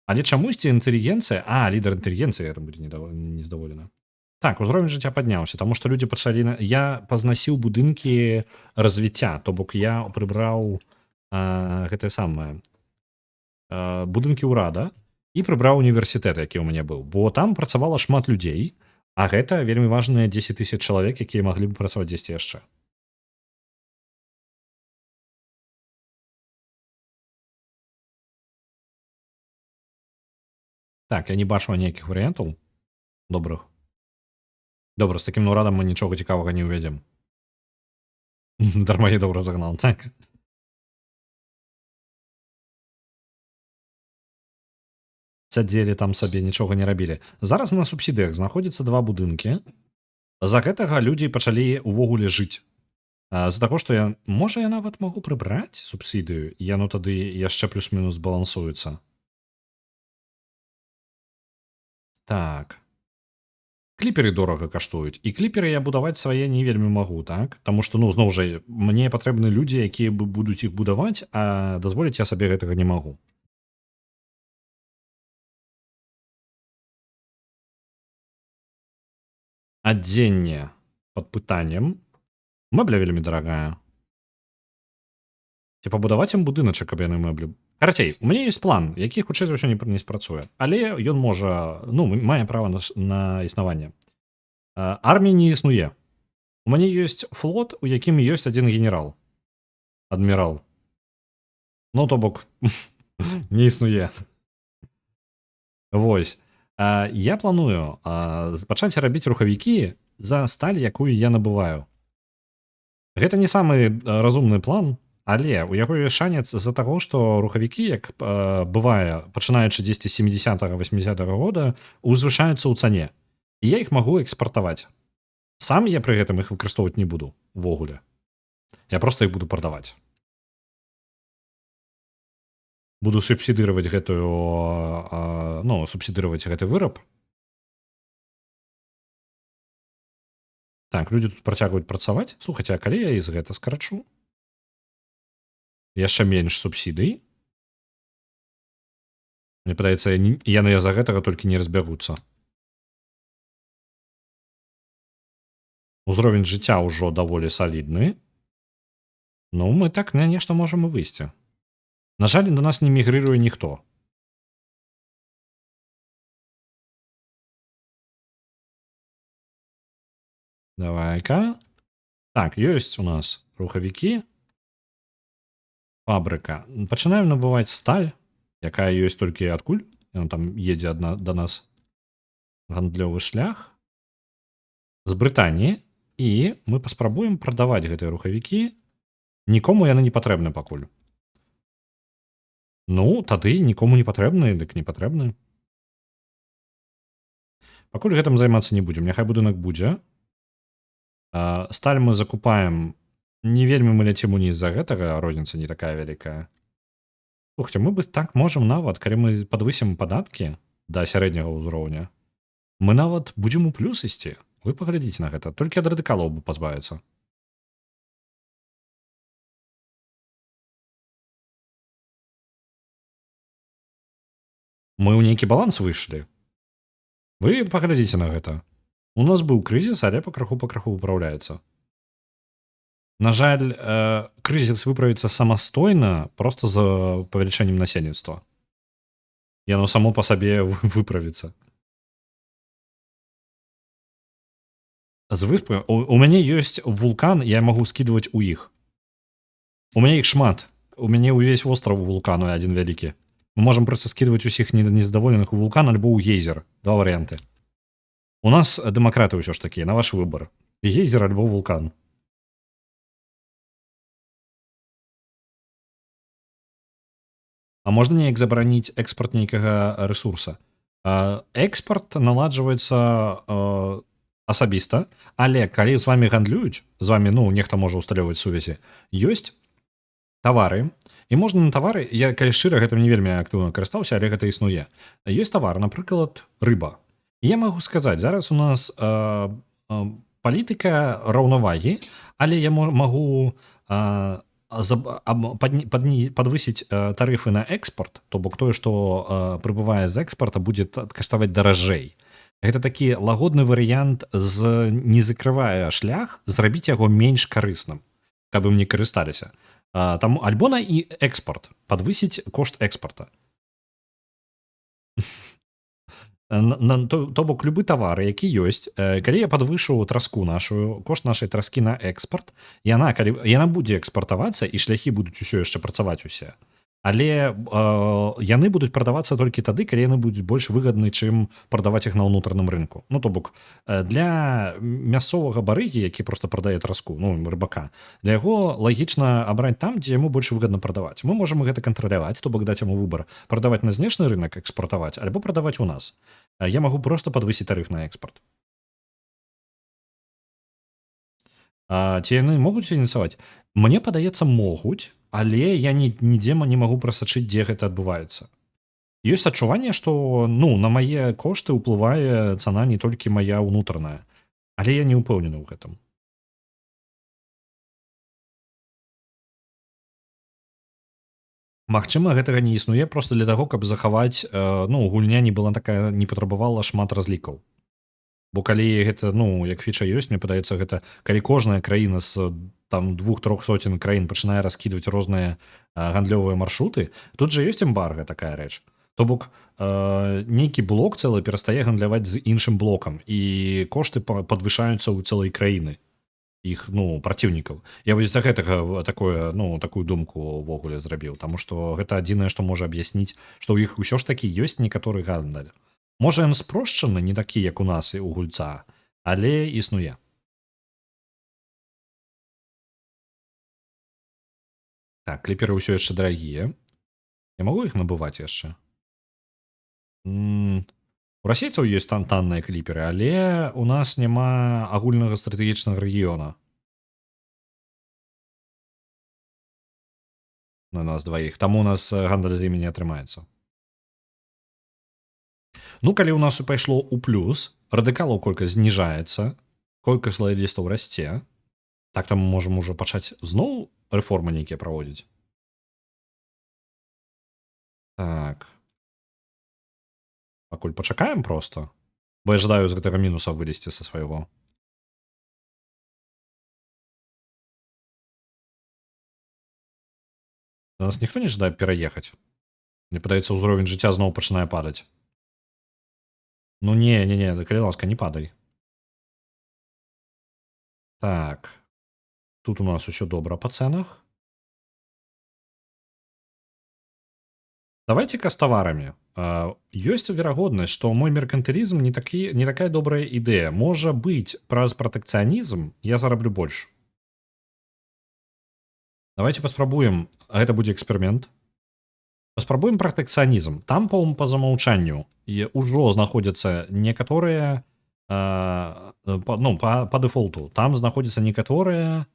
Але чамусьці інтэлігенцыя, лідар інтэлігенцыі это будзе нездаволена. Так, узровень жыцця падняўся, таму што людзі пачалі... Я пазнасіў будынкі развіцця, то бок я прыбраў гэтае самае будынкі ўрада і прыбраў універсітэт, які ў мяне быў, бо там працавала шмат людзей, а гэта вельмі важныя 10 000 чалавек, якія маглі бы працаваць дзесьці яшчэ. Так, я не бачу ніякіх варыянтаў добрых. Добра, з такім урадам мы нічога цікавага не ўвядзем. Дармаедаў разагнал, так. Сядзелі там сабе, нічога не рабілі. Зараз на субсідыях знаходзіцца 2 будынкі. З-за гэтага людзі пачалі ўвогуле жыць. З-за таго, што можа, я нават магу прыбраць субсідыю, і яно тады яшчэ плюс-мінус балансуецца. Так. Кліперы дорага каштуюць. І кліперы я будаваць свае не вельмі магу, так? Таму што, зноў жа, мне патрэбны людзі, якія будуць іх будаваць, а дазволіць я сабе гэтага не магу. Адзенне пад пытаннем. Мэбля вельмі дарагая. Ці пабудаваць ім будыначак, каб яны мэблі... Карацей, у мяне ёсць план, які хутчэй за ўсё не спрацуе. Але ён можа, мае права на існаванне. Армія не існуе. У мяне ёсць флот, у якім ёсць адзін генерал. Адмірал. То бок, не існуе. Вось. Я планую пачаць рабіць рухавікі за сталь, якую я набываю. Гэта не самы разумны план, але у яго ёсць шанец з-за таго, што рухавікі, як бывае, пачынаючы дзесьці 70-80 года, узвышаюцца ў цане. І я іх магу экспартаваць. Сам я пры гэтым іх выкарыстоўваць не буду увогуле. Я проста іх буду прадаваць. Буду субсідыраваць субсідыраваць гэты выраб. Так, людзі тут працягваюць працаваць. Слухайце, а калі я і з гэта скарачу? Яшчэ менш субсідый. Мне падаецца, яны за гэтага толькі не разбяруцца. Узровень жыцця ўжо даволі салідны. Мы так на нешта можам і выйсці. На жаль, до нас не мігрыруе ніхто. Давай-ка. Так, ёсць у нас рухавікі. Фабрыка. Пачынаем набываць сталь, якая ёсць толькі адкуль. Яна там едзе да нас. Гандлёвы шлях. З Брытаніі. І мы паспрабуем прадаваць гэтыя рухавікі. Нікому яны не патрэбны пакуль. Тады нікому не патрэбны, дык не патрэбны. Пакуль гэтым займацца не будзем. Няхай будынак будзе. Сталь мы закупаем. Не вельмі мы ляцім уніз з-за гэтага, розніца не такая вялікая. Слухайце, мы бы так можам нават, калі мы падвысім падаткі да сярэдняга ўзроўня, мы нават будзем у плюс ісці. Вы паглядзіце на гэта. Толькі ад радыкалаў бы пазбавіцца. Мы ў нейкі баланс выйшлі. Вы паглядзіце на гэта. У нас быў крызіс, але пакраху выпраўляецца. На жаль, крызіс выправіцца самастойна проста з павелічэннем насельніцтва. Яно само па сабе выправіцца. З выспы у мяне ёсць вулкан, я магу скідваць у іх. У мяне іх шмат. У мяне ўвесь востраў вулкану адзін вялікі. Мы можам проста скідваць усіх незадаволеных у вулкан альбо ў гейзер. 2 варыянты. У нас дэмакраты ўсё ж такі, на ваш выбар. Гейзер альбо вулкан. А можна неяк забараніць экспарт нейкага рэсурса? Экспарт наладжваецца асабіста, але калі з вамі гандлююць, з вамі, ну, нехта можа ўсталёўваць сувязі, ёсць тавары, і можна на тавары, я, калі шчыра, гэтым не вельмі актыўна карыстаўся, але гэта існуе. Ёсць тавар, напрыклад, рыба. І я магу сказаць, зараз у нас палітыка раўнавагі, але я магу подвысіць тарыфы на экспорт, то бок тое, што прыбывае з экспарта, будзе каштаваць даражэй. Гэта такі лагодны варыянт не закрывае шлях, зрабіць яго менш карысным, каб ім не карысталіся. Там альбо на і экспорт, падвысіць кошт экспорта. То бок любы тавар, які ёсць, калі я падвышу траску нашу, кошт нашай траскі на экспарт, яна будзе экспартавацца, і шляхі будуць усё яшчэ працаваць усе. Але яны будуць прадавацца толькі тады, калі яны будуць больш выгадны, чым прадаваць іх на ўнутраным рынку. Ну, то бок, для мясцовага барыгі, які проста прадае траску, ну, рыбака, для яго лагічна абраць там, дзе яму больш выгадна прадаваць. Мы можам гэта кантраляваць, то бок даць яму выбар прадаваць на знешні рынок, экспартаваць, альбо прадаваць у нас. Я магу проста падвысіць тарыф на экспарт. Ці яны могуць ініцыяваць? Мне падаецца, могуць, але я нідзе не магу прасачыць, дзе гэта адбываецца. Ёсць адчуванне, што, ну, на мае кошты ўплывае цана не толькі мая ўнутраная, але я не ўпэўнены ў гэтым. Магчыма, гэтага не існуе проста для таго, каб захаваць, ну, гульня не была такая, не патрабавала шмат разлікаў. Бо калі гэта, ну, як фіча ёсць, мне падаецца, гэта калі кожная краіна з там 2-3 соцень краін пачынае раскідваць розныя гандлёвыя маршруты, тут жа ёсць эмбарга, такая рэч. То бок, нейкі блок цэлы перастае гандляваць з іншым блокам, і кошты падвышаюцца ў цэлай краіны іх, ну, праціўнікаў. Я вось з-за гэтага такое, ну, такую думку ўвогуле зрабіў, таму што гэта адзінае, што можа аб'ясніць, што ў іх усё ж такі ёсць некаторы гандаль. Можа, ён спрошчаны, не такі, як у нас і у гульца, але існуе. Так, кліперы ўсё яшчэ дарагія. Я магу іх набываць яшчэ? У расейцаў ёсць там танныя кліперы, але у нас няма агульнага стратэгічнага рэгіёна на нас дваіх. Таму у нас гандаль з імі не атрымаецца. Ну, калі ў нас і пайшло ў плюс, радыкалаў колькасць зніжаецца, колькасць лаялістаў расце, так там мы можам ужо пачаць зноў рэформы нейкія праводзіць. Так, пакуль пачакаем проста, бо я жадаю з гэтага мінуса вылезці са свайго. Да нас ніхто не жадае пераехаць. Мне падаецца, ўзровень жыцця зноў пачынае падаць. Ну не, калі ласка, не падай. Так, тут у нас усё добра па цэнах. Давайте-ка з таварамі. Ёсць верагоднасць, што мой меркантылізм не такая добрая ідэя. Можа быць, праз пратэкцыянізм я зараблю больш. Давайте паспрабуем, гэта будзе эксперымент. Паспрабуем пратэкцыянізм. Там, па замаўчанню ўжо знаходзяцца некаторыя, ну, па дэфолту, там знаходзяцца некаторыя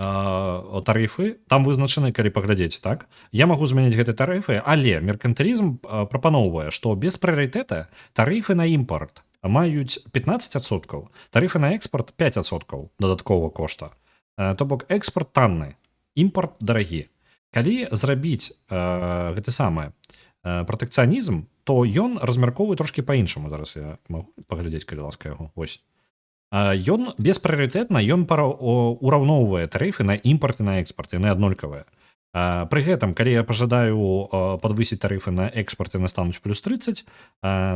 тарыфы, там вызначаны, калі паглядзець, так? Я магу змяніць гэты тарыфы, але меркантылізм прапаноўвае, што без прыярытэта тарыфы на імпарт маюць 15%, тарыфы на экспарт 5% дадаткова кошта. То бок экспарт танны, імпарт дарагі. Калі зрабіць гэты самы пратэкцыянізм, то ён размяркоўвае трошкі па-іншаму. Зараз я магу паглядзець, калі ласка, яго. Вось. Ён беспрыярытэтна, ён ураўноўвае тарыфы на імпарт і на экспарт, яны аднолькавыя. Пры гэтым, калі я пажадаю падвысіць тарыфы на экспарт, яны стануць плюс 30,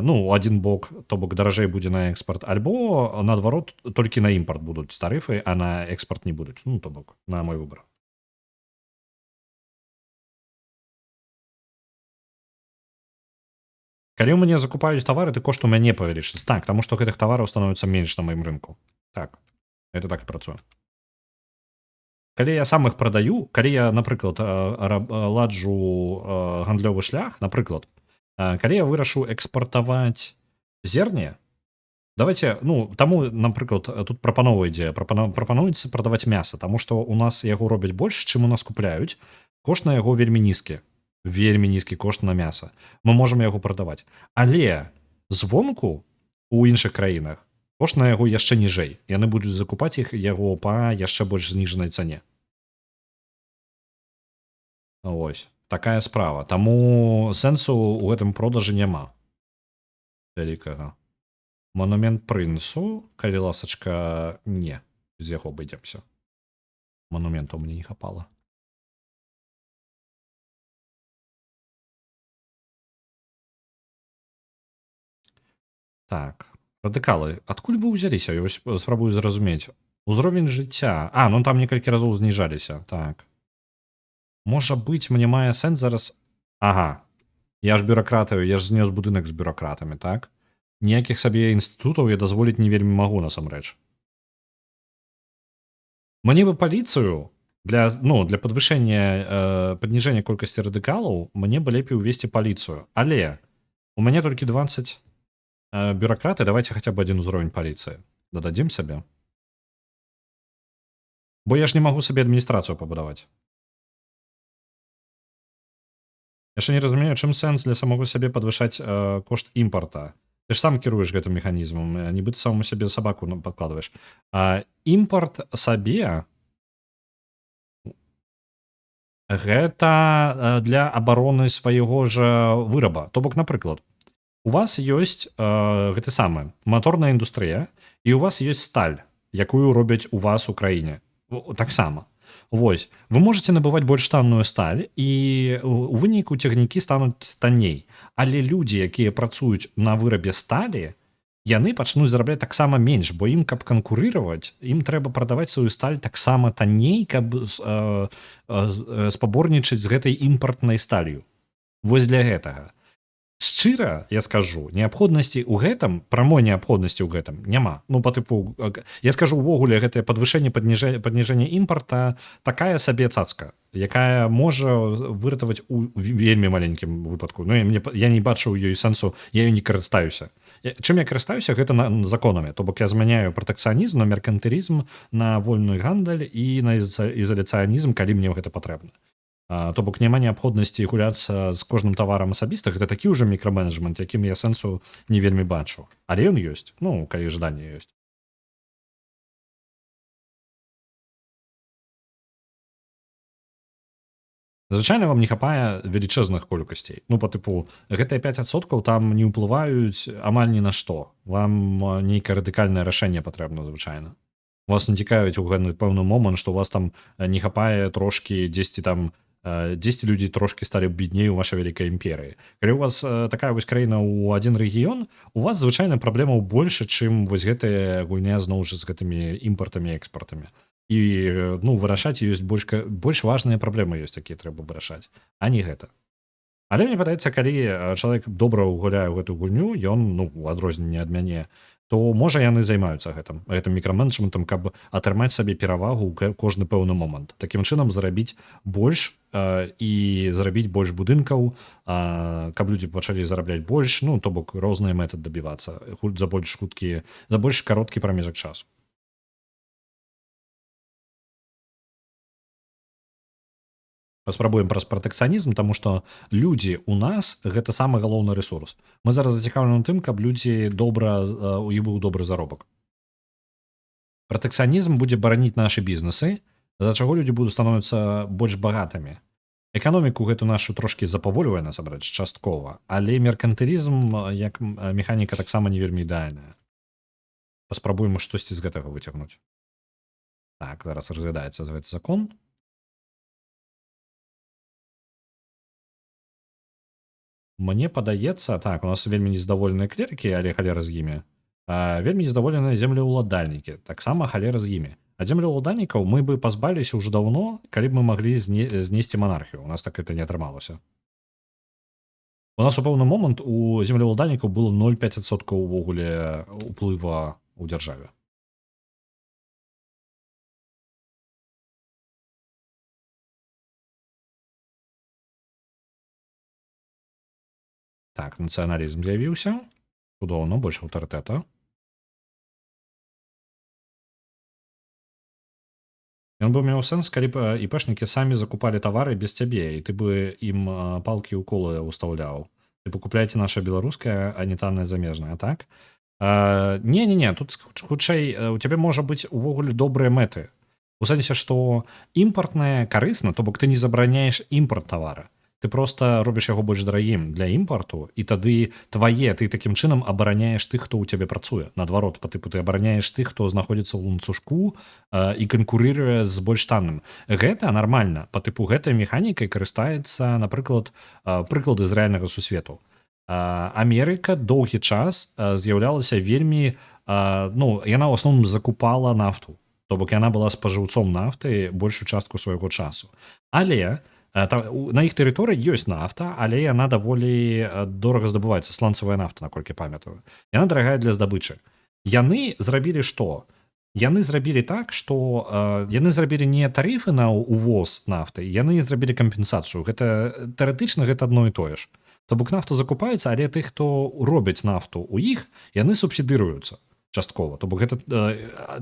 ну, адзін бок, то бок даражэй будзе на экспарт, альбо, наадварот, толькі на імпарт будуць тарыфы, а на экспарт не будуць. Ну, то бок, на мой выбар. Калі ў мяне закупаюць тавары, ты кошт у мяне павялічыцца. Так, таму што гэтых тавараў становіцца менш на маім рынку. Так, это так і працуе. Калі я сам іх прадаю, калі я, напрыклад, ладжу гандлёвы шлях, напрыклад, калі я вырашу экспартаваць зерне, давайте, ну, таму, напрыклад, тут прапанова ідзе, прапануецца прадаваць мяса, таму што у нас яго робяць больш, чым у нас купляюць. Кошт на яго вельмі нізкі. Вельмі нізкі кошт на мяса. Мы можам яго прадаваць. Але звонку у іншых краінах кошт на яго яшчэ ніжэй. Яны будуць закупаць яго па яшчэ больш зніжанай цане. Ось. Такая справа. Таму сэнсу ў гэтым продажы няма. Вялікага. Монумент прынцу, калі ласачка, не. Без яго абыдземся. Монументаў мне не хапала. Так, радыкалы, адкуль вы ўзяліся? Я вось спрабую зразумець. Узровень жыцця. Ну там некалькі разоў зніжаліся. Так. Можа быць, мне мае сэнс зараз. Ага. Я ж бюракратаю, я ж знёс будынак з бюракратамі, так? Ніякіх сабе інстытутаў я дазволіць не вельмі магу насамрэч. Мне бы паліцыю для, ну, для падвышэння падніжэння колькасці радыкалаў мне бы лепей увесці паліцыю. Але у мяне толькі 20 бюракраты, давайте хаця б адзін узровень паліцыі. Дададзім сабе. Бо я ж не магу сабе адміністрацыю пабудаваць. Яшчэ не разумею, чым сэнс для самога сябе падвышаць кошт імпарта. Ты ж сам кіруеш гэтым механізмам, нібыта самому сябе сабаку падкладваеш. Імпарт сабе гэта для абароны свайго ж выраба. То бок, напрыклад, у вас ёсць гэты самы маторная індустрыя, і у вас ёсць сталь, якую робяць у вас у краіне. Таксама. Вось, вы можете набываць больш танную сталь, і у выніку цягнікі стануць танней. Але людзі, якія працуюць на вырабе сталі, яны пачнуць зарабляць таксама менш, бо ім, каб канкурыраваць, ім трэба прадаваць сваю сталь таксама танней, каб спаборнічаць з гэтай імпартнай сталью. Вось для гэтага. Шчыра, я скажу, неабходнасці ў гэтым, прамой неабходнасці ў гэтым няма. Ну, па тыпу, я скажу, увогуле, гэтае падвышэнне, падніжэнне імпарта такая сабе цацка, якая можа выратаваць у вельмі маленькім выпадку. Ну, я не бачу ў ёй сэнсу, я ёй не карыстаюся. Чым я карыстаюся, гэта законамі. То бок я змяняю пратэкцыянізм на меркантылізм, на вольны гандаль і на ізаляцыянізм, калі мне гэта патрэбна. То бок няма неабходнасці гуляцца з кожным таварам асабіста, гэта такі ўжо мікраменеджмент, якім я сэнсу не вельмі бачу. Але ён ёсць, ну, калі жаданне ёсць. Звычайна вам не хапае велічэзных колькасцей. Ну, па тыпу, гэтыя 5% там не ўплываюць амаль ні на што. Вам нейкае радыкальнае рашэнне патрэбна звычайна. Вас не цікавіць у гэты пэўны момант, што у вас там не хапае трошкі дзесьці там 10 людзей трошкі сталі бедней у вашай вялікай імперыі. Калі у вас такая вось краіна ў адзін рэгіён, у вас звычайна праблемаў больше, чым вось гэтая гульня зноў жа з гэтымі імпартамі і экспартамі. І ну, вырашаць ёсць больш важныя праблемы ёсць, якія трэба вырашаць, а не гэта. Але мне падаецца, калі чалавек добра гуляе ў гэту гульню, ён, ну, у адрозненне ад мяне, то можа яны займаюцца гэтым мікраменеджментам, каб атрымаць сабе перавагу ў кожны пэўны момант. Такім чынам зарабіць больш і зарабіць больш будынкаў, каб людзі пачалі зарабляць больш, ну, то бок розныя метады дабівацца за больш кароткі прамежак часу. Паспрабуем праз пратэкцыянізм, таму што людзі ў нас гэта самы галоўны рэсурс. Мы зараз зацікаўлены ў тым, каб людзі добра, у іх быў добры заробак. Пратэкцыянізм будзе бараніць нашы бізнесы, за чаго людзі будуць становіцца больш багатымі. Эканоміку гэту нашу трошкі запаволівае насамрэч часткова, але меркантылізм як механіка таксама не вельмі ідэальная. Паспрабуем штосьці з гэтага выцягнуць. Так, зараз разглядаецца гэты закон. Мне падаецца, так, у нас вельмі нездаволеныя клерыкі, але халера з імі. Вельмі нездаволеныя землеўладальнікі, таксама халера з імі. А землеўладальнікаў мы бы пазбаліся ўжо даўно, калі б мы маглі знесці манархію. У нас так это не атрымалася. У нас у пэўны момант у землеўладальнікаў было 0,5% увогуле уплыва ў дзяржаве. Так, нацыяналізм з'явіўся. Цудоўна, больш аўтарытэта. Ён бы меў сэнс, калі б іпэшнікі самі закупалі тавары без цябе, і ты бы ім палкі ў колы ўстаўляў. Тыпу купляйце наша беларускае, а не таннае замежнае, так? Не, тут хутчэй у цябе можа быць увогуле добрыя мэты. У сэнсе, што імпартнае карысна, то бок ты не забараняеш імпарт тавара. Ты проста робіш яго больш дарагім для імпарту, і тады ты такім чынам абараняеш тых, хто ў цябе працуе. Наадварот, па тыпу ты абараняеш тых, хто знаходзіцца ў ланцужку і канкурыруе з больш танным. Гэта нармальна. Па тыпу гэтай механікай карыстаецца, напрыклад, прыклады з рэальнага сусвету. Амерыка доўгі час з'яўлялася вельмі, яна ў асноўным закупала нафту. То бок яна была спажыўцом нафты большую частку свайго часу. Але на іх тэрыторыі ёсць нафта, але яна даволі дорага здабываецца, сланцавая нафта, наколькі памятаю. Яна дарагая для здабычы. Яны зрабілі што? Яны зрабілі так, што яны зрабілі не тарыфы на ўвоз нафты, яны зрабілі кампенсацыю. Гэта тэарэтычна гэта адно і тое ж. То бок нафта закупаецца, але тых, хто робяць нафту ў іх, яны субсідыруюцца часткова. То бок гэта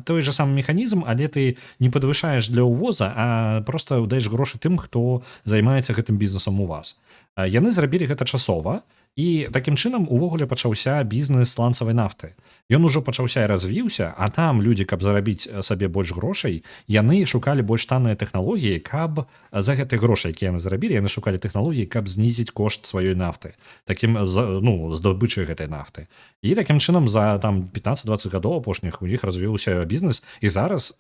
той же самы механізм, але ты не падвышаеш для ўвоза, а проста даеш грошы тым, хто займаецца гэтым бізнесам у вас. Яны зрабілі гэта часова, і такім чынам увогуле пачаўся бізнес сланцавай нафты. Ён ужо пачаўся і развіўся, а там людзі, каб зарабіць сабе больш грошай, яны шукалі больш танныя тэхналогіі, каб за гэтыя грошы, якія яны зарабілі, яны шукалі тэхналогіі, каб знізіць кошт сваёй нафты, здабычы гэтай нафты. І такім чынам за 15-20 гадоў апошніх у іх развіўся бізнес, і зараз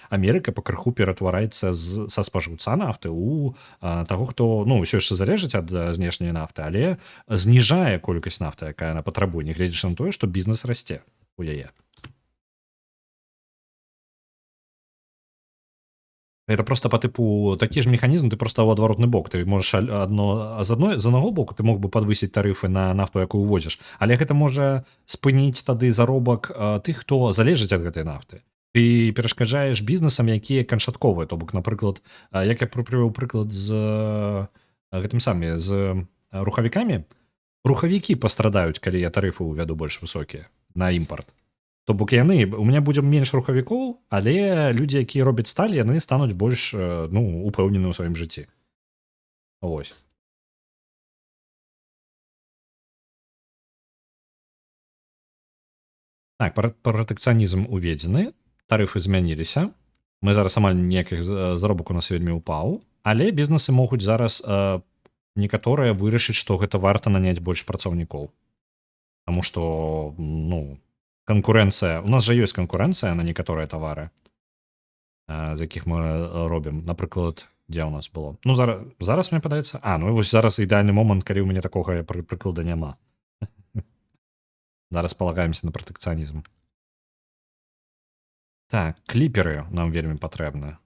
Амерыка пакрыху ператвараецца са спажыўца нафты у таго, хто ўсё яшчэ залежыць ад знешняй нафты, але зніжае колькасць нафты, якая яна патрабуе, нягледзячы на тое, што бізнес расце у яе. Это просто по тыпу такі ж механізм, ты просто ў адваротны бок. Ты можаш з аднаго боку ты мог бы падвысіць тарыфы на нафту, якую увозіш, але гэта можа спыніць тады заробак тых, хто залежыць ад гэтай нафты. Ты перашкаджаеш бізнесам, якія канчатковыя, то бок, напрыклад, як я прывёў прыклад з гэтым самі з рухавікамі. Рухавікі пастрадаюць, калі я тарыфы ўвяду больш высокія на імпарт. То бок яны, у меня будзе менш рухавікоў, але людзі, якія робяць сталь, яны стануць больш упэўнены ў сваім жыцці. Вось. Так, пратэкцыянізм уведзены, тарыфы змяніліся. Мы зараз амаль ніякіх заробак у нас вельмі ўпаў, але бізнесы могуць зараз некаторыя вырашыць, што гэта варта наняць больш працаўнікоў. Таму што, канкурэнцыя, у нас жа ёсць канкурэнцыя на некаторыя тавары, з якіх мы робім. Напрыклад, дзе ў нас было? Зараз мне падаецца, вось зараз ідэальны момант, калі ў мяне такога прыклада няма. Зараз палагаемся на пратэкцыянізм. Так, кліперы нам вельмі патрэбны.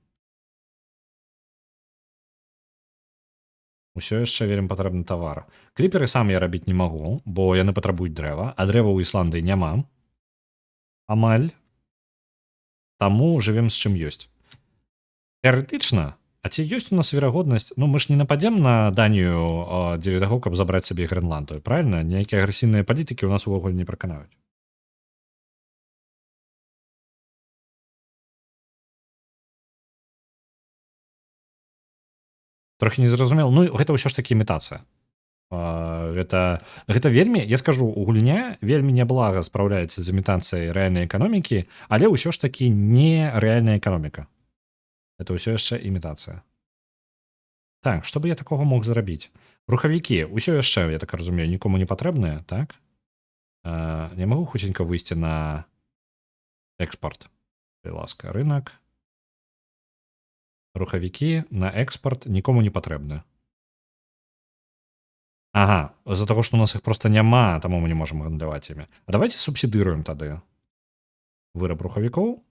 Усё яшчэ вельмі патрэбны тавар. Кліперы сам я рабіць не магу, бо яны патрабуюць дрэва, а дрэва ў Ісландыі няма. Амаль. Таму жывем з чым ёсць. Тэарэтычна, а ці ёсць у нас верагоднасць, мы ж не нападзем на Данію дзеля таго, каб забраць сабе Грэнландыю, правільна? Ніякія агрэсіўныя палітыкі ў нас увогуле не праканаюць. Трохі незразумела. Гэта ўсё ж такі імітацыя. Гэта вельмі, я скажу, гульня вельмі няблага спраўляецца з імітацыяй рэальнай эканомікі, але ўсё ж такі не рэальная эканоміка. Это ўсё яшчэ імітацыя. Так, што бы я такога мог зрабіць? Рухавікі, ўсё яшчэ, я так разумею, нікому не патрэбныя, так? Не магу хуценька выйсці на экспорт. Калі ласка, рынок. Рухавікі на экспорт нікому не патрэбны. Ага, з-за таго, што у нас іх проста няма, таму мы не можам гандляваць імі. А давайце субсідыруем тады выраб рухавікоў.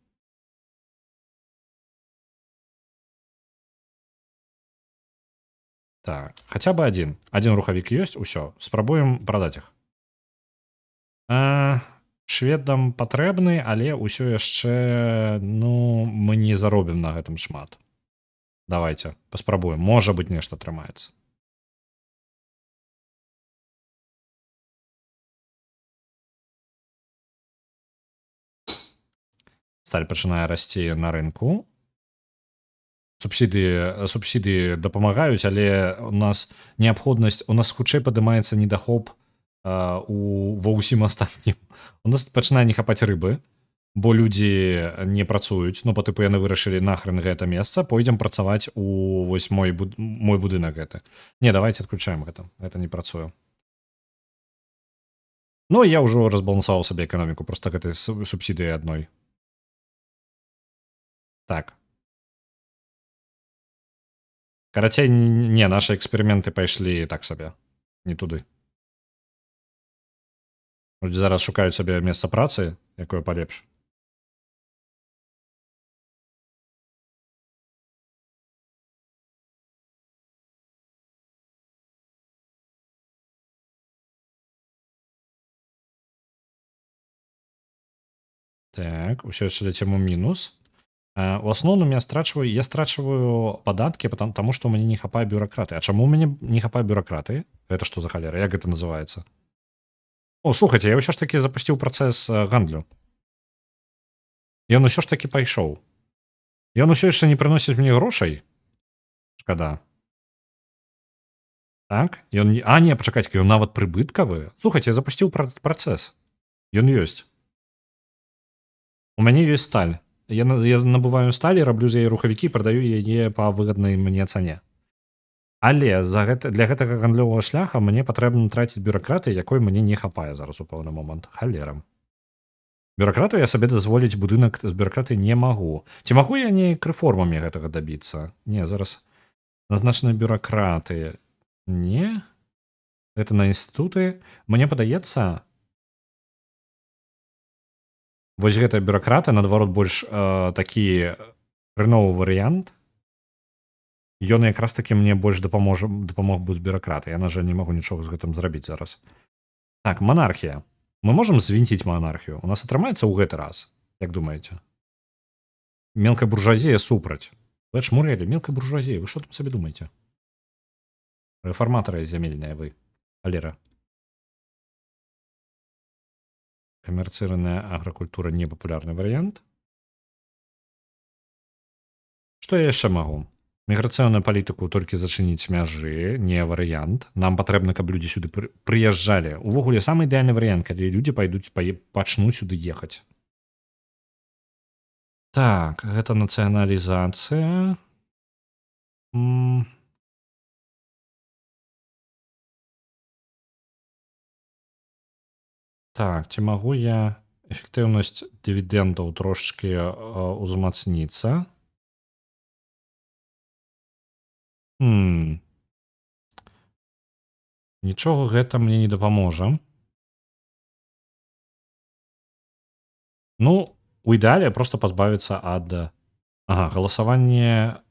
Так, хотя бы один. Один рухавік ёсць, усё. Спрабуем прадаць іх. Шведам патрэбны, але ўсё яшчэ, ну, мы не заробім на гэтым шмат. Давайте паспрабуем. Можа быць, нешта атрымаецца. Сталь пачынае расці на рынку. Субсідыі дапамагаюць, але у нас неабходнасць, у нас хутчэй падымаецца недахоп ва ўсім астатнім. У нас пачынае не хапаць рыбы, бо людзі не працуюць, ну, па тыпу яны вырашылі нахрен гэта месца, пойдзем працаваць у вось мой будынак гэты. Не, давайте адключаем гэта не працуе. Ну, я ўжо разбалансаваў сабе эканоміку проста гэтай субсідыі адной. Так. Карацей, не, нашы эксперыменты пайшлі так сабе, не туды. Людзі зараз шукаюць сабе месца працы, якое палепш. Так, усё яшчэ ляцім у мінус. У асноўным я страчваю падаткі, таму што ў мяне не хапае бюракраты. А чаму ў мяне не хапае бюракраты? Гэта што за халера? Як гэта называецца? О, слухайце, я ўсё ж такі запусціў працэс гандлю. Ён усё ж такі пайшоў. Ён усё яшчэ не прыносіць мне грошай. Шкада. Так, ён не... А, не, пачакайце, ён нават прыбыткавы. Слухайце, я запусціў працэс. Ён ёсць. У мяне ёсць сталь. Я набываю сталь і раблю з яе рухавікі, прадаю яе па выгаднай мне цане. Але для гэтага гандлёвага шляха мне патрэбна траціць бюракраты, якой мне не хапае зараз у пэўны момант. Халера. Бюракрату я сабе дазволіць будынак з бюракраты не магу. Ці магу я неяк рэформамі гэтага дабіцца? Не, зараз назначаны бюракраты. Не? Гэта на інстытуты. Мне падаецца, вось гэтая бюракрата, наадварот, больш такі рыновы варыянт. Ён якраз такі мне больш дапамог бы з бюракраты. Я, на жаль, не магу нічога з гэтым зрабіць зараз. Так, манархія. Мы можам звінціць манархію. У нас атрымаецца ў гэты раз, як думаеце? Мелкая буржуазія супраць. Вы чмурэлі, мелкая буржуазія, вы што там сабе думаеце? Рэфарматары зямельныя вы, халера. Камерцыйная агракультура не папулярны варыянт. Што я яшчэ магу? Міграцыйную палітыку толькі зачыніць мяжы, не варыянт. Нам патрэбна, каб людзі сюды прыязджалі. Увогуле, самы ідэальны варыянт, калі людзі пачнуць сюды ехаць. Так, гэта нацыяналізацыя. Так, ці магу я эфектыўнасць дывідэндаў трошачкі узмацніцца? Нічога гэта мне не дапаможа. Ну, у ідэале проста пазбавіцца ад... Ага, галасаванне...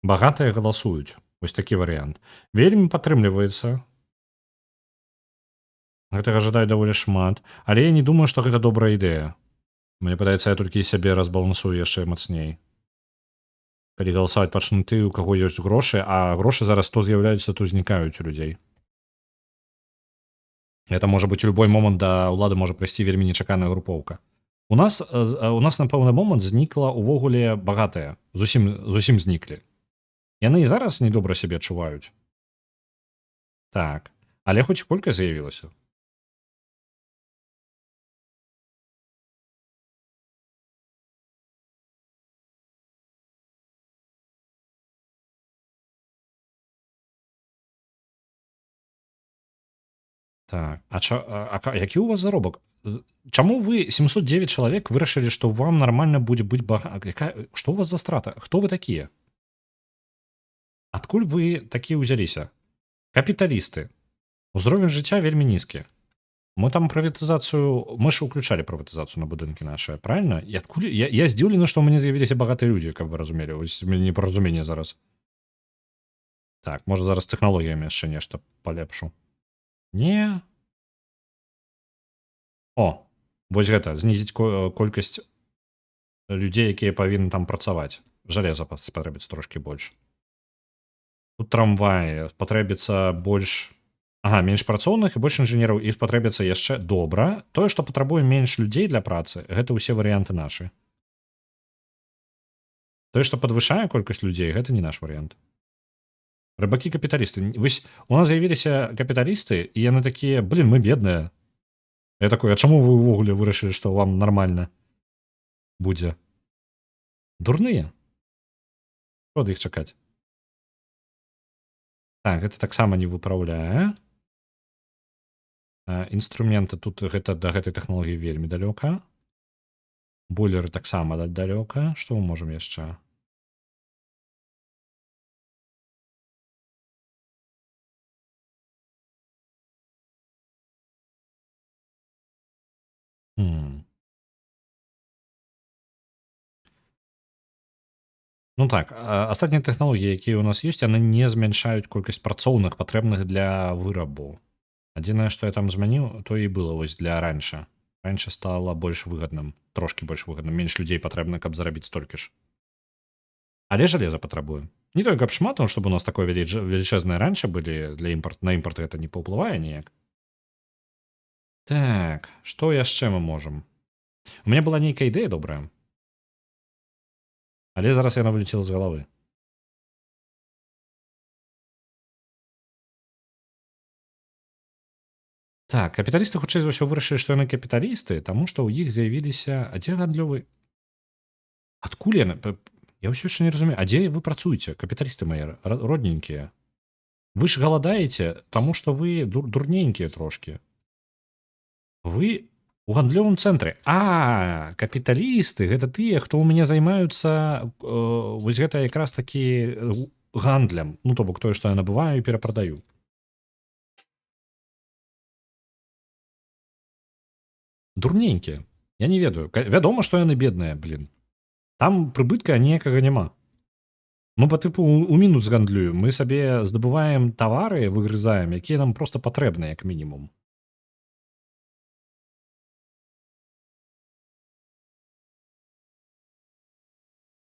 Багатыя галасуюць. Вось такі варыянт. Вельмі падтрымліваецца. Гэтага жадаю даволі шмат. Але я не думаю, што гэта добрая ідэя. Мне падаецца, я толькі сябе разбалансую яшчэ мацней. Калі галасаваць пачнуць ты, у каго ёсць грошы, а грошы зараз то з'яўляюцца, то знікаюць у людзей. Это можа быць у любой момант да ўлады можа прыйсці вельмі нечаканая групоўка. У нас на пэўны момант знікла ўвогуле багатыя. Зусім зніклі. Яны і зараз недобра сябе адчуваюць. Так. Але хоць колькасць з'явілася. Так. Які ў вас заробак? Чаму вы 709 чалавек вырашылі, што вам нармальна будзе быць Што ў вас за страта? Хто вы такія? Адкуль вы такія ўзяліся? Капіталісты. Узровень жыцця вельмі нізкі. Мы там прыватызацыю... Мы ж уключалі прыватызацыю на будынкі нашыя, правильно? Я здзіўлены, што ў мяне з'явіліся багатыя людзі, каб вы разумелі. Вось непаразуменне зараз. Так, можа зараз тэхналогіямі яшчэ нешта палепшу. Не. О, вось гэта знізіць колькасць людзей, якія павінны там працаваць. Жалеза спатрэбіцца трошкі больш. Тут трамваі спатрэбіцца больш. Ага, менш працоўных і больш інжынераў і спатрэбіцца яшчэ добра. Тое, што патрабуе менш людзей для працы, гэта ўсе варыянты нашы. Тое, што падвышае колькасць людзей, гэта не наш варыянт. Рыбакі капіталісты. Вось у нас з'явіліся капіталісты, і яны такія, блин, мы бедныя. Я такой, а чаму вы ўвогуле вырашылі, што вам нармальна будзе? Дурныя. Што ад іх чакаць? Так, гэта таксама не выпраўляе. Інструменты тут гэта да гэтай тэхналогіі вельмі далёка. Бойлеры таксама далёка. Што мы можам яшчэ? Ну так, астатнія тэхналогіі, якія ў нас ёсць, яны не змяншаюць колькасць працоўных патрэбных для вырабу. Адзінае, што я там змяніў, то і было вось для раньше. Раньше стала больш выгадным, трошкі больш выгадным, менш людзей патрэбна, каб зарабіць столькі ж. Але жалеза патрабуем. Не толькі каб шмат, чтобы у нас такое велічэзнае раньше былі для на імпорт гэта не паўплывае ніяк. Так, што яшчэ мы можам? У мяне была нейкая ідэя добрая. Але зараз яна вылецела з галавы. Так, капіталісты хутчэй за ўсё вырашылі, што яны капіталісты, таму што ў іх з'явіліся, а дзе гандлёвы? Адкуль яны? Я ўсё яшчэ не разумею, а дзе вы працуеце, капіталісты мае родненькія? Вы ж галадаеце, таму што вы дурненькія трошкі. Вы у гандлёвым цэнтры. Капіталісты гэта тыя, хто ў мяне займаюцца вось гэта якраз такі гандлем, ну то бок тое, што я набываю і перапрадаю. Дурненькія. Я не ведаю. Вядома, што яны бедныя, блин. Там прыбытка ніякага няма. Мы па тыпу у мінус гандлюем. Мы сабе здабываем тавары, выгрызаем, якія нам проста патрэбныя, як мінімум.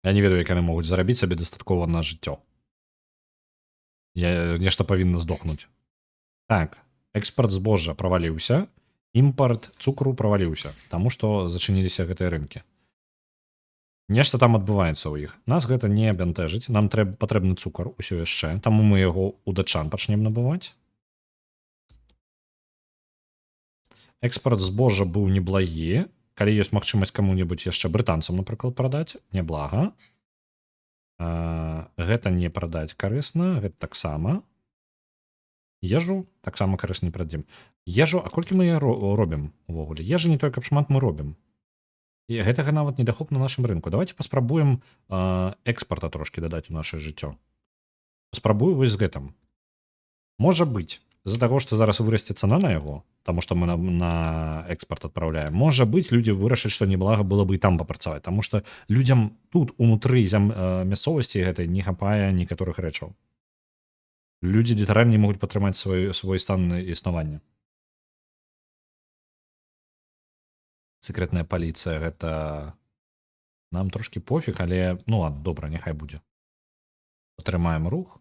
Я не ведаю, як яны могуць зарабіць сабе дастаткова на жыццё. Нешта павінна здохнуць. Так, экспарт збожжа праваліўся, імпарт цукру праваліўся, таму што зачыніліся гэтыя рынкі. Нешта там адбываецца ў іх. Нас гэта не бянтэжыць, нам патрэбны цукар усё яшчэ, таму мы яго ў дачан пачнем набываць. Экспарт збожжа быў неблагі. Калі ёсць магчымасць каму-небудзь яшчэ брытанцам, напрыклад, прадаць, няблага. Гэта не прадаць карысна, гэта таксама. Ежу таксама карысна не прадзім. Ежу, а колькі мы робім увогуле? Ежы не толькі каб шмат мы робім. І гэтага нават недахоп на нашым рынку. Давайте паспрабуем экспарта трошкі дадаць у наше жыццё. Паспрабую вось з гэтым. Можа быць, з-за таго, што зараз вырасце цана на яго, таму што мы на экспарт адпраўляем. Можа быць, людзі вырашаць, што неблага было бы і там папрацаваць, таму што людзям тут унутры мясцовасці гэтай не хапае некаторых рэчаў. Людзі літаральна не могуць падтрымаць свой стан існавання. Сакрэтная паліцыя гэта нам трошкі пофіг, але ну ладно, добра, няхай будзе. Атрымаем рух.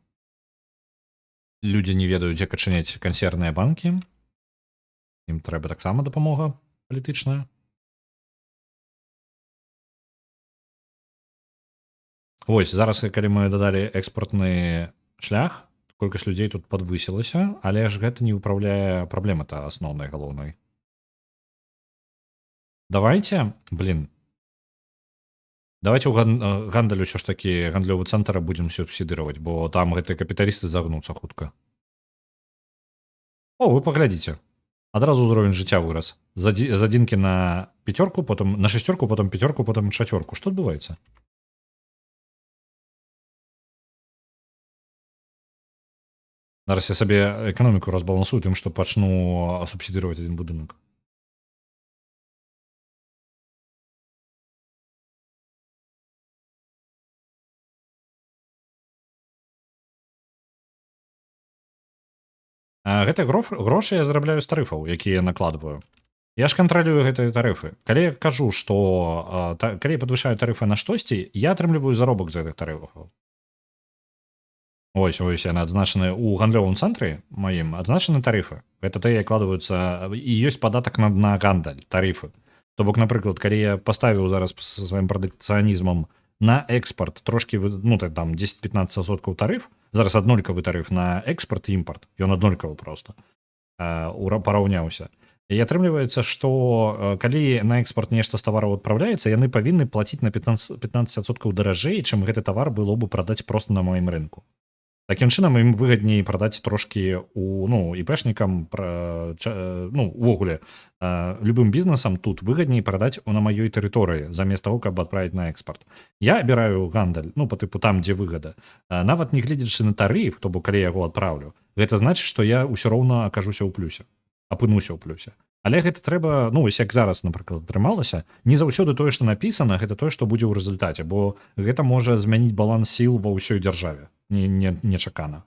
Людзі не ведаюць, як адчыняць кансервныя банкі. Ім трэба таксама дапамога палітычная. Вось зараз, калі мы дадалі экспартны шлях, колькасць людзей тут падвысілася, але ж гэта не выпраўляе праблемы-то асноўнай галоўнай. Давайте, давайте у гандаль усё ж такі гандлёвы цэнтр будзем субсідыраваць, бо там гэтыя капіталісты загнуцца хутка. О, вы паглядзіце. Адразу ўзровень жыцця вырас. З адзінкі на пяцёрку, потым на шасцёрку, потым пяцёрку, потым чацвёрку. Што адбываецца? Зараз я сабе эканоміку разбалансую тым, што пачну субсідыраваць адзін будынак. Гэты грошы я зарабляю з тарыфаў, якія я накладваю. Я ж кантралюю гэтыя тарыфы. Калі я кажу, што калі я падвышаю тарыфы на штосьці, я атрымліваю заробак з гэтых тарыфаў. Ось яны адзначаны ў гандлёвым цэнтры маім адзначаны тарыфы. Гэта тыя акладваюцца і ёсць падатак на гандаль, тарыфы. То бок, напрыклад, калі я паставіў зараз са сваім прадэкцыянізмам на экспарт трошкі ну так там 10-15% тарыф, зараз аднолькавы тарыф на экспарт і імпарт. Ён аднолькавы проста параўняўся. І атрымліваецца, што калі на экспарт нешта з тавараў адпраўляецца, яны павінны плаціць на 15% даражэй, чым гэты тавар было бы прадаць проста на маім рынку. Такім чынам ім выгадней прадаць трошкі у ну іпэшнікам ну увогуле любым бізнесам тут выгадней прадаць на маёй тэрыторыі замест таго, каб адправіць на экспарт. Я абіраю гандаль ну по тыпу там, дзе выгада. Нават не гледзячы на тарыф, то бок калі я яго адпраўлю, гэта значыць, што я ўсё роўна акажуся ў плюсе, апынуся ў плюсе. Але гэта трэба ну вось як зараз напрыклад атрымалася не заўсёды тое што напісана гэта тое што будзе ў рэзультаце бо гэта можа змяніць баланс сіл ва ўсёй дзяржаве нечакана.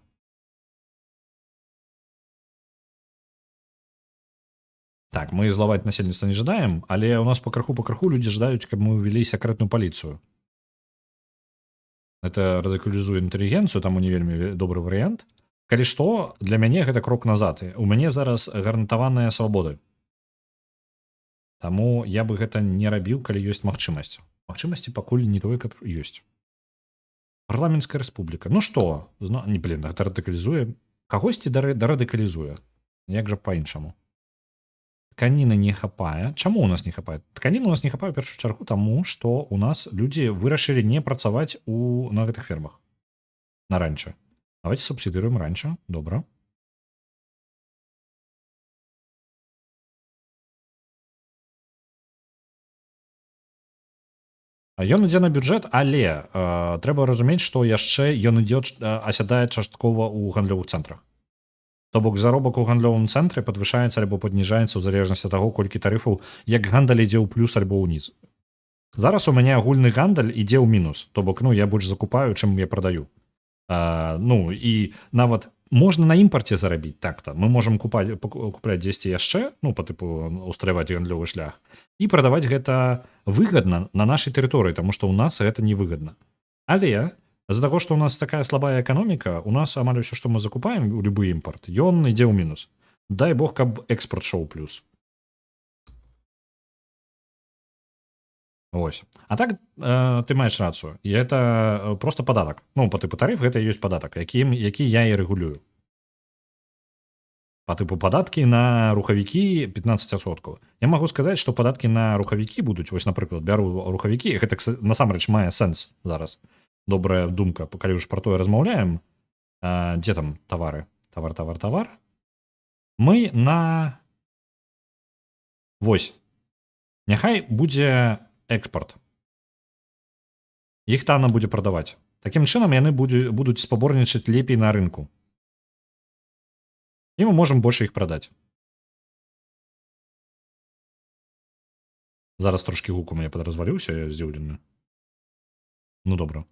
Так мы злаваць насельніцтва не жадаем але у нас па краху людзі жадаюць каб мы ўвялі сакрэтную паліцыю. Это радыкалізуе інтэлігенцыю таму не вельмі добры варыянт. Калі што для мяне гэта крок назад у мяне зараз гарантаваныя свабоды. Таму я бы гэта не рабіў, калі ёсць магчымасць. Магчымасці пакуль не тое, каб ёсць. Парламенцкая рэспубліка. Ну што не блин гэта радыкалізуе кагосьці дарадыкалізуе. Як жа па-іншаму. Тканіны не хапае. Чаму у нас не хапае? Тканіны у нас не хапае ў першую чаргу таму, што у нас людзі вырашылі не працаваць на гэтых фермах. На ранчо. Давайте субсидируем ранчо. Добра. Ён ідзе на бюджэт, але трэба разумець, што яшчэ ён ідзе асядае часткова ў гандлёвых цэнтрах. То бок заробак у гандлёвым цэнтры падвышаецца альбо падніжаецца ў залежнасці ад таго, колькі тарыфаў, як гандаль ідзе ў плюс альбо ўніз. Зараз у мяне агульны гандаль ідзе ў мінус. То бок ну я больш закупаю, чым я прадаю. Ну і нават можна на імпарце зарабіць так-то. Мы можам купляць дзесьці яшчэ, ну па тыпу усталяваць гандлёвы шлях і прадаваць гэта выгадна на нашай тэрыторыі, таму што ў нас гэта невыгадна. Але з-за таго, што ў нас такая слабая эканоміка, у нас амаль усё, што мы закупаем у любы імпарт, ён ідзе ў мінус. Дай бог, каб экспарт шоў плюс. Ось. А так ты маеш рацыю. І это просто падатак. Ну па тыпу тарыф гэта ёсць падатак, які я і рэгулюю. Па тыпу падаткі на рухавікі 15%. Я магу сказаць, што падаткі на рухавікі будуць вось напрыклад бяру рухавікі гэта насамрэч мае сэнс зараз. Добрая думка, калі ўж пра тое размаўляем, дзе там тавары тавар. Мы на вось. Няхай будзе экспарт. Іх танна будзе прадаваць. Такім чынам яны будуць спаборнічаць лепей на рынку. І мы можам больш іх прадаць. Зараз трошкі гук у мяне падразваліўся, я здзіўлены. Ну добра.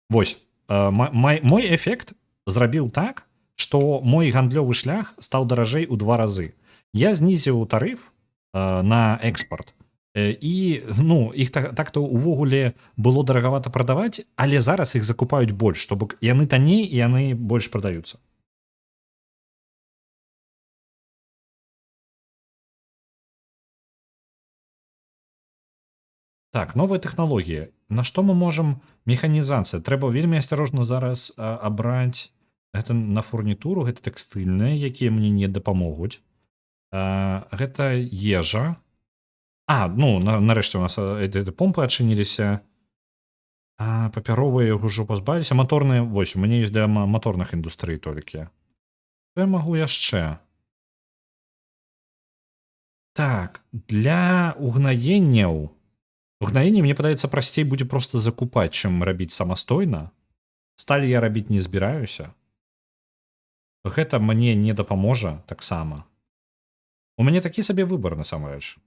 Вось. Мой эфект зрабіў так, што мой гандлёвы шлях стаў даражэй у 2 разы. Я знізіў тарыф на экспарт. І ну іх так-то увогуле было дарагавата прадаваць, але зараз іх закупаюць больш, то бок яны танней і яны больш прадаюцца. Так, новая тэхналогія. На што мы можам механізацыя? Трэба вельмі асцярожна зараз абраць гэта на фурнітуру, гэта тэкстыльныя, якія мне не дапамогуць. Гэта ежа. Ну нарэшце у нас помпы адчыніліся. Папяровыя ўжо пазбавіліся. Маторныя вось у мяне ёсць для маторных індустрый толькі. Што я магу яшчэ? Так, для угнаенняў. Угнаенне, мне падаецца, прасцей будзе проста закупаць, чым рабіць самастойна. Сталь я рабіць не збіраюся. Гэта мне не дапаможа таксама. У мяне такі сабе выбар насамрэч.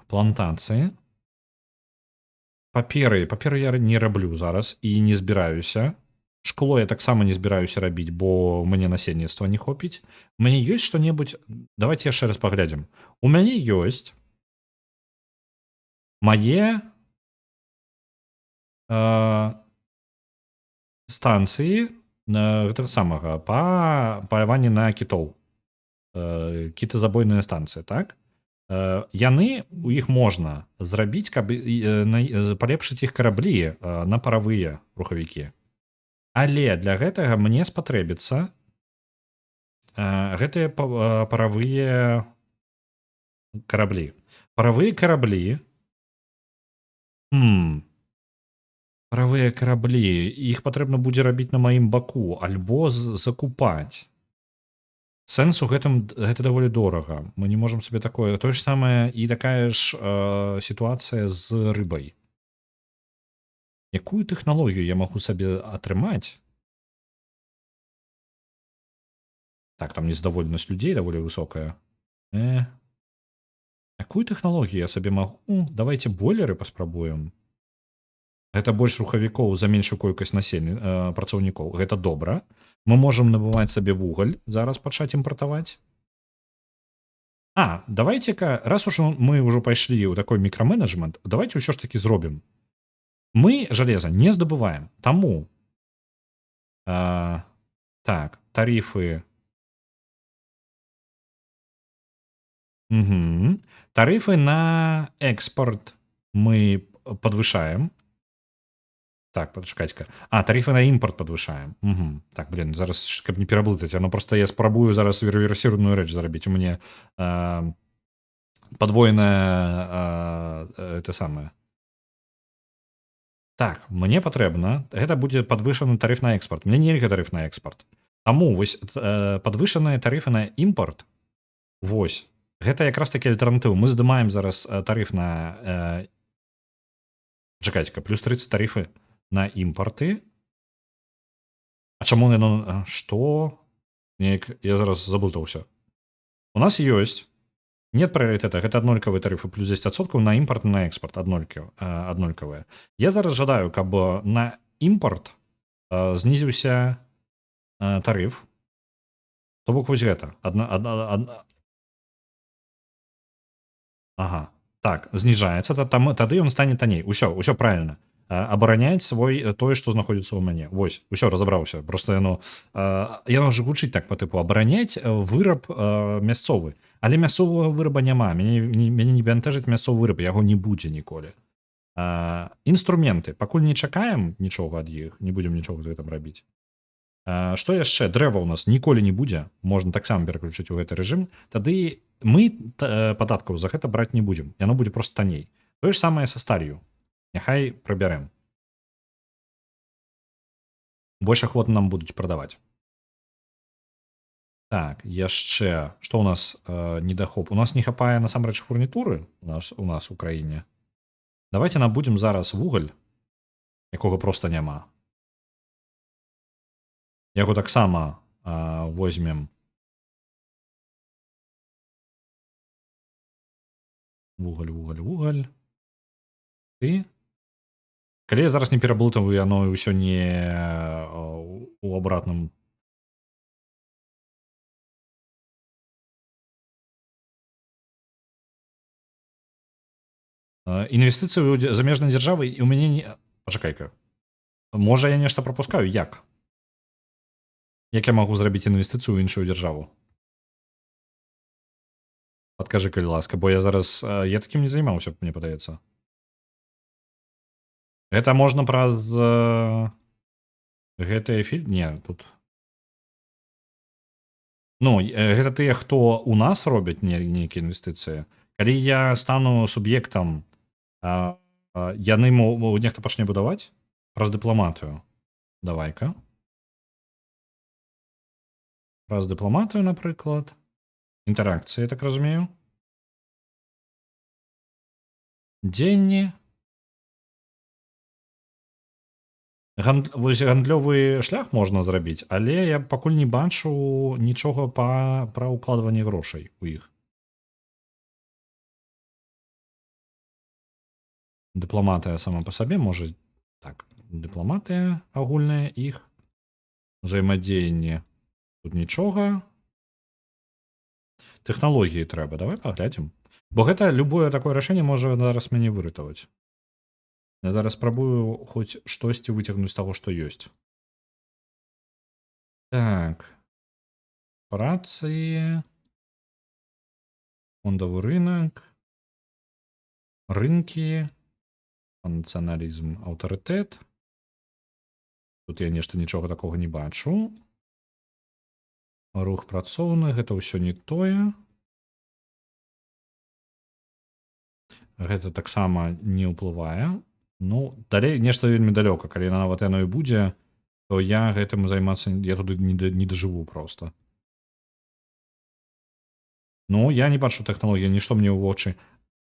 плантацыі. Паперы я не раблю зараз і не збіраюся. Шкло я таксама не збіраюся рабіць, бо мне насельніцтва не хопіць. У мяне ёсць што-небудзь, давайте яшчэ раз паглядзім. У мяне ёсць мае станцыі гэтага самага па паляванні на кітоў. Кітазабойная станцыя, так? Яны у іх можна зрабіць, каб палепшыць іх караблі на паравыя рухавікі. Але для гэтага мне спатрэбіцца гэтыя паравыя караблі. Паравыя караблі. Паравыя караблі. Іх патрэбна будзе рабіць на маім баку альбо закупаць. Сэнс у гэтым гэта даволі дорага. Мы не можам сабе такое. Тое ж самае і такая ж сітуацыя з рыбай. Якую тэхналогію я магу сабе атрымаць? Так, там незадаволенасць людзей даволі высокая. Якую тэхналогію я сабе магу? Давайте бойлеры паспрабуем. Гэта больш рухавікоў за меншую колькасць працаўнікоў. Гэта добра. Мы можам набываць сабе вугаль, зараз пачаць імпартаваць. Давайте-ка, раз уж мы ўжо пайшлі ў такой мікраменеджмент, давайте ўсё ж такі зробім. Мы жалеза не здабываем. Таму так, тарифы. Тарифы на экспорт мы подвышаем. Так, пачакайце-ка. Тарифы на імпорт падвышаем. Так, блин, зараз, каб не пераблытаць, просто я спрабую зараз реверсіруную рэч зрабіць. У мяне падвойная это самае. Так, мне патрэбна, гэта будзе падвышаны тариф на экспорт. Мне нельга тариф на экспорт. Таму вось падвышаныя тарифы на імпорт, вось, гэта якраз такі альтэрнатыў. Мы здымаем зараз тариф на чакайце-ка, плюс 30 тарифы на імпорты. Чаму яно... Што? Я зараз заблытаўся. У нас ёсць нет прыярытэта, гэта аднолькавыя тарифы плюс 10% на імпорт і на экспорт аднолькавыя. Я зараз жадаю, каб на імпорт знізіўся тариф. То бок вось гэта. Так, зніжаецца, тады ён стане танней. Усё правильно. Абараняць тое, што знаходзіцца ў мяне. Вось, усё, разабраўся. Просто яно ж гучыць так па тыпу абараняць выраб мясцовы. Але мясцовага выраба няма. Мяне не бянтэжыць мясцовы выраб, яго не будзе ніколі. Інструменты. Пакуль не чакаем нічога ад іх, не будзем нічога з гэтым рабіць. Што яшчэ? Дрэва ў нас ніколі не будзе. Можна таксама пераключыць у гэты рэжым. Тады мы падаткаў за гэта браць не будзем. Яно будзе проста танней. Тое ж самае са сталью. Няхай прыбярэм. Больш ахвотна нам будуць прадаваць. Так, яшчэ. Што ў нас недахоп? У нас не хапае насамрэч фурнітуры у нас у краіне. Давайте набудзем зараз вугаль, якога проста няма. Яго таксама возьмем. Вугаль. Ты? Калі я зараз не пераблытаю, яно ўсё не у абратным. Інвестыцыі ў замежнай дзяржавы і ў мяне не... Пачакай-ка. Можа, я нешта прапускаю? Як? Як я магу зрабіць інвестыцыю ў іншую дзяржаву? Падкажы, калі ласка, бо я зараз... Я такім не займаўся, мне падаецца. Гэта можна праз гэтыя фільм? Не, тут... гэта тыя, хто у нас робяць нейкія інвестыцыі. Калі я стану суб'ектам, яны нехта пачне будаваць? Праз дыпламатыю. Давай-ка. Праз дыпламатыю, напрыклад. Інтэракцыі, я так разумею. Дзенні. Вось гандлёвы шлях можна зрабіць, але я пакуль не бачу нічога пра ўкладванне грошай у іх. Дыпламатыя сама па сабе можа так, дыпламатыя агульная іх узаемадзеянне. Тут нічога. Тэхналогіі трэба, давай паглядзім. Бо гэта любое такое рашэнне можа зараз мяне выратаваць. Я зараз спрабую хоць штосьці выцягнуць з таго, што ёсць. Так. Працы. Фондавы рынок. Рынкі. Нацыяналізм, аўтарытэт. Тут я нешта нічога такога не бачу. Рух працоўны, гэта ўсё не тое. Гэта таксама не ўплывае. Ну, далей нешта вельмі далёка. Калі нават яно і будзе, то я гэтым займацца, я туды не дажыву проста. Ну, я не бачу тэхналогіі, нішто мне ў вочы.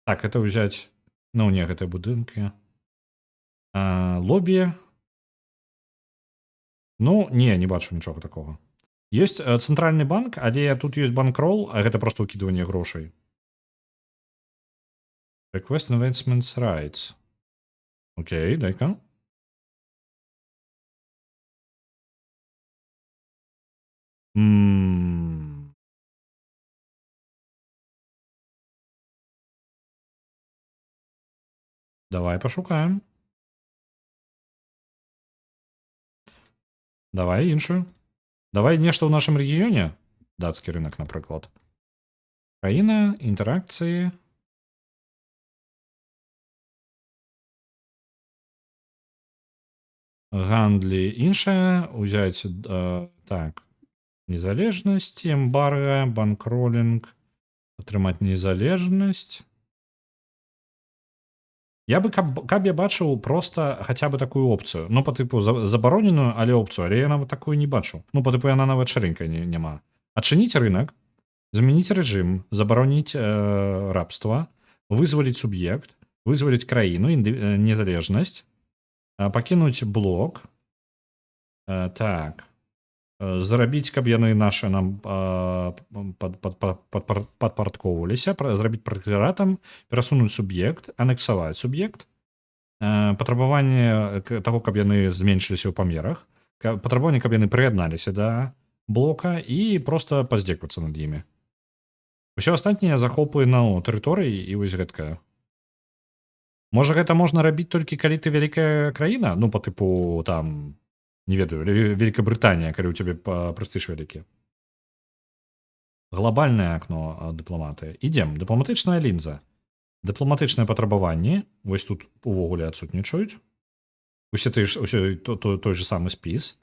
Так, это ўзяць, ну, не, гэта будынкі. Лобі. Ну, не бачу нічога такога. Ёсць цэнтральны банк, але тут ёсць банкрол, а гэта проста ўкідванне грошай. Request investments rights. Окей, дай-ка. Давай пашукаем. Давай іншую. Давай нешта ў нашым рэгіёне. Дацкі рынок, напрыклад. Краіна, інтэракцыі. Гандлі іншае. Узяць, так, незалежнасць, эмбарга, банкролінг, атрымаць незалежнасць. Я бы, каб я бачыў проста хаця бы такую опцыю. Ну, па тыпу забароненую, але опцыю, але я нават такую не бачу. Ну, па тыпу яна нават шырынькай няма. Адчыніць рынок, змяніць рэжым, забароніць рабства, вызваліць суб'ект, вызваліць краіну, незалежнасць, пакінуць блок. Так. Зарабіць, каб яны нашы нам падпарадкоўваліся, зрабіць пракляратам, перасунуць суб'ект, анексаваць суб'ект, патрабаванне таго, каб яны зменшыліся ў памерах, патрабаванне, каб яны прыядналіся да блока і проста паздзеквацца над імі. Усё астатняе захопы на тэрыторыі і вось гэткае. Можа, гэта можна рабіць толькі калі ты вялікая краіна, ну, па тыпу там, не ведаю, Великабрытанія, калі ў цябе прэстыж вялікі. Глобальнае акно дыпламатыі. Ідзем. Дыпламатычная лінза. Дыпламатычныя патрабаванні. Вось тут увогуле адсутнічаюць. Усе той же самы спіс.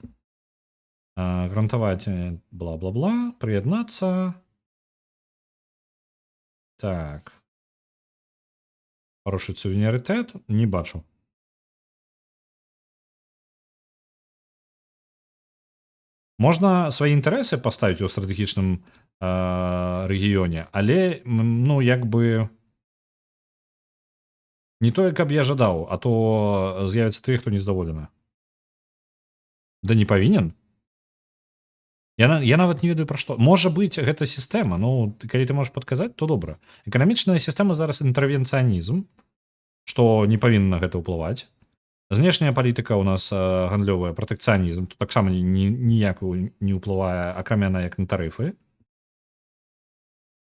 Грантаваць бла-бла-бла. Прыяднацца. Так. Парушыць суверэнітэт. Не бачу. Можна свае інтарэсы паставіць у стратэгічным рэгіёне, але, ну, як бы не тое, каб я жадаў, а то з'явяцца тыя, хто незадаволены. Да не павінен. Я нават не ведаю пра што. Можа быць, гэта сістэма, ну, калі ты можаш падказаць, то добра. Эканамічная сістэма зараз інтэрвенцыянізм, што не павінна гэта ўплываць. Знешняя палітыка ў нас гандлёвая, пратэкцыянізм, тут таксама ніяк не ўплывае, акрамя на як на тарыфы.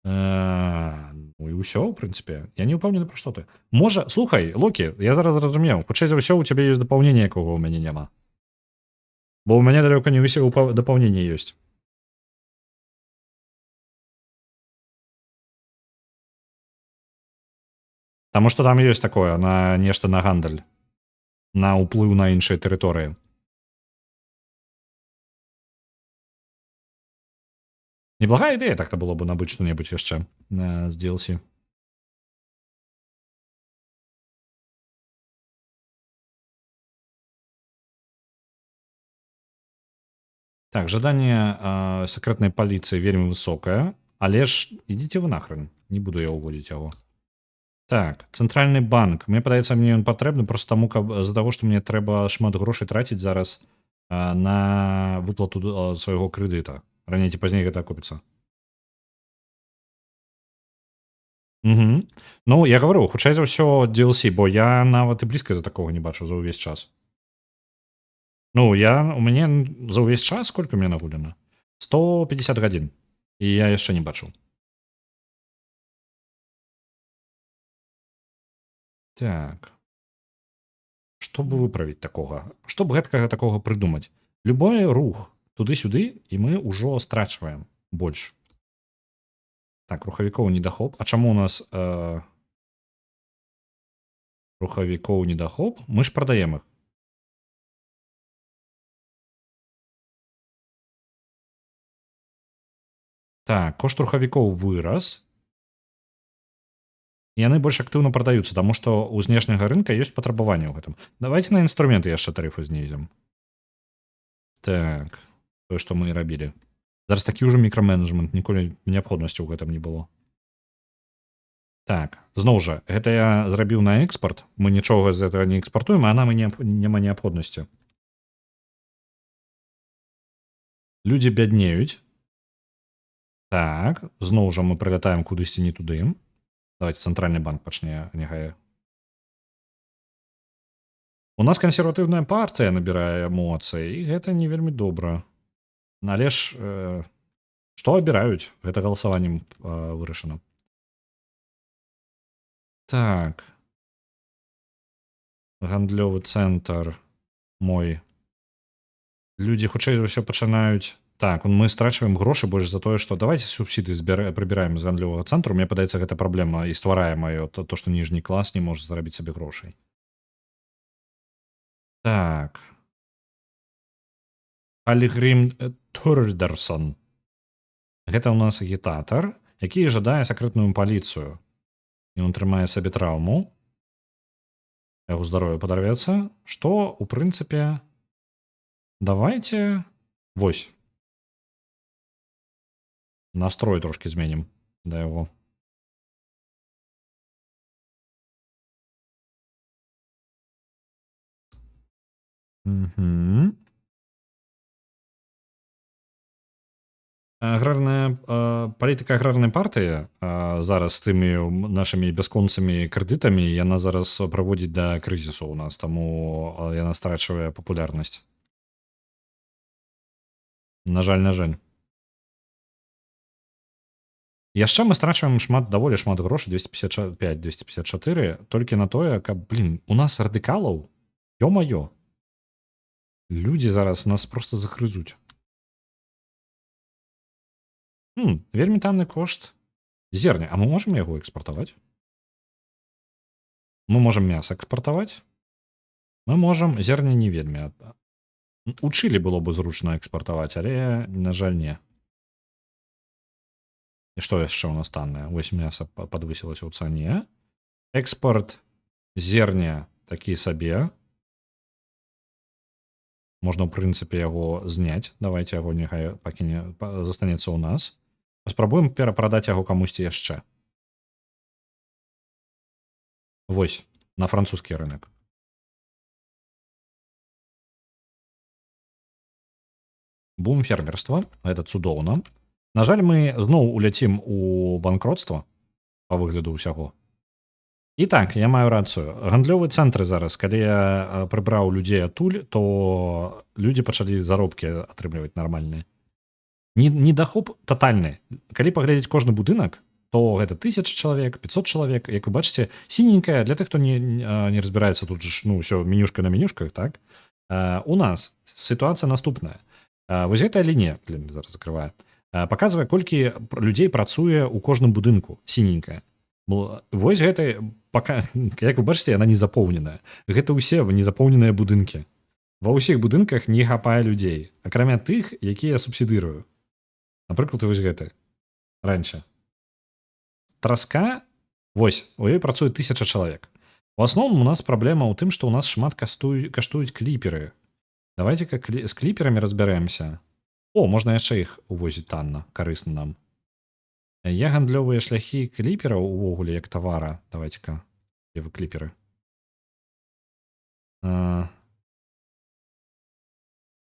Ну і ўсё, ў прынцыпе. Я не ўпэўнены, пра што ты. Можа, слухай, Локі, я зараз зразумеў, хутчэй за ўсё, у цябе ёсць дапаўненне, якога ў мяне няма. Бо ў мяне далёка не ўсе дапаўненне ёсць. Таму што там ёсць такое, на нешта на гандаль. На ўплыў на іншыя тэрыторыі. Неблагая ідэя так-то было бы набыць што-небудзь яшчэ з DLC. Так, жаданне сакрэтнай паліцыі вельмі высокае, але ж ідзіце вы нахрен, не буду я ўводзіць яго. Так, цэнтральны банк. Мне падаецца, мне ён патрэбны проста таму, каб з-за таго, што мне трэба шмат грошай траціць зараз на выплату свайго крэдыта. Раней ці пазней гэта акупіцца. Угу. Ну, я говорю, хутчэй за ўсё DLC, бо я нават і блізка да такога не бачу за ўвесь час. Ну, у мяне за ўвесь час сколько у меня нагуляна? 150 гадзін. І я яшчэ не бачыў. Так. Што бы выправіць такога? Што б гэткага такога прыдумаць? Любой рух туды-сюды, і мы ўжо страчваем больш. Так, рухавікоў недахоп. А чаму у нас рухавікоў недахоп? Мы ж прадаем іх. Так, кошт рухавікоў вырас. Яны больш актыўна прадаюцца, таму што ў знешняга рынка ёсць патрабаванне ў гэтым. Давайте на інструменты яшчэ тарыфы знізім. Так, тое, што мы і рабілі. Зараз такі ўжо мікраменеджмент, ніколі неабходнасці ў гэтым не было. Так, зноў жа, гэта я зрабіў на экспарт. Мы нічога з гэтага не экспартуем, а нам і няма неабходнасці. Людзі бяднеюць. Так, зноў жа мы прылятаем кудысьці не туды. Давайте цэнтральны банк пачне, няхай. У нас кансерватыўная партыя набірае эмоцыі, і гэта не вельмі добра. Але ж што абіраюць? Гэта галасаваннем вырашана. Так. Гандлёвы цэнтр мой. Людзі хутчэй за ўсё пачынаюць. Так, мы страчваем грошы больш за тое, што давайте субсідыі прыбіраем з гандлёвага цэнтру. Мне падаецца, гэта праблема і стварае маё то, што ніжні клас не можа зарабіць сабе грошай. Так. Алігрім Тордерсон. Гэта ў нас агітатар, які жадае сакрэтную паліцыю. І ён трымае сабе траўму. Яго здароўе падарвецца. Што, у прынцыпе, давайте... Вось. Настрой трошки зменім да яго. Угу. Аграрная палітыка аграрнай партыі зараз з тымі нашымі бясконцымі крэдытамі яна зараз праводзіць да крызісу ў нас, таму яна страчвае папулярнасць. На жаль, на жаль. Яшчэ мы страчваем даволі шмат грошай, 255-254, толькі на тое, каб, у нас радыкалаў, ё-маё. Людзі зараз нас проста захрызуць. Вельмі танны кошт зерня. А мы можам яго экспартаваць? Мы можам мяса экспартаваць? Мы можам зерня не вельмі. У Чылі было бы зручна экспартаваць, але, на жаль, не. І што яшчэ ў нас таннае? Вось мяса падвысілася ў цане. Экспорт зерня такі сабе. Можна, ў прынцыпе, яго зняць. Давайте яго няхай пакіне, застанецца ў нас. Паспрабуем перапрадаць яго камусьці яшчэ. Вось, на французскі рынок. Бум фермерства, гэта цудоўна. На жаль, мы зноў уляцім у банкротства па выгляду ўсяго. І так, я маю рацыю. Гандлёвы цэнтры зараз, калі я прыбраў людзей адтуль, то людзі пачалі заробкі атрымліваць нармальныя. Недахоп татальны. Калі паглядзець кожны будынак, то гэта 1000 чалавек, 500 чалавек. Як вы бачыце, сіненькая, для тых, хто не разбіраецца, тут же ўсё менюшка на менюшках, так? У нас сітуацыя наступная. Вось гэтая лінія, зараз закрываю, паказвае, колькі людзей працуе ў кожным будынку, сіненькая. Вось гэта, як вы бачыце, яна не запоўненая. Гэта ўсе незапоўненыя будынкі. Ва ўсіх будынках не хапае людзей, акрамя тых, якія субсідырую. Напрыклад, вось гэты. Раньше. Траска, вось, у ёй працуе 1000 чалавек. У асноўным у нас праблема ў тым, што ў нас шмат каштуюць кліперы. Давайте з кліперамі разбярэмся. О, можна яшчэ іх увозіць танна, карысна нам. Я гандлёвыя шляхі кліпераў увогуле як тавара. Давайте-ка, где вы кліперы? Я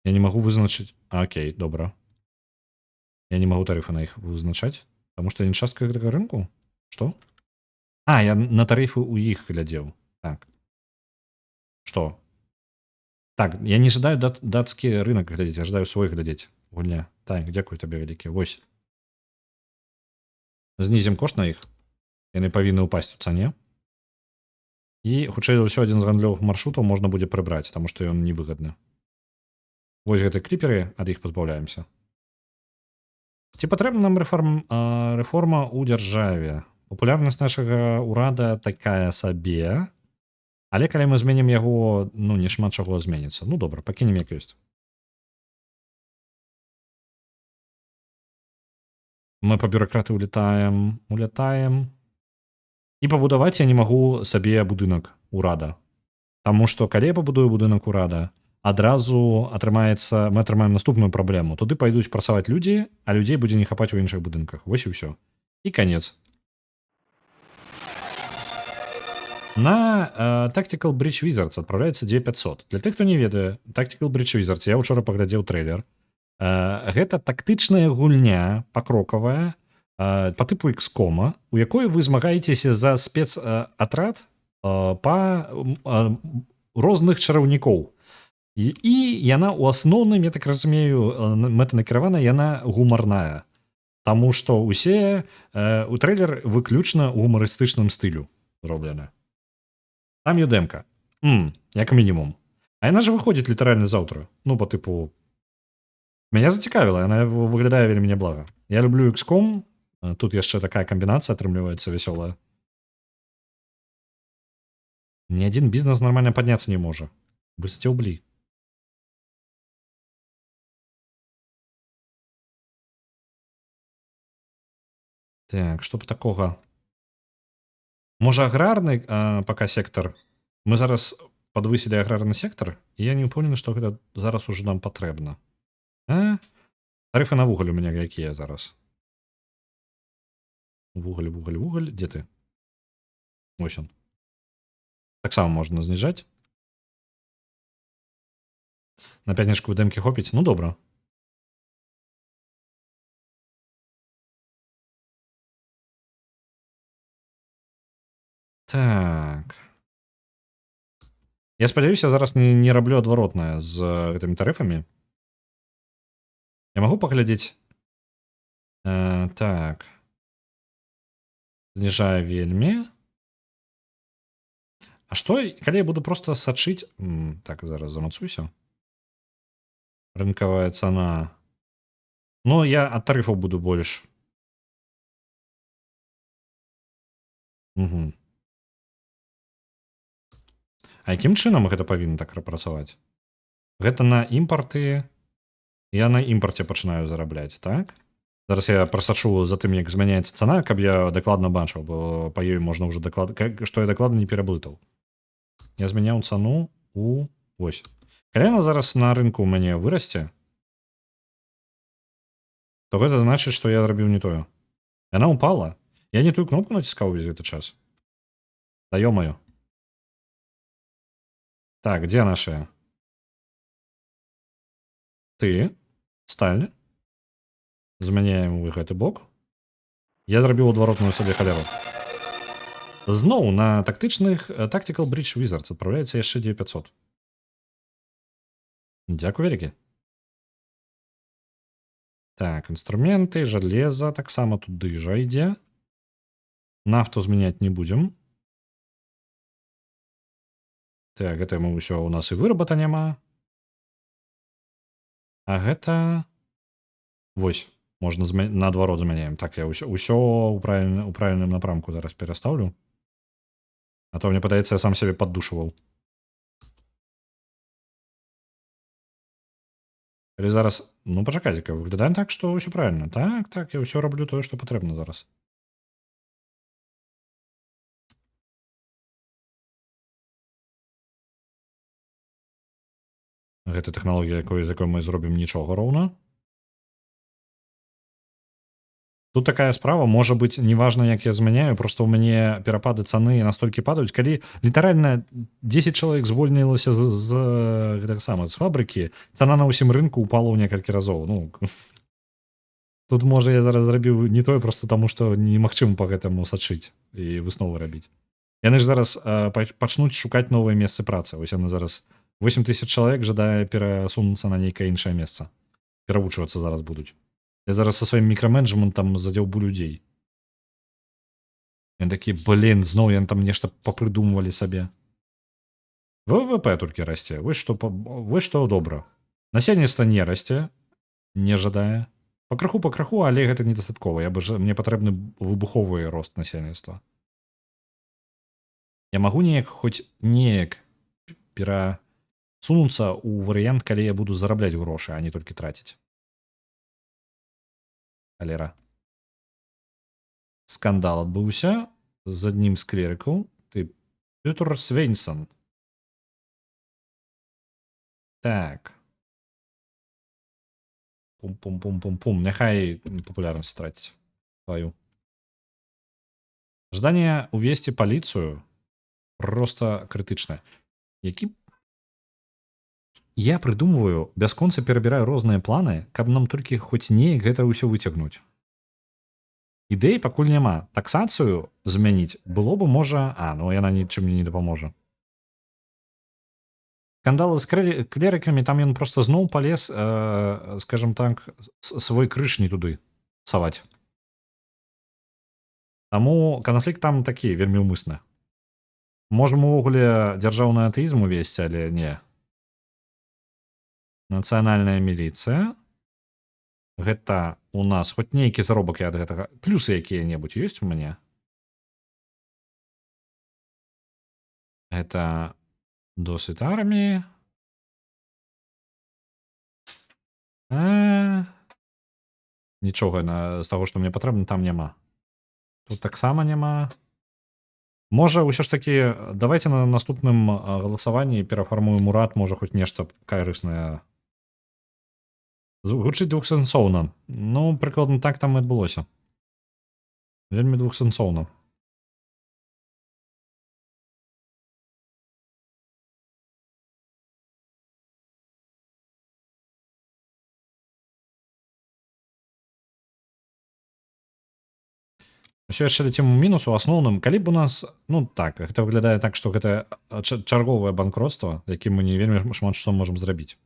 не магу вызначыць... Окей, добра. Я не магу тарыфы на іх вызначаць, таму што я не частка гэтага рынку? Што? А, я на тарифы у іх глядзеў. Так. Што? Так, я не жадаю дацкі рынок глядзець, я жадаю свой глядзець. Гульня. Так, дзякую табе вялікі. Вось. Знізім кошт на іх. Яны павінны ўпасць у цане. І, хутчэй за ўсё, адзін з гандлёвых маршрутаў можна будзе прыбраць, таму што ён невыгадны. Вось гэты кліперы, ад іх пазбаўляемся. Ці патрэбна нам рэформа ў дзяржаве? Папулярнасць нашага ўрада такая сабе, але калі мы зменім яго, ну, не шмат чаго зменіцца. Ну, добра, пакінем як ёсць. Мы па бюракраты улятаем. І пабудаваць я не магу сабе будынак урада. Таму што калі я пабудую будынак урада, адразу атрымаецца, мы атрымаем наступную праблему. Туды пайдуць працаваць людзі, а людзей будзе не хапаць у іншых будынках. Вось і ўсё. І канец. На Tactical Bridge Wizards адпраўляецца 2500. Для тых, хто не ведае, Tactical Bridge Wizards, я ўчора паглядзеў трэйлер. Гэта тактычная гульня пакрокавая, по типу XCOM, у якой ви змагаєтеся за спецатрад па розных чараўнікоў. І яна ў асноўным, я так разумею, мэтанакіравана, яна гумарная. Таму што ўсе у трэйлер выключна ў гумарыстычным стылю зроблена. Там юдэмка. Як мінімум. А яна ж выходзіць літаральна заўтра. Ну, по типу... Мяне зацікавіла, яна выглядае вельмі няблага. Я люблю XCOM. Тут яшчэ такая камбінацыя атрымліваецца вясёлая. Ні адзін бізнес нармальна падняцца не можа. Вы сцёблі. Так, што б такога? Можа аграрны пака сектар? Мы зараз падвысілі аграрны сектар, і я не ўпэўнены, што гэта зараз уже нам патрэбна. Тарыфы на вугаль у мяне якія зараз? Вугаль. Дзе ты? Вось он. Таксама можна зніжаць. На пятнічку дэмкі хопіць? Ну, добра. Так. Я спадзяюся, зараз не раблю адваротнае з гэтымі тарыфамі. Я магу паглядзець? Так. Зніжае вельмі. А што, калі я буду проста сачыць... Так, зараз замацуюся. Рынкавая цана. Ну, я ад тарыфаў буду больш. Угу. А якім чынам гэта павінна так працаваць? Гэта на імпарты... Я на імпарце пачынаю зарабляць, так? Зараз я прасачу за тым, як змяняецца цана, каб я дакладна бачыў, бо па ёй можна ўжо што я дакладна не пераблытаў. Я змяняў цану у... Вось. Калі яна зараз на рынку ў мяне вырасце, то гэта значыць, што я зрабіў не тое. Яна ўпала. Я не тую кнопку націскаў увесь гэты час. Да ё-маё. Так, дзе нашая? Ты, сталь. Змяняем гэты бок. Я зрабіў адваротную сабе халяву. Зноў на тактычных Tactical Bridge Wizards адпраўляецца яшчэ 9500. Дзякуй вялікі. Так, інструменты, жалеза таксама туды жа ідзе. Нафту змяняць не будзем. Так, гэта мы ўсё, у нас і вырабата няма. А гэта... Вось. Можна наадварот змяняем. Так, я ўсё ў правільным напрамку зараз перастаўлю. А то, мне падаецца, я сам сябе паддушваў. Калі зараз... Ну, пачакайце-ка, выглядаем так, што ўсё правільна. Так, я ўсё раблю тое, што патрэбна зараз. Гэта тэхналогія, з якой мы зробім нічога роўна. Тут такая справа, можа быць, неважна, як я змяняю, просто ў мяне перапады цаны настолькі падаюць. Калі літаральна 10 чалавек звольнілася з фабрыкі, цана на ўсім рынку упала ў некалькі разоў. Ну, Тут можа я зараз зрабіў не тое просто таму, што немагчыма па гэтаму сачыць і высновы рабіць. Яны ж зараз пачнуць шукаць новыя месцы працы. Вось яны зараз 8000 чалавек жадае перасунуцца на нейкае іншае месца. Перавучвацца зараз будуць. Я зараз са сваім мікраменеджментам задзяўбу людзей. Яны такі, блін, зноў яны там нешта папрыдумвалі сабе. ВВП толькі расце. Вось што добра. Насельніцтва не расце, не жадае. Пакраху, але гэта недастаткова. Мне патрэбны выбуховы рост насельніцтва. Я магу хоць неяк перасунуцца ў варыянт, калі я буду зарабляць грошы, а не толькі траціць. Алера. Скандал адбыўся з аднім з клерыкаў. Ты Пётр Свенсон. Так. Пум-пум-пум-пум-пум. Няхай папулярнасць траціць сваю. Жаданне увесці паліцыю просто крытычнае. Я прыдумваю, бясконца перабіраю розныя планы, каб нам толькі хоць неяк гэта ўсё выцягнуць. Ідэй пакуль няма. Таксацыю змяніць было бы можа, яна нічым мне не дапаможа. Скандалы з клерыкамі, там ён просто зноў палез, скажем так, свой крыж не туды саваць. Таму канфлікт там такі, вельмі ўмысны. Можам увогуле дзяржаўны атэізм увесці, але не. Нацыянальная міліцыя. Гэта у нас хоць нейкі заробак я ад гэтага. Плюсы якія-небудзь ёсць у мяне? Гэта досвід арміі. Нічога з таго, што мне патрэбна, там няма. Тут таксама няма. Можа, ўсё ж такі, давайте на наступным галасаванні перафармуем урад, можа, хоць нешта карыснае. Гучыць двухсэнсоўна. Ну, прыкладна так там і адбылося. Вельмі двухсэнсоўна. Усё яшчэ ляцім у мінус у асноўным. Калі б у нас, гэта выглядае так, што гэта чарговае банкротства, якім мы не вельмі шмат што можам зрабіць.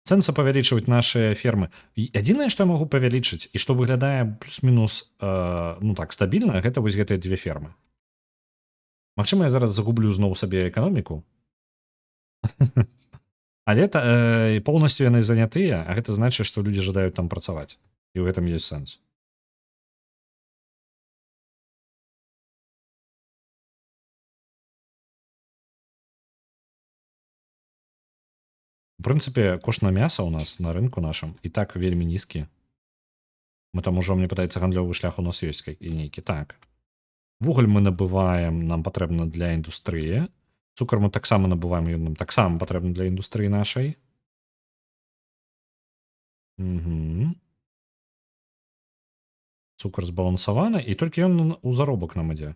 Сэнса павялічваць нашы фермы. Адзінае, што я магу павялічыць, і што выглядае плюс-мінус стабільна, гэта вось гэтыя дзве фермы. Магчыма, я зараз загублю зноў сабе эканоміку. Але поўнасцю яны занятыя, а гэта значыць, што людзі жадаюць там працаваць. І ў гэтым ёсць сэнс. У прынцыпе, кошт на мяса ў нас на рынку нашым і так вельмі нізкі. Мы там ужо, мне падаецца, гандлёвы шлях у нас ёсць нейкі. Так. Вугаль мы набываем, нам патрэбна для індустрыі. Цукар мы таксама набываем, ён нам таксама патрэбна для індустрыі нашай. Цукар збалансаваны, і толькі ён у заробак нам ідзе.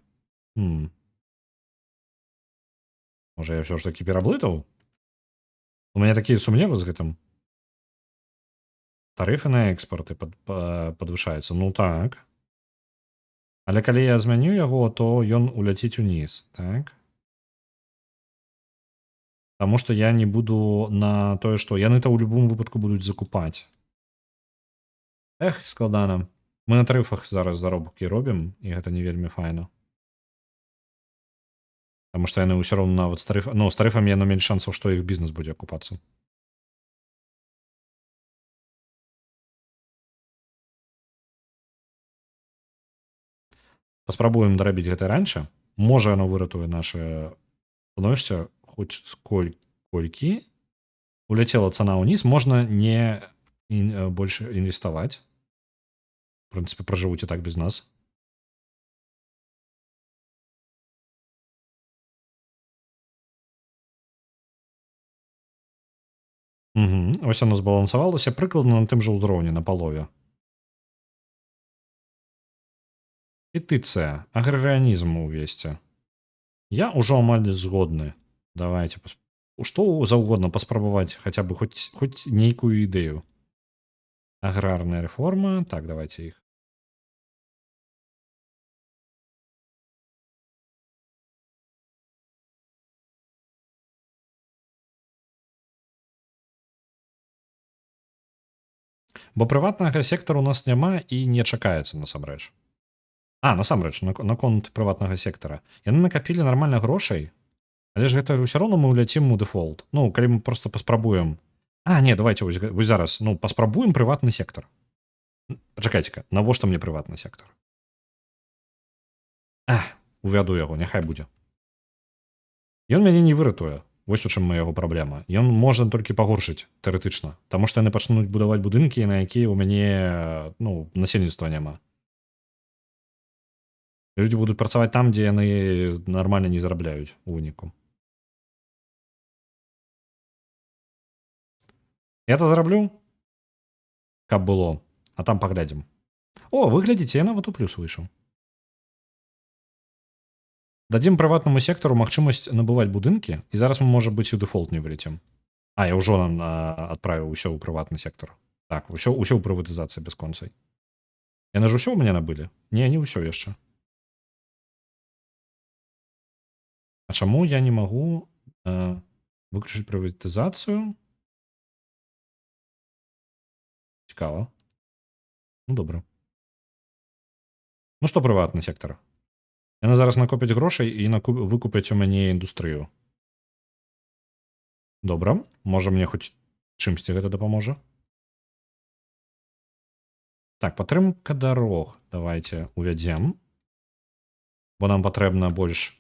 Можа, я ўсё ж такі пераблытаў? У мяне такія сумневы з гэтым. Тарыфы на экспарты падвышаюцца. Ну так. Але калі я змяню яго, то ён уляціць уніз. Так. Таму што я не буду на тое, што яны-то ў любым выпадку будуць закупаць. Складана. Мы на тарыфах зараз заробкі робім, і гэта не вельмі файна. Таму што яны ўсё роўна нават з тарыфамі яно менш шансаў, што іх бізнес будзе акупацца. Паспрабуем дарабіць гэта раньше. Можа, яно выратуе наше становішча хоць колькі. Уляцела цана ўніз, можна не больш інвеставаць. В прынцыпе, пражывуць і так без нас. Ось оно збалансавалася прыкладна на тым жа ўзроўні, на палове. Петыцыя. Аграрыянізм увесці. Я ўжо амаль згодны. Давайте. Што заўгодна паспрабаваць хаця бы хоць нейкую ідэю. Аграрная реформа. Так, давайте их. Бо прыватнага сектару у нас няма і не чакаецца насамрэч. Насамрэч, наконт прыватнага сектара. Яны накапілі нармальна грошай, але ж гэта ўсё роўно мы ўляцім у дэфолт. Ну, калі мы проста паспрабуем. Не, давайте вось зараз, ну, паспрабуем прыватны сектар. Пачакайце-ка, навошта мне прыватны сектар? Увяду яго, няхай будзе. Ён мяне не выратуе. Вось у чым яго праблема. Ён можа толькі пагоршыць тэарэтычна, таму што яны пачнуць будаваць будынкі, на якія ў мяне насельніцтва няма. Людзі будуць працаваць там, дзе яны нармальна не зарабляюць у выніку. Я-то зараблю, каб было, а там паглядзім. Вы глядзіце, я нават у плюс выйшаў. Дадзім прыватнаму сектару магчымасць набываць будынкі, і зараз мы, можа быць, і ў дэфолт не вылецім. Я ўжо адправіў усё ў прыватны сектар. Так, усё ў прыватызацыі бясконцай. Яны ж усё ў мяне набылі? Не ўсё яшчэ. А чаму я не магу выключыць прыватызацыю? Цікава. Ну, добра. Ну што прыватны сектар? Яны зараз накопяць грошай і выкупяць у мяне індустрыю. Добра, можа мне хоць чымсьці гэта дапаможа? Так, падтрымка дарог давайте увядзем, бо нам патрэбна больш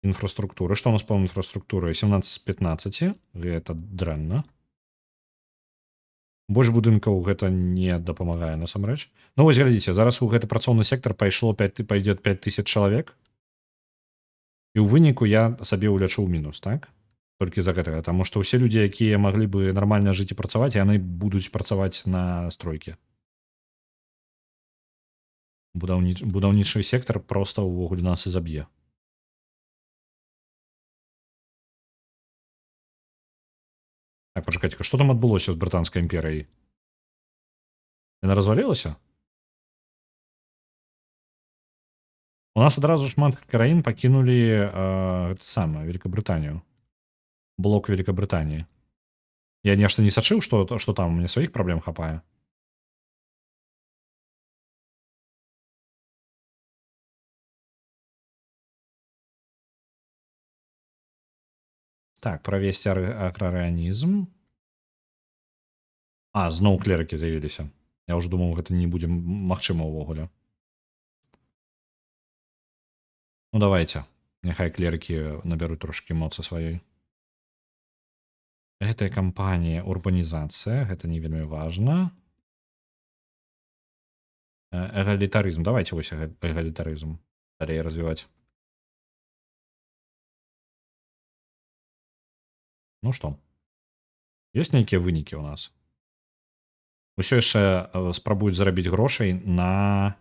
інфраструктуры. Што у нас па інфраструктуры? 17 з 15, гэта дрэнна. Больш будынкаў гэта не дапамагае насамрэч. Ну вось глядзіце, зараз у гэты працоўны сектар пойдзе 5000 чалавек, і ў выніку я сабе ўлячу ў мінус, так? Толькі за гэтага, таму што ўсе людзі, якія маглі бы нармальна жыць і працаваць, яны будуць працаваць на стройкі. Будаўнічы сектар проста ўвогуле нас і заб'е. Так, пачакайце, што там адбылося з брытанскай імперыяй? Яна развалілася? У нас адразу шмат краін пакінулі гэта самае Великабрытанію. Блок Великабрытаніі. Я нешта не сачыў, што там у мяне сваіх праблем хапае. Так, правесці аграрыянізм. Зноў клерыкі з'явіліся. Я ўжо думаў, гэта не будзе магчыма ўвогуле. Ну давайте, няхай клерыкі набяруць трошкі моцы сваёй. Гэтая кампанія урбанізацыя, гэта не вельмі важна. Эгалітарызм, давайте вось эгалітарызм далей развіваць. Ну што, ёсць нейкія вынікі ў нас? Усё яшчэ спрабуюць зарабіць грошай на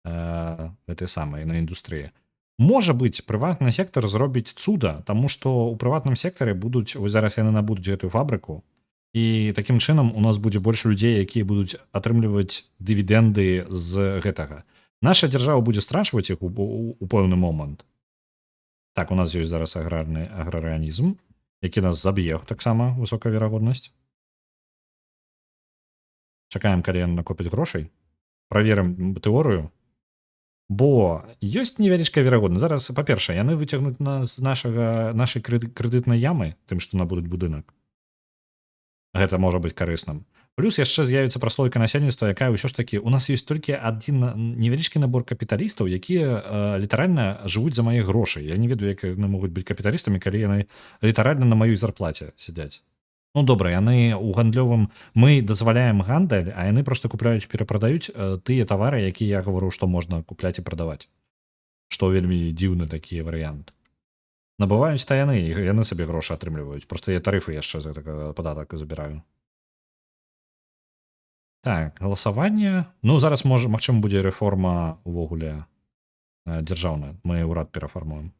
гэтай самай, на індустрыі. Можа быць, прыватны сектар зробіць цуда, таму што ў прыватным сектары будуць, вось зараз яны набудуць гэтую фабрыку, і такім чынам у нас будзе больш людзей, якія будуць атрымліваць дывідэнды з гэтага. Наша дзяржава будзе страчваць іх у пэўны момант. Так, у нас ёсць зараз аграрыянізм, які нас заб'е таксама, высокая верагоднасць. Чакаем, калі яны накопяць грошай. Праверым тэорыю. Бо ёсць невялічкая верагоднасць. Зараз, па-першае, яны выцягнуць нас з нашай крэдытнай ямы, тым, што набудуць будынак. Гэта можа быць карысным. Плюс яшчэ з'явіцца праслойка насельніцтва, якая ўсё ж такі, у нас ёсць толькі адзін невялічкі набор капіталістаў, якія літаральна жывуць за мае грошы. Я не ведаю, як яны могуць быць капіталістамі, калі яны літаральна на маёй зарплаце сядзяць. Ну добра, яны ў гандлёвым, мы дазваляем гандаль, а яны проста купляюць, перапрадаюць тыя тавары, якія я гавару, што можна купляць і прадаваць. Што вельмі дзіўны такі варыянт. Набываюць та яны сабе грошы атрымліваюць. Проста я тарыфы яшчэ за падатак забіраю. Так, галасаванне. Ну, зараз, магчыма, будзе рэформа ўвогуле дзяржаўная. Мы ўрад перафармуем.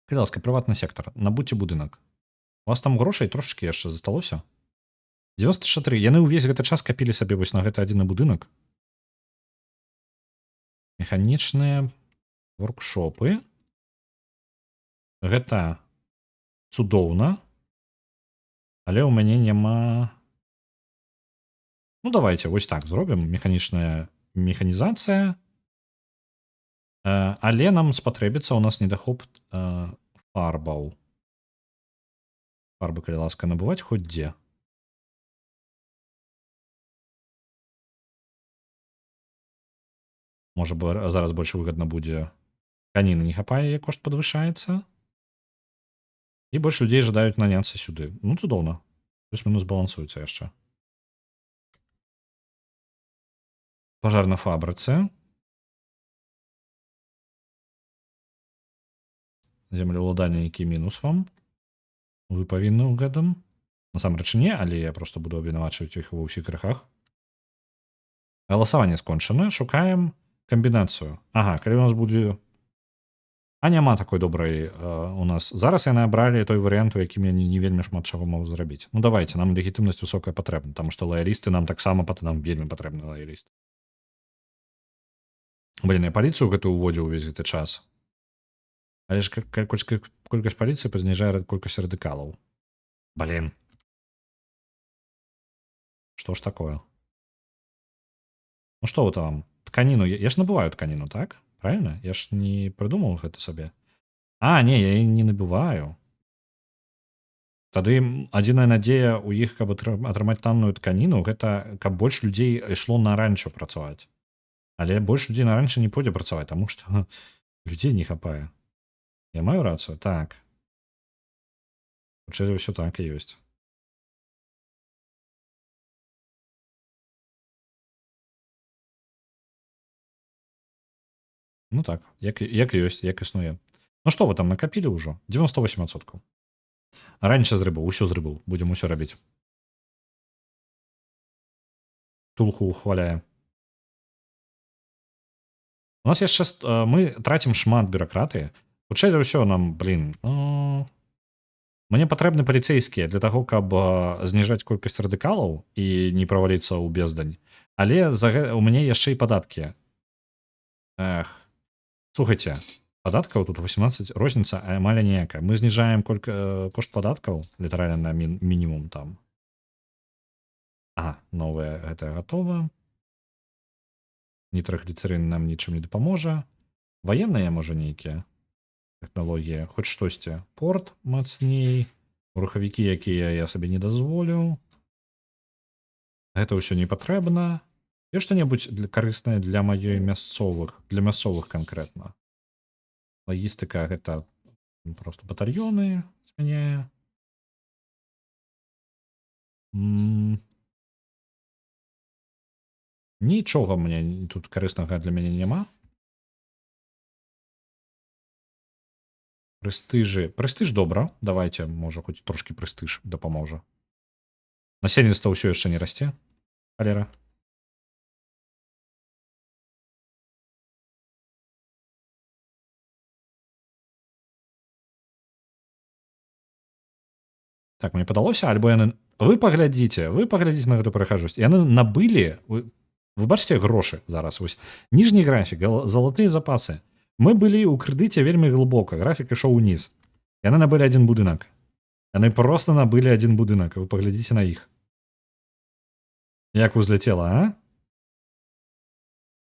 Калі ласка, прыватны сектар. Набудзьце будынак. У вас там грошай трошачкі яшчэ засталося? 94. Яны ўвесь гэты час капілі сабе вось на гэты адзіны будынак. Механічныя воркшопы. Гэта цудоўна. Але ў мяне няма... Ну, давайте вось так зробім. Механічная механізацыя. Але нам спатрэбіцца, у нас недахоп фарбаў. Фарбы, калі ласка, набываць хоць дзе. Можа, зараз больш выгадна будзе. Тканіны не хапае, яе кошт падвышаецца. І больш людзей жадаюць наняцца сюды. Ну, цудоўна. Плюс-мінус балансуецца яшчэ. Пажар на фабрыцы. Землеўладальнікі мінус вам. Вы павінны ў гэтым. Насамрэч не, але я просто буду абвінавачваць іх ва ўсіх грэхах. Галасаванне скончана. Шукаем камбінацыю. Ага, калі у нас будзе... А няма такой добрай у нас. Зараз яны абралі той варыянт, у якім я не вельмі шмат чаго магу зрабіць. Ну, давайте, нам легітымнасць высокая патрэбна, таму што лаялісты нам таксама нам вельмі патрэбны лаялісты. Блін, я паліцыю гэту ўводзіў увесь гэты час. Але ж колькасць паліцыі пазніжае колькасць радыкалаў. Блін. Што ж такое? Ну што вы там? Тканіну. Я ж набываю тканіну, так? Правильно? Я ж не придумал гэта сабе. А, не, я не набываю. Тады адзіная надзея ў іх, каб атрымаць танную тканіну, гэта каб больш людзей ішло на ранчо працаваць. Але больш людзей на ранчо не пойдзе працаваць, таму што людзей не хапае. Я маю рацыю? Так. Хутчэй за ўсё так і ёсць. Ну так, як ёсць, як існуе. Ну што вы там накапілі ўжо? 98%. Раньше з рыбаў, усё з рыбаў. Будзем усё рабіць. Тулху ухваляе. У нас яшчэ... Мы трацім шмат бюракратыі. Хутчэй за ўсё нам, блін... Мне патрэбны паліцэйскія для таго, каб зніжаць колькасць радыкалаў і не праваліцца ў бездань. Але у мяне яшчэ і падаткі. Эх... Слухайте, податкаў тут 18, розніца амаль ніякая. Мы зніжаем кошт падаткаў, літаральна на мінімум там. Ага, новае гэта гатова. Нітрагліцерын нам нічым не дапаможа. Ваенныя, можа, нейкія тэхналогіі, хоць штосьці. Порт мацней, рухавікі, якія я сабе не дазволю. Гэта ўсё не патрэбна. І што-небудзь карыснае для маёй мясцовых, для мясцовых канкрэтна. Лагістыка гэта просто батальёны змяняе. Нічога мне тут карыснага для мяне няма. Прэстыжы. Прэстыж добра. Давайте, можа, хоць трошкі прэстыж дапаможа. Насельніцтва ўсё яшчэ не расце. Халера. Так, мне падалося, альбо яны... Вы паглядзіце на гэту прыхажосць. Яны набылі... Вы бачыце грошы зараз. Вось. Ніжні графік, залатыя запасы. Мы былі ў крэдыце вельмі глыбока. Графік ішоў уніз. Яны набылі адзін будынак. Яны проста набылі адзін будынак. Вы паглядзіце на іх. Як узляцела, а?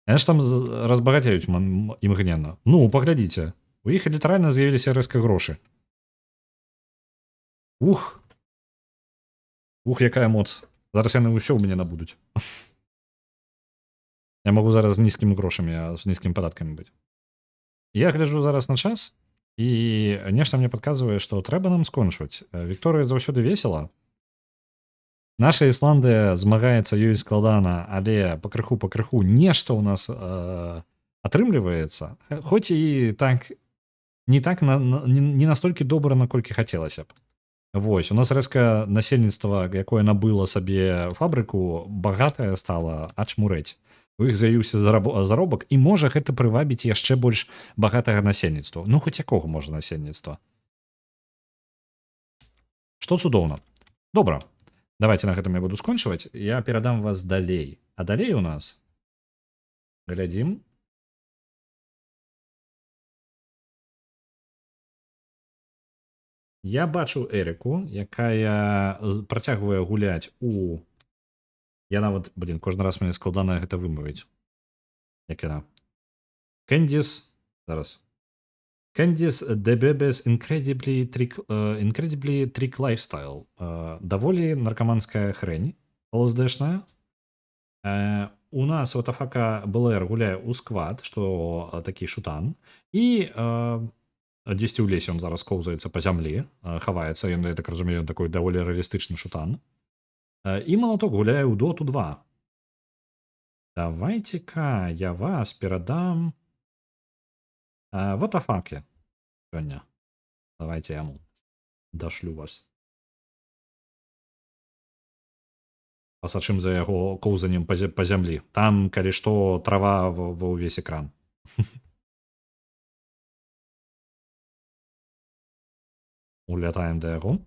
Яны ж там разбагацеюць імгненна. Ну, паглядзіце. У іх літаральна з'явіліся рэзка грошы. Ух, якая моц. Зараз яны ўсё ў мяне набудуць. Я магу зараз з нізкімі грошамі, з нізкімі падаткамі быць. Я гляджу зараз на час, і нешта мне падказвае, што трэба нам скончваць. Вікторыя заўсёды весела. Наша Ісландыя змагаецца, ёй складана, але пакрыху нешта ў нас атрымліваецца. Хоць і так, не настолькі добра, наколькі хацелася б. Вось, у нас рэзка насельніцтва, якое набыла сабе фабрыку, багатае стала ачмурэць. У іх з'явіўся заробак, і можа гэта прывабіць яшчэ больш багатага насельніцтва. Ну, хоць якога можа насельніцтва. Што цудоўна. Добра. Давайте на гэтым я буду скончваць. Я перадам вас далей. А далей у нас глядзім. Я бачу Эрыку, якая працягвае гуляць у... Я нават, кожны раз мне складана гэта вымавіць. Як яна? Кэндіс... Зараз. Кэндіс The Baby's Incredibly Trick Lifestyle. Даволі наркаманская хрень, ЛСДшная. У нас ВТФК БЛР гуляе ў сквад, што такі шутан. І дзесьці ў лесе ён зараз коўзаецца па зямлі, хаваецца, ён, я так разумею, такой даволі рэалістычны шутан. І Малаток гуляе ў Доту 2. Давайте-ка я вас перадам ВТФКе сёння. Давайте я яму дашлю вас. Пасачым за яго коўзаннем па зямлі. Там, калі што, трава ва ўвесь экран. Улятаем да яго.